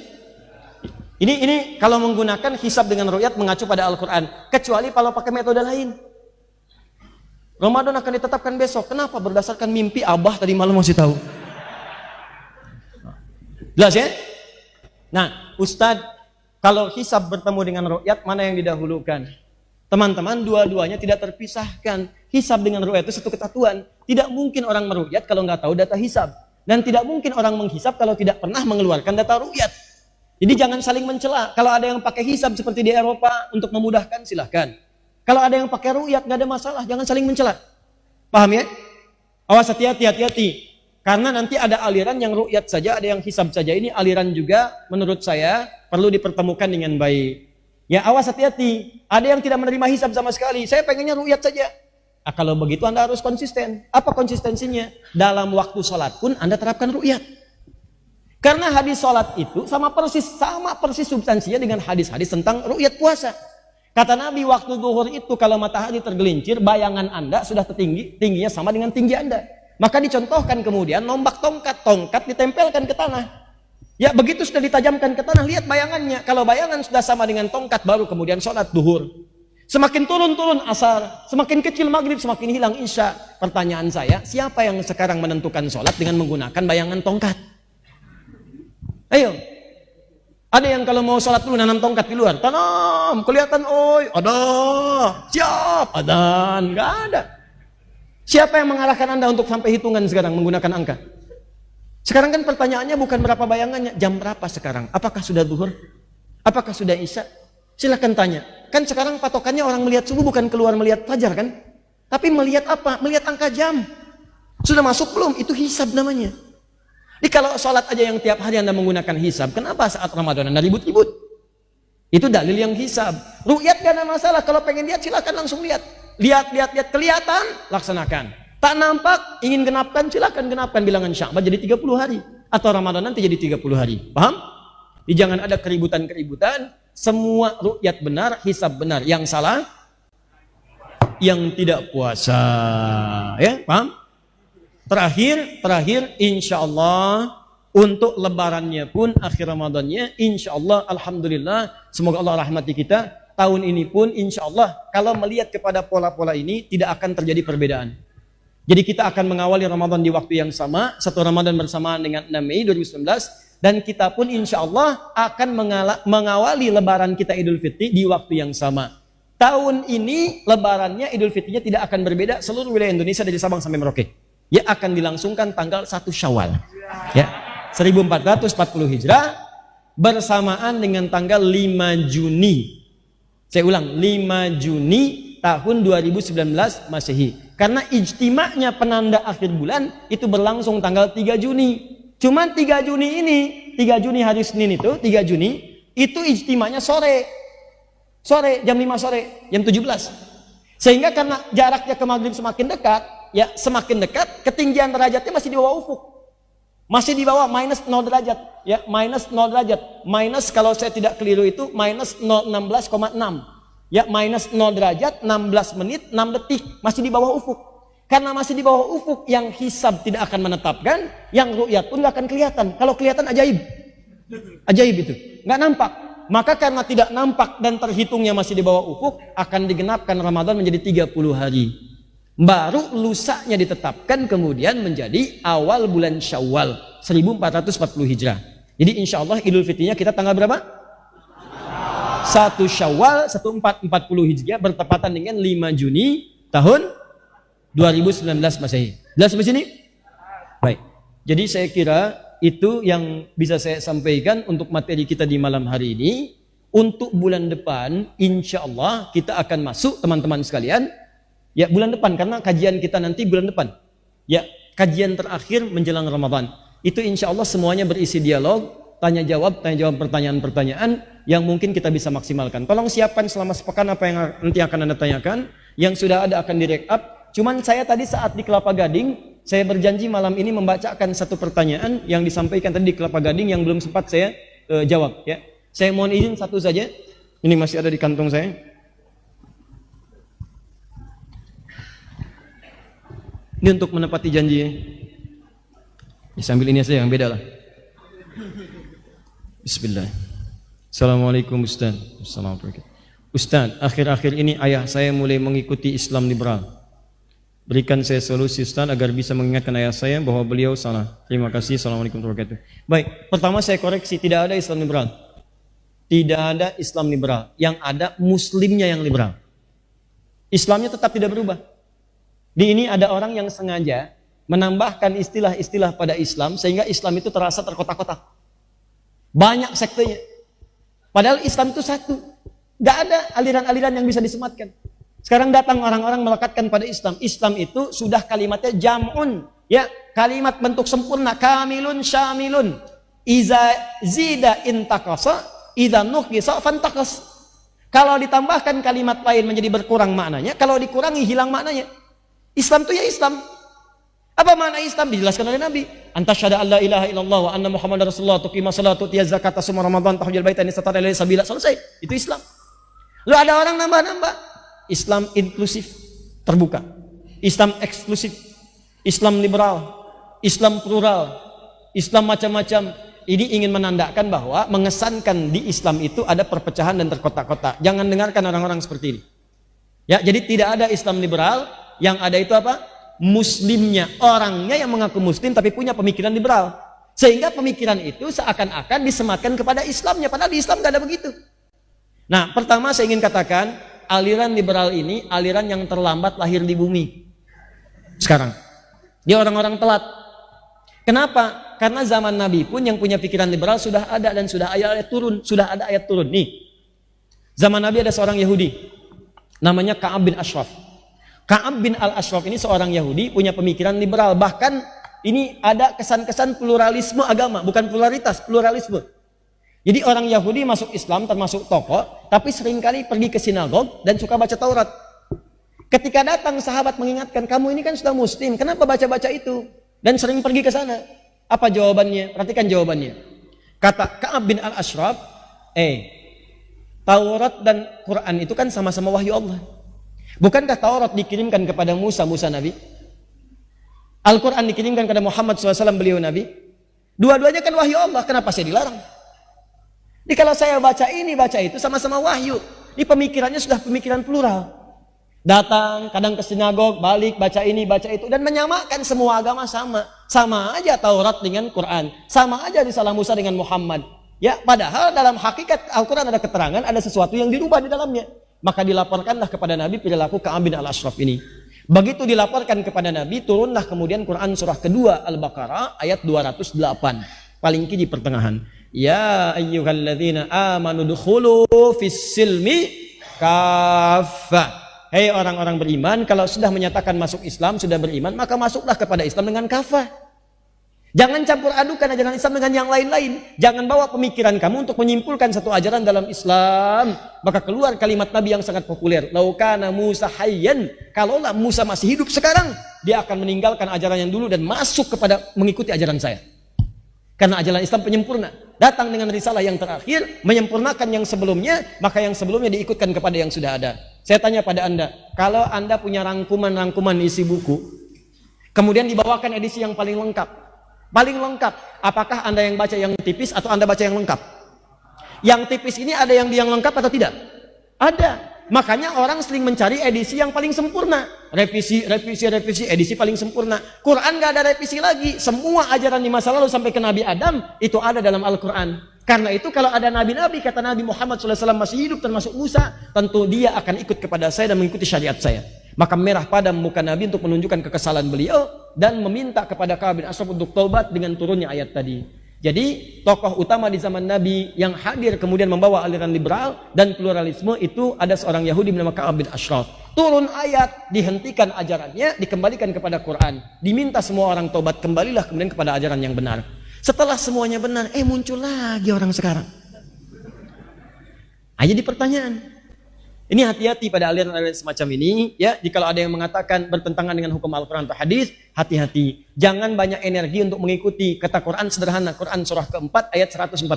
Ini kalau menggunakan hisab dengan ru'yat mengacu pada Al-Quran. Kecuali kalau pakai metode lain. Ramadan akan ditetapkan besok. Kenapa? Berdasarkan mimpi Abah tadi malam masih tahu. Jelas ya? Nah, Ustadz, kalau hisab bertemu dengan ru'yat, mana yang didahulukan? Teman-teman, dua-duanya tidak terpisahkan. Hisab dengan ru'yat itu satu kesatuan. Tidak mungkin orang meru'yat kalau nggak tahu data hisab. Dan tidak mungkin orang menghisab kalau tidak pernah mengeluarkan data ru'yat. Jadi jangan saling mencela. Kalau ada yang pakai hisab seperti di Eropa untuk memudahkan, silahkan. Kalau ada yang pakai ru'yat, nggak ada masalah. Jangan saling mencela. Paham ya? Awas, hati-hati. Karena nanti ada aliran yang ru'yat saja, ada yang hisab saja. Ini aliran juga menurut saya perlu dipertemukan dengan baik. Ya awas, hati-hati. Ada yang tidak menerima hisab sama sekali. Saya pengennya ru'yat saja. Nah, kalau begitu Anda harus konsisten. Apa konsistensinya? Dalam waktu sholat pun Anda terapkan ru'yat. Karena hadis sholat itu sama persis substansinya dengan hadis-hadis tentang ru'yat puasa. Kata Nabi, waktu zuhur itu kalau matahari tergelincir, bayangan Anda sudah tingginya sama dengan tinggi Anda. Maka dicontohkan kemudian nombak tongkat ditempelkan ke tanah. Ya begitu sudah ditajamkan ke tanah, lihat bayangannya. Kalau bayangan sudah sama dengan tongkat, baru kemudian sholat duhur. Semakin turun asar, semakin kecil maghrib, semakin hilang isya. Pertanyaan saya, siapa yang sekarang menentukan sholat dengan menggunakan bayangan tongkat? Ayo. Ada yang kalau mau sholat dulu nanam tongkat di luar. Tanam, kelihatan, oi, ada, siap, ada, nggak ada. Siapa yang mengarahkan Anda untuk sampai hitungan sekarang menggunakan angka? Sekarang kan pertanyaannya bukan berapa bayangannya, jam berapa sekarang? Apakah sudah zuhur? Apakah sudah isya? Silahkan tanya. Kan sekarang patokannya orang melihat subuh bukan keluar melihat fajar kan? Tapi melihat apa? Melihat angka jam. Sudah masuk belum? Itu hisab namanya. Jadi kalau sholat aja yang tiap hari Anda menggunakan hisab, kenapa saat Ramadan Anda ribut-ribut? Itu dalil yang hisab. Ru'yat gak ada masalah. Kalau pengen lihat silakan langsung lihat. Lihat, kelihatan, laksanakan. Tak nampak, ingin genapkan, silakan genapkan bilangan Sya'ban jadi 30 hari. Atau Ramadan nanti jadi 30 hari. Paham? Jadi jangan ada keributan-keributan. Semua ru'yat benar, hisab benar. Yang salah, yang tidak puasa. Ya, paham? Terakhir, insya Allah untuk lebarannya pun akhir Ramadannya, insya Allah, alhamdulillah, semoga Allah rahmati kita. Tahun ini pun insya Allah, kalau melihat kepada pola-pola ini tidak akan terjadi perbedaan. Jadi kita akan mengawali Ramadan di waktu yang sama, satu Ramadan bersamaan dengan 6 Mei 2019, dan kita pun insya Allah akan mengawali Lebaran kita Idul Fitri di waktu yang sama. Tahun ini Lebarannya Idul Fitrinya tidak akan berbeda, seluruh wilayah Indonesia dari Sabang sampai Merauke. Ya akan dilangsungkan tanggal 1 Syawal. Ya, 1440 Hijrah bersamaan dengan tanggal 5 Juni. Saya ulang, 5 Juni tahun 2019 Masehi. Karena ijtima'nya penanda akhir bulan itu berlangsung tanggal 3 Juni. Cuman 3 Juni ini, 3 Juni hari Senin itu, 3 Juni itu ijtima'nya sore. Sore, jam 5 sore, jam 17. Sehingga karena jaraknya ke maghrib semakin dekat, ya semakin dekat, ketinggian derajatnya masih di bawah ufuk. Masih di bawah minus 0 derajat. Ya, minus 0 derajat. Minus kalau saya tidak keliru itu minus 16,6. Ya, minus 0 derajat, 16 menit, 6 detik. Masih di bawah ufuk. Karena masih di bawah ufuk, yang hisab tidak akan menetapkan, yang ru'yat pun nggak akan kelihatan. Kalau kelihatan ajaib. Ajaib itu. Nggak nampak. Maka karena tidak nampak dan terhitungnya masih di bawah ufuk, akan digenapkan Ramadan menjadi 30 hari. Baru lusanya ditetapkan kemudian menjadi awal bulan Syawal 1440 Hijrah. Jadi insya Allah Idul Fitrinya kita tanggal berapa? 1 Syawal 1440 Hijriah bertepatan dengan 5 Juni tahun 2019 Masehi. Jelas sampai sini? Baik. Jadi saya kira itu yang bisa saya sampaikan untuk materi kita di malam hari ini. Untuk bulan depan insya Allah kita akan masuk teman-teman sekalian. Ya bulan depan, karena kajian kita nanti bulan depan. Ya, kajian terakhir menjelang Ramadan. Itu insya Allah semuanya berisi dialog, tanya jawab pertanyaan-pertanyaan yang mungkin kita bisa maksimalkan. Tolong siapkan selama sepekan apa yang nanti akan Anda tanyakan. Yang sudah ada akan direkap. Cuman saya tadi saat di Kelapa Gading, saya berjanji malam ini membacakan satu pertanyaan yang disampaikan tadi di Kelapa Gading yang belum sempat saya jawab. Ya, saya mohon izin satu saja. Ini masih ada di kantong saya. Ini untuk menepati janji. Ya, sambil ini saja yang beda lah. Bismillah. Assalamualaikum Ustaz. Assalamualaikum. Ustaz, akhir-akhir ini ayah saya mulai mengikuti Islam liberal. Berikan saya solusi Ustaz agar bisa mengingatkan ayah saya bahwa beliau salah. Terima kasih. Assalamualaikum warahmatullahi wabarakatuh. Baik, pertama saya koreksi, tidak ada Islam liberal. Tidak ada Islam liberal. Yang ada Muslimnya yang liberal. Islamnya tetap tidak berubah. Di ini ada orang yang sengaja menambahkan istilah-istilah pada Islam sehingga Islam itu terasa terkotak-kotak. Banyak sektenya. Padahal Islam itu satu. Gak ada aliran-aliran yang bisa disematkan. Sekarang datang orang-orang melekatkan pada Islam. Islam itu sudah kalimatnya jam'un. Ya, kalimat bentuk sempurna. Kamilun, syamilun. Iza zida intakasa, idza nuqisa fantakas. Kalau ditambahkan kalimat lain menjadi berkurang maknanya. Kalau dikurangi hilang maknanya. Islam itu ya Islam. Apa makna Islam? Dijelaskan oleh Nabi. Antasyhadu an la ilaha illallah wa anna Muhammadar Rasulullah, tuqima salat, tu'tiya zakat, tasum Ramadan, tahujjal bait, istata ilaihi sabila. Selesai. Itu Islam. Lalu ada orang nambah-nambah. Islam inklusif, terbuka. Islam eksklusif. Islam liberal. Islam plural. Islam macam-macam. Ini ingin menandakan bahwa mengesankan di Islam itu ada perpecahan dan terkotak-kotak. Jangan dengarkan orang-orang seperti ini. Ya, jadi tidak ada Islam liberal. Yang ada itu apa? Muslimnya, orangnya yang mengaku muslim tapi punya pemikiran liberal. Sehingga pemikiran itu seakan-akan disematkan kepada Islamnya, padahal di Islam gak ada begitu. Nah, pertama saya ingin katakan, aliran liberal ini aliran yang terlambat lahir di bumi. sekarang. Dia orang-orang telat. Kenapa? Karena zaman Nabi pun yang punya pikiran liberal sudah ada dan sudah ada ayat turun, Nih. Zaman Nabi ada seorang Yahudi namanya Ka'ab bin Ashraf. Ka'ab bin Al-Ashraf ini seorang Yahudi punya pemikiran liberal, bahkan ini ada kesan-kesan pluralisme agama, bukan pluralitas, pluralisme. Jadi orang Yahudi masuk Islam termasuk tokoh, tapi seringkali pergi ke sinagog dan suka baca Taurat. Ketika datang sahabat mengingatkan, kamu ini kan sudah muslim, kenapa baca-baca itu? Dan sering pergi ke sana. Apa jawabannya? Perhatikan jawabannya. Kata Ka'ab bin Al-Ashraf, Taurat dan Quran itu kan sama-sama wahyu Allah. Bukankah Taurat dikirimkan kepada Musa Nabi? Al-Quran dikirimkan kepada Muhammad SAW, beliau Nabi. Dua-duanya kan wahyu Allah, kenapa saya dilarang? Jadi kalau saya baca ini, baca itu, sama-sama wahyu. Ini pemikirannya sudah pemikiran plural. Datang, kadang ke sinagog, balik, baca ini, baca itu, dan menyamakan semua agama sama. Sama aja Taurat dengan Quran. Sama aja risalah Musa dengan Muhammad. Ya, padahal dalam hakikat Al-Quran ada keterangan, ada sesuatu yang dirubah di dalamnya. Maka dilaporkanlah kepada Nabi perilaku Ka'ab bin Al-Ashraf ini. Begitu dilaporkan kepada Nabi, turunlah kemudian Quran surah kedua Al-Baqarah ayat 208. Paling kiri pertengahan. Ya ayyuhalladzina amanu dukhulu fis silmi kaffah. Hei orang-orang beriman, kalau sudah menyatakan masuk Islam, sudah beriman, maka masuklah kepada Islam dengan kafah. Jangan campur adukan ajaran Islam dengan yang lain-lain. Jangan bawa pemikiran kamu untuk menyimpulkan satu ajaran dalam Islam. Maka keluar kalimat Nabi yang sangat populer. Lau kana Musa hayyan. Kalaulah Musa masih hidup sekarang, dia akan meninggalkan ajaran yang dulu dan masuk kepada mengikuti ajaran saya. Karena ajaran Islam penyempurna. Datang dengan risalah yang terakhir, menyempurnakan yang sebelumnya, maka yang sebelumnya diikutkan kepada yang sudah ada. Saya tanya pada Anda, kalau Anda punya rangkuman-rangkuman isi buku, kemudian dibawakan edisi yang paling lengkap, apakah Anda yang baca yang tipis atau Anda baca yang lengkap? Yang tipis ini ada yang lengkap atau tidak? Ada. Makanya orang sering mencari edisi yang paling sempurna. Revisi, edisi paling sempurna. Quran gak ada revisi lagi. Semua ajaran di masa lalu sampai ke Nabi Adam, itu ada dalam Al-Quran. Karena itu kalau ada nabi-nabi, kata Nabi Muhammad SAW masih hidup termasuk Musa, tentu dia akan ikut kepada saya dan mengikuti syariat saya. Maka merah padam muka Nabi untuk menunjukkan kekesalan beliau dan meminta kepada Ka'ab bin Ashraf untuk taubat dengan turunnya ayat tadi. Jadi tokoh utama di zaman Nabi yang hadir kemudian membawa aliran liberal dan pluralisme itu ada seorang Yahudi bernama Ka'ab bin Ashraf. Turun ayat, dihentikan ajarannya, dikembalikan kepada Quran. Diminta semua orang taubat, kembalilah kemudian kepada ajaran yang benar. Setelah semuanya benar, muncul lagi orang sekarang. Jadi pertanyaan. Ini hati-hati pada aliran-aliran semacam ini, ya. Jika ada yang mengatakan bertentangan dengan hukum Al-Quran atau hadis, hati-hati. Jangan banyak energi untuk mengikuti. Kata Quran sederhana, Quran surah keempat ayat 140,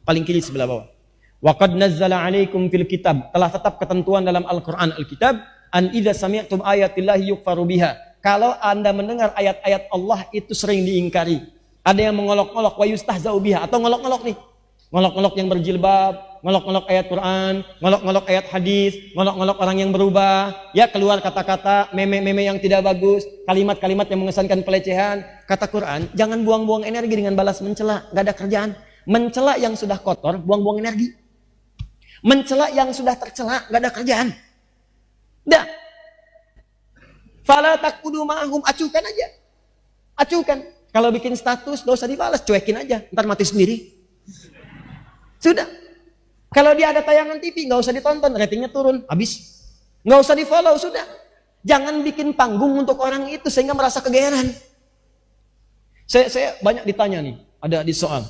paling kiri sebelah bawah. Wa qad nazzala 'alaikum fil kitab, telah tetap ketentuan dalam Al-Quran Al-Kitab, an idza sami'tum ayatillahi yukfaru biha. Kalau Anda mendengar ayat-ayat Allah itu sering diingkari. Ada yang mengolok-olok wa yustahza'u biha, atau ngolok-ngolok nih. Ngolok-ngolok yang berjilbab, ngolok-ngolok ayat Quran, ngolok-ngolok ayat hadis, ngolok-ngolok orang yang berubah, ya keluar kata-kata meme-meme yang tidak bagus, kalimat-kalimat yang mengesankan pelecehan. Kata Quran, jangan buang-buang energi dengan balas mencela, gak ada kerjaan. Mencela yang sudah kotor, buang-buang energi. Mencela yang sudah tercela, gak ada kerjaan. Dah. Fala taqudu ma'hum, acuhkan aja. Acuhkan. Kalau bikin status, gak usah dibalas, cuekin aja, ntar mati sendiri. Sudah. Kalau dia ada tayangan TV, nggak usah ditonton, ratingnya turun, habis. Nggak usah di follow, sudah. Jangan bikin panggung untuk orang itu sehingga merasa kegeeran. Saya banyak ditanya nih, ada di soal.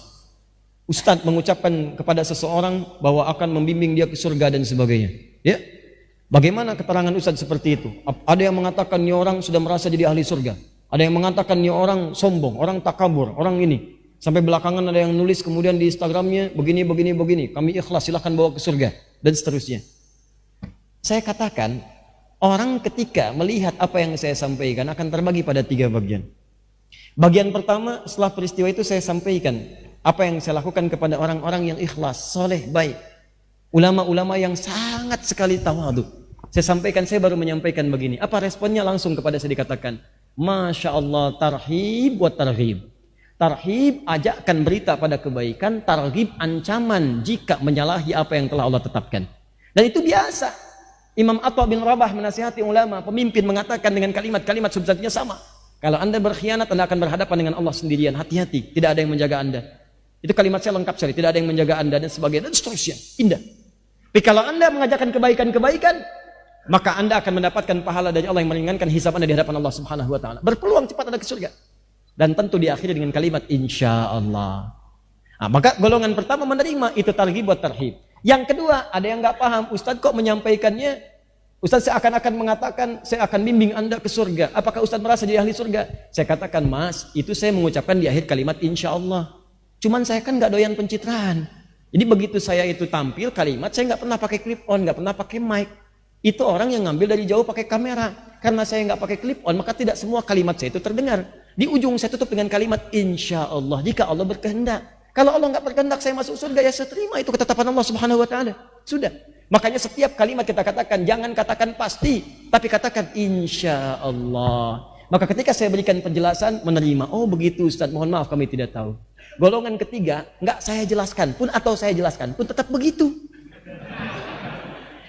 Ustadz mengucapkan kepada seseorang bahwa akan membimbing dia ke surga dan sebagainya. Ya, bagaimana keterangan Ustadz seperti itu? Ada yang mengatakan ini orang sudah merasa jadi ahli surga. Ada yang mengatakan ini orang sombong, orang takabur, orang ini. Sampai belakangan ada yang nulis kemudian di Instagramnya begini. Kami ikhlas, silahkan bawa ke surga dan seterusnya. Saya katakan orang ketika melihat apa yang saya sampaikan akan terbagi pada 3 bagian. Bagian pertama, setelah peristiwa itu saya sampaikan apa yang saya lakukan kepada orang-orang yang ikhlas, soleh, baik. Ulama-ulama yang sangat sekali tawadu. Saya sampaikan, saya baru menyampaikan begini. Apa responnya? Langsung kepada saya dikatakan, Masya Allah, tarhib wa targhib. Tarhib, ajakkan berita pada kebaikan. Targhib, ancaman jika menyalahi apa yang telah Allah tetapkan. Dan itu biasa. Imam Atha bin Rabah menasihati ulama, pemimpin, mengatakan dengan kalimat-kalimat substansinya sama. Kalau Anda berkhianat, Anda akan berhadapan dengan Allah sendirian. Hati-hati, tidak ada yang menjaga Anda. Itu kalimat saya lengkap sekali, tidak ada yang menjaga Anda dan sebagainya, dan seterusnya. Indah. Tapi kalau Anda mengajarkan kebaikan-kebaikan, maka Anda akan mendapatkan pahala dari Allah yang meringankan hisab Anda di hadapan Allah Subhanahu wa taala. Berpeluang cepat Anda ke surga. Dan tentu diakhiri dengan kalimat insyaallah. Nah, maka golongan pertama menerima, itu targhib buat tarhib. Yang kedua, ada yang nggak paham, Ustadz kok menyampaikannya, Ustadz seakan-akan mengatakan saya akan bimbing Anda ke surga. Apakah Ustadz merasa jadi ahli surga? Saya katakan, Mas, itu saya mengucapkan di akhir kalimat insyaallah. Cuman saya kan nggak doyan pencitraan. Jadi begitu saya itu tampil kalimat, saya nggak pernah pakai clip on, nggak pernah pakai mic. Itu orang yang ngambil dari jauh pakai kamera. Karena saya nggak pakai clip on, maka tidak semua kalimat saya itu terdengar. Di ujung saya tutup dengan kalimat insyaallah, jika Allah berkehendak. Kalau Allah nggak berkehendak saya masuk surga, ya saya terima itu ketetapan Allah Subhanahu wa taala. Sudah. Makanya setiap kalimat kita katakan, jangan katakan pasti, tapi katakan insyaallah. Maka ketika saya berikan penjelasan, menerima. Oh begitu Ustaz, mohon maaf kami tidak tahu. Golongan ketiga, nggak saya jelaskan pun atau saya jelaskan pun tetap begitu.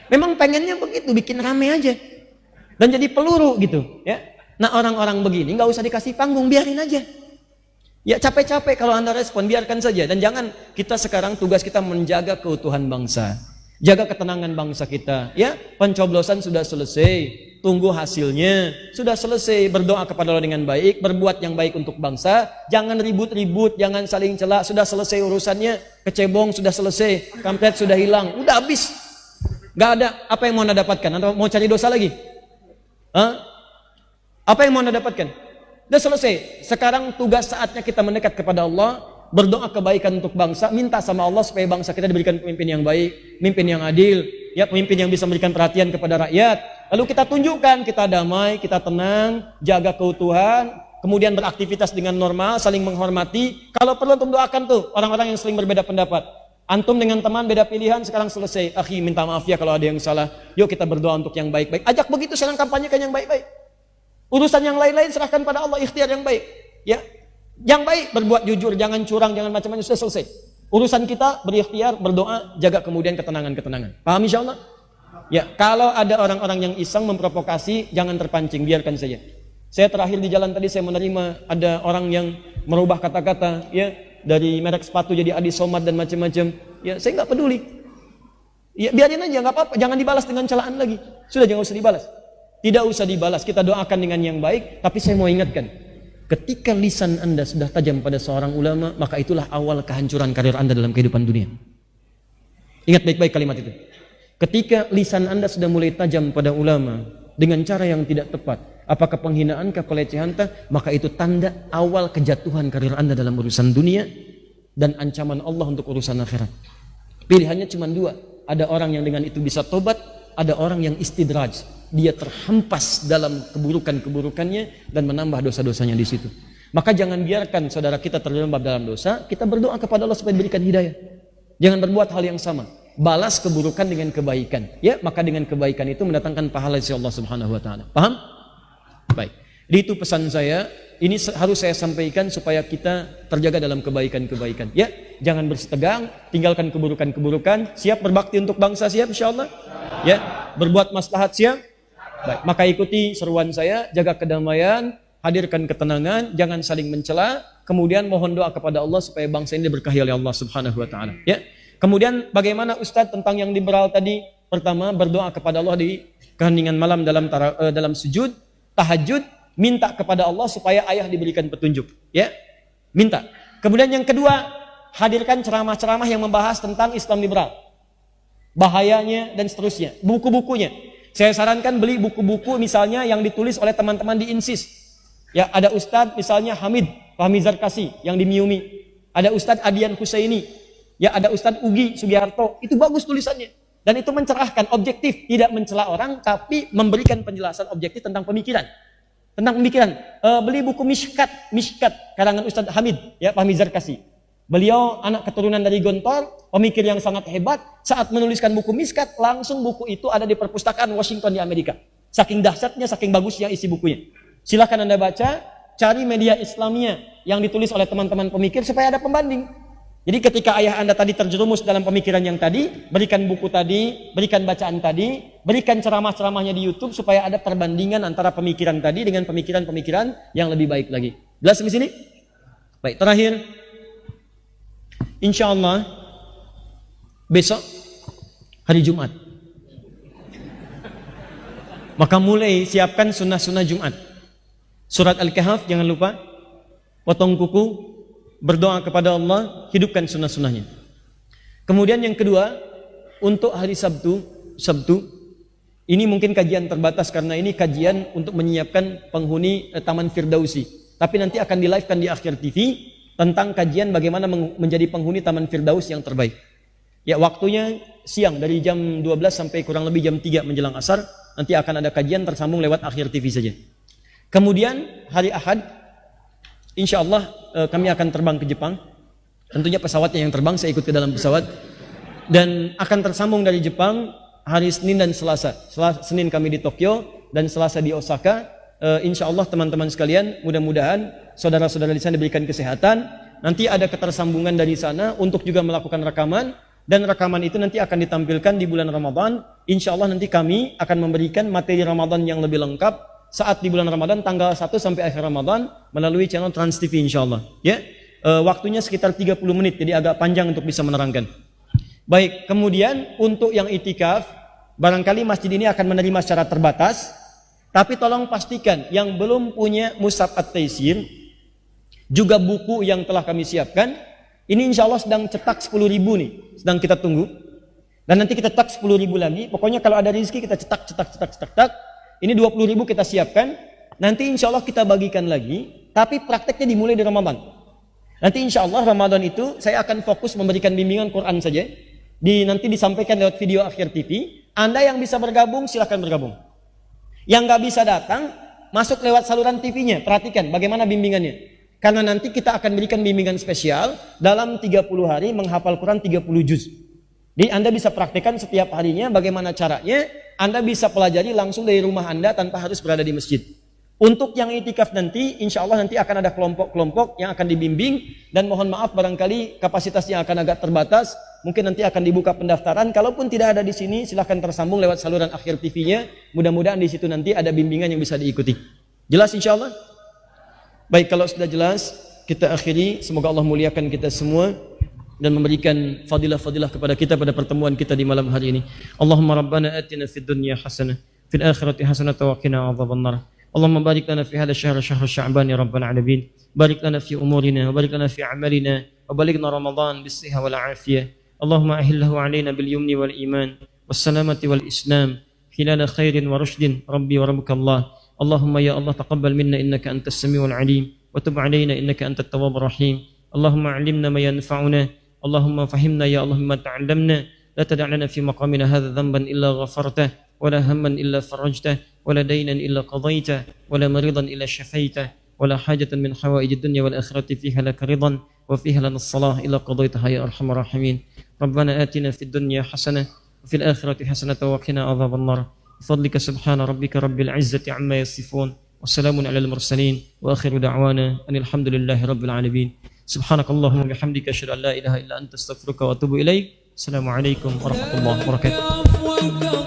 Memang pengennya begitu, bikin rame aja. Dan jadi peluru gitu. Ya. Nah orang-orang begini nggak usah dikasih panggung, biarin aja. Ya capek-capek kalau Anda respon, biarkan saja. Dan jangan, kita sekarang tugas kita menjaga keutuhan bangsa. Jaga ketenangan bangsa kita. Ya, pencoblosan sudah selesai. Tunggu hasilnya. Sudah selesai, berdoa kepada Allah dengan baik. Berbuat yang baik untuk bangsa. Jangan ribut-ribut, jangan saling celak. Sudah selesai urusannya. Kecebong sudah selesai. Kampret sudah hilang. Udah habis. Gak ada. Apa yang mau Anda dapatkan? Anda mau cari dosa lagi? Hah? Apa yang mau Anda dapatkan? Sudah selesai. Sekarang tugas saatnya kita mendekat kepada Allah, berdoa kebaikan untuk bangsa, minta sama Allah supaya bangsa kita diberikan pemimpin yang baik, pemimpin yang adil, ya pemimpin yang bisa memberikan perhatian kepada rakyat. Lalu kita tunjukkan, kita damai, kita tenang, jaga keutuhan, kemudian beraktivitas dengan normal, saling menghormati. Kalau perlu untuk doakan tuh orang-orang yang sering berbeda pendapat. Antum dengan teman beda pilihan, sekarang selesai. Akhi, minta maaf ya kalau ada yang salah. Yuk kita berdoa untuk yang baik-baik. Ajak begitu, sekarang kampanyekan yang baik-baik. Urusan yang lain-lain serahkan pada Allah, ikhtiar yang baik. Ya, yang baik berbuat jujur, jangan curang, jangan macam-macam, sudah selesai. Urusan kita berikhtiar, berdoa, jaga kemudian ketenangan-ketenangan. Paham insyaallah? Ya, kalau ada orang-orang yang iseng memprovokasi, jangan terpancing, biarkan saja. Saya terakhir di jalan tadi saya menerima ada orang yang merubah kata-kata, ya, dari merek sepatu jadi Adi Somad dan macam-macam. Ya, saya nggak peduli. Ya, biarin aja, nggak apa-apa, jangan dibalas dengan celaan lagi. Sudah, jangan usah dibalas. Tidak usah dibalas, kita doakan dengan yang baik. Tapi saya mau ingatkan, ketika lisan Anda sudah tajam pada seorang ulama, maka itulah awal kehancuran karir Anda dalam kehidupan dunia. Ingat baik-baik kalimat itu. Ketika lisan Anda sudah mulai tajam pada ulama dengan cara yang tidak tepat, apakah penghinaan, pelecehan, maka itu tanda awal kejatuhan karir Anda dalam urusan dunia dan ancaman Allah untuk urusan akhirat. Pilihannya cuma dua. Ada orang yang dengan itu bisa tobat, ada orang yang istidraj, dia terhempas dalam keburukan-keburukannya dan menambah dosa-dosanya di situ. Maka jangan biarkan saudara kita terjerembab dalam dosa, kita berdoa kepada Allah supaya diberikan hidayah. Jangan berbuat hal yang sama. Balas keburukan dengan kebaikan. Ya, maka dengan kebaikan itu mendatangkan pahala dari Allah Subhanahu wa taala. Paham? Baik. Itu pesan saya, ini harus saya sampaikan supaya kita terjaga dalam kebaikan-kebaikan. Ya, jangan bersitegang, tinggalkan keburukan-keburukan, siap berbakti untuk bangsa, siap insyaallah. Ya, berbuat maslahat, siap. Baik, maka ikuti seruan saya, jaga kedamaian, hadirkan ketenangan, jangan saling mencela, kemudian mohon doa kepada Allah supaya bangsa ini diberkahi oleh Allah Subhanahu wa taala. Ya. Kemudian bagaimana Ustadz tentang yang liberal tadi? Pertama, berdoa kepada Allah di keheningan malam dalam sujud, tahajud, minta kepada Allah supaya ayah diberikan petunjuk, ya. Minta. Kemudian yang kedua, hadirkan ceramah-ceramah yang membahas tentang Islam liberal. Bahayanya dan seterusnya, buku-bukunya. Saya sarankan beli buku-buku misalnya yang ditulis oleh teman-teman di INSIS. Ya, ada Ustadz misalnya Fahmi Zarkasi yang di Miumi. Ada Ustadz Adian Husaini. Ya, ada Ustadz Ugi Sugiharto. Itu bagus tulisannya. Dan itu mencerahkan, objektif, tidak mencela orang tapi memberikan penjelasan objektif tentang pemikiran. Tentang pemikiran. Beli buku Mishkat karangan Ustadz Hamid, ya, Fahmi Zarkasi. Beliau anak keturunan dari Gontor, pemikir yang sangat hebat. Saat menuliskan buku Mishkat, langsung buku itu ada di perpustakaan Washington di Amerika. Saking dahsyatnya, saking bagusnya isi bukunya. Silakan Anda baca, cari media Islamia yang ditulis oleh teman-teman pemikir supaya ada pembanding. Jadi ketika ayah Anda tadi terjerumus dalam pemikiran yang tadi, berikan buku tadi, berikan bacaan tadi, berikan ceramah-ceramahnya di YouTube supaya ada perbandingan antara pemikiran tadi dengan pemikiran-pemikiran yang lebih baik lagi. Jelas di sini? Baik, terakhir. Insya Allah besok hari Jumat. Maka mulai siapkan sunnah-sunnah Jumat. Surat Al-Kahf jangan lupa, potong kuku, berdoa kepada Allah, hidupkan sunnah-sunnahnya. Kemudian yang kedua, untuk hari Sabtu, ini mungkin kajian terbatas karena ini kajian untuk menyiapkan penghuni Taman Firdausi. Tapi nanti akan di-live-kan di Akhir TV tentang kajian bagaimana menjadi penghuni Taman Firdaus yang terbaik. Ya, waktunya siang dari jam 12 sampai kurang lebih jam 3 menjelang asar. Nanti akan ada kajian tersambung lewat Akhir TV saja. Kemudian hari Ahad, insya Allah kami akan terbang ke Jepang. Tentunya pesawatnya yang terbang, saya ikut ke dalam pesawat. Dan akan tersambung dari Jepang hari Senin dan Selasa. Senin kami di Tokyo dan Selasa di Osaka. Insya Allah teman-teman sekalian, mudah-mudahan saudara-saudara di sana diberikan kesehatan. Nanti ada ketersambungan dari sana untuk juga melakukan rekaman. Dan rekaman itu nanti akan ditampilkan di bulan Ramadan. Insya Allah nanti kami akan memberikan materi Ramadan yang lebih lengkap saat di bulan Ramadan tanggal 1 sampai akhir Ramadan melalui channel Trans TV insya Allah. Ya, waktunya sekitar 30 menit, jadi agak panjang untuk bisa menerangkan. Baik, kemudian untuk yang itikaf, barangkali masjid ini akan menerima secara terbatas, tapi tolong pastikan yang belum punya Mushaf At-Taisir, juga buku yang telah kami siapkan, ini insya Allah sedang cetak 10.000 nih, sedang kita tunggu. Dan nanti kita cetak 10.000 lagi, pokoknya kalau ada rezeki kita cetak. Ini 20.000 kita siapkan, nanti insya Allah kita bagikan lagi, tapi prakteknya dimulai di Ramadan. Nanti insya Allah Ramadan itu saya akan fokus memberikan bimbingan Quran saja, nanti disampaikan lewat video Akhir TV. Anda yang bisa bergabung silahkan bergabung. Yang nggak bisa datang, masuk lewat saluran TV-nya, perhatikan bagaimana bimbingannya. Karena nanti kita akan berikan bimbingan spesial dalam 30 hari menghafal Quran 30 juz. Jadi Anda bisa praktekkan setiap harinya bagaimana caranya. Anda bisa pelajari langsung dari rumah Anda tanpa harus berada di masjid. Untuk yang itikaf nanti, insya Allah nanti akan ada kelompok-kelompok yang akan dibimbing. Dan mohon maaf barangkali kapasitasnya akan agak terbatas. Mungkin nanti akan dibuka pendaftaran. Kalaupun tidak ada di sini, silahkan tersambung lewat saluran Akhir TV-nya. Mudah-mudahan di situ nanti ada bimbingan yang bisa diikuti. Jelas insya Allah? Baik, kalau sudah jelas, kita akhiri. Semoga Allah muliakan kita semua dan memberikan fadilah-fadilah kepada kita pada pertemuan kita di malam hari ini. Allahumma rabbana atina fid dunya hasanah, fil akhirati hasanah wa qina adzabannar. Allahumma barik lana fi hadha syahr sya'ban ya rabbal alamin. Barik lana fi umurina wa barik lana fi a'malina wa balighna ramadan bis sihah wal afiyah. Allahumma ahillahu alaina bil yumni wal iman was salamati wal islam khilala khairin wa rushdin rabbi wa rabbuka Allah. Allahumma ya Allah taqabbal minna innaka antas samiul alim wa tub alaina innaka antat tawwabur rahim. Allahumma 'allimna ma yanfa'una. اللهم فهمنا يا الله ما تعلمنا لا تدع لنا في مقامنا هذا ذنبا إلا غفرته ولا هما إلا فرجته ولا دينا إلا قضيته ولا مريضا إلا شفيته ولا حاجة من حوائج الدنيا والآخرة فيها لك رضا وفيها لنا الصلاة إلا قضيتها يا أرحم الراحمين. ربنا آتنا في الدنيا حسنة وفي الآخرة حسنة وقنا عذاب النار. بفضلك سبحان ربك رب العزة عما يصفون والسلام على المرسلين وآخر دعوانا أن الحمد لله رب العالمين. Subhanakallahumma bihamdika asyhadu an la ilaha illa anta astaghfiruka wa atubu ilaik. Assalamualaikum warahmatullahi wabarakatuh.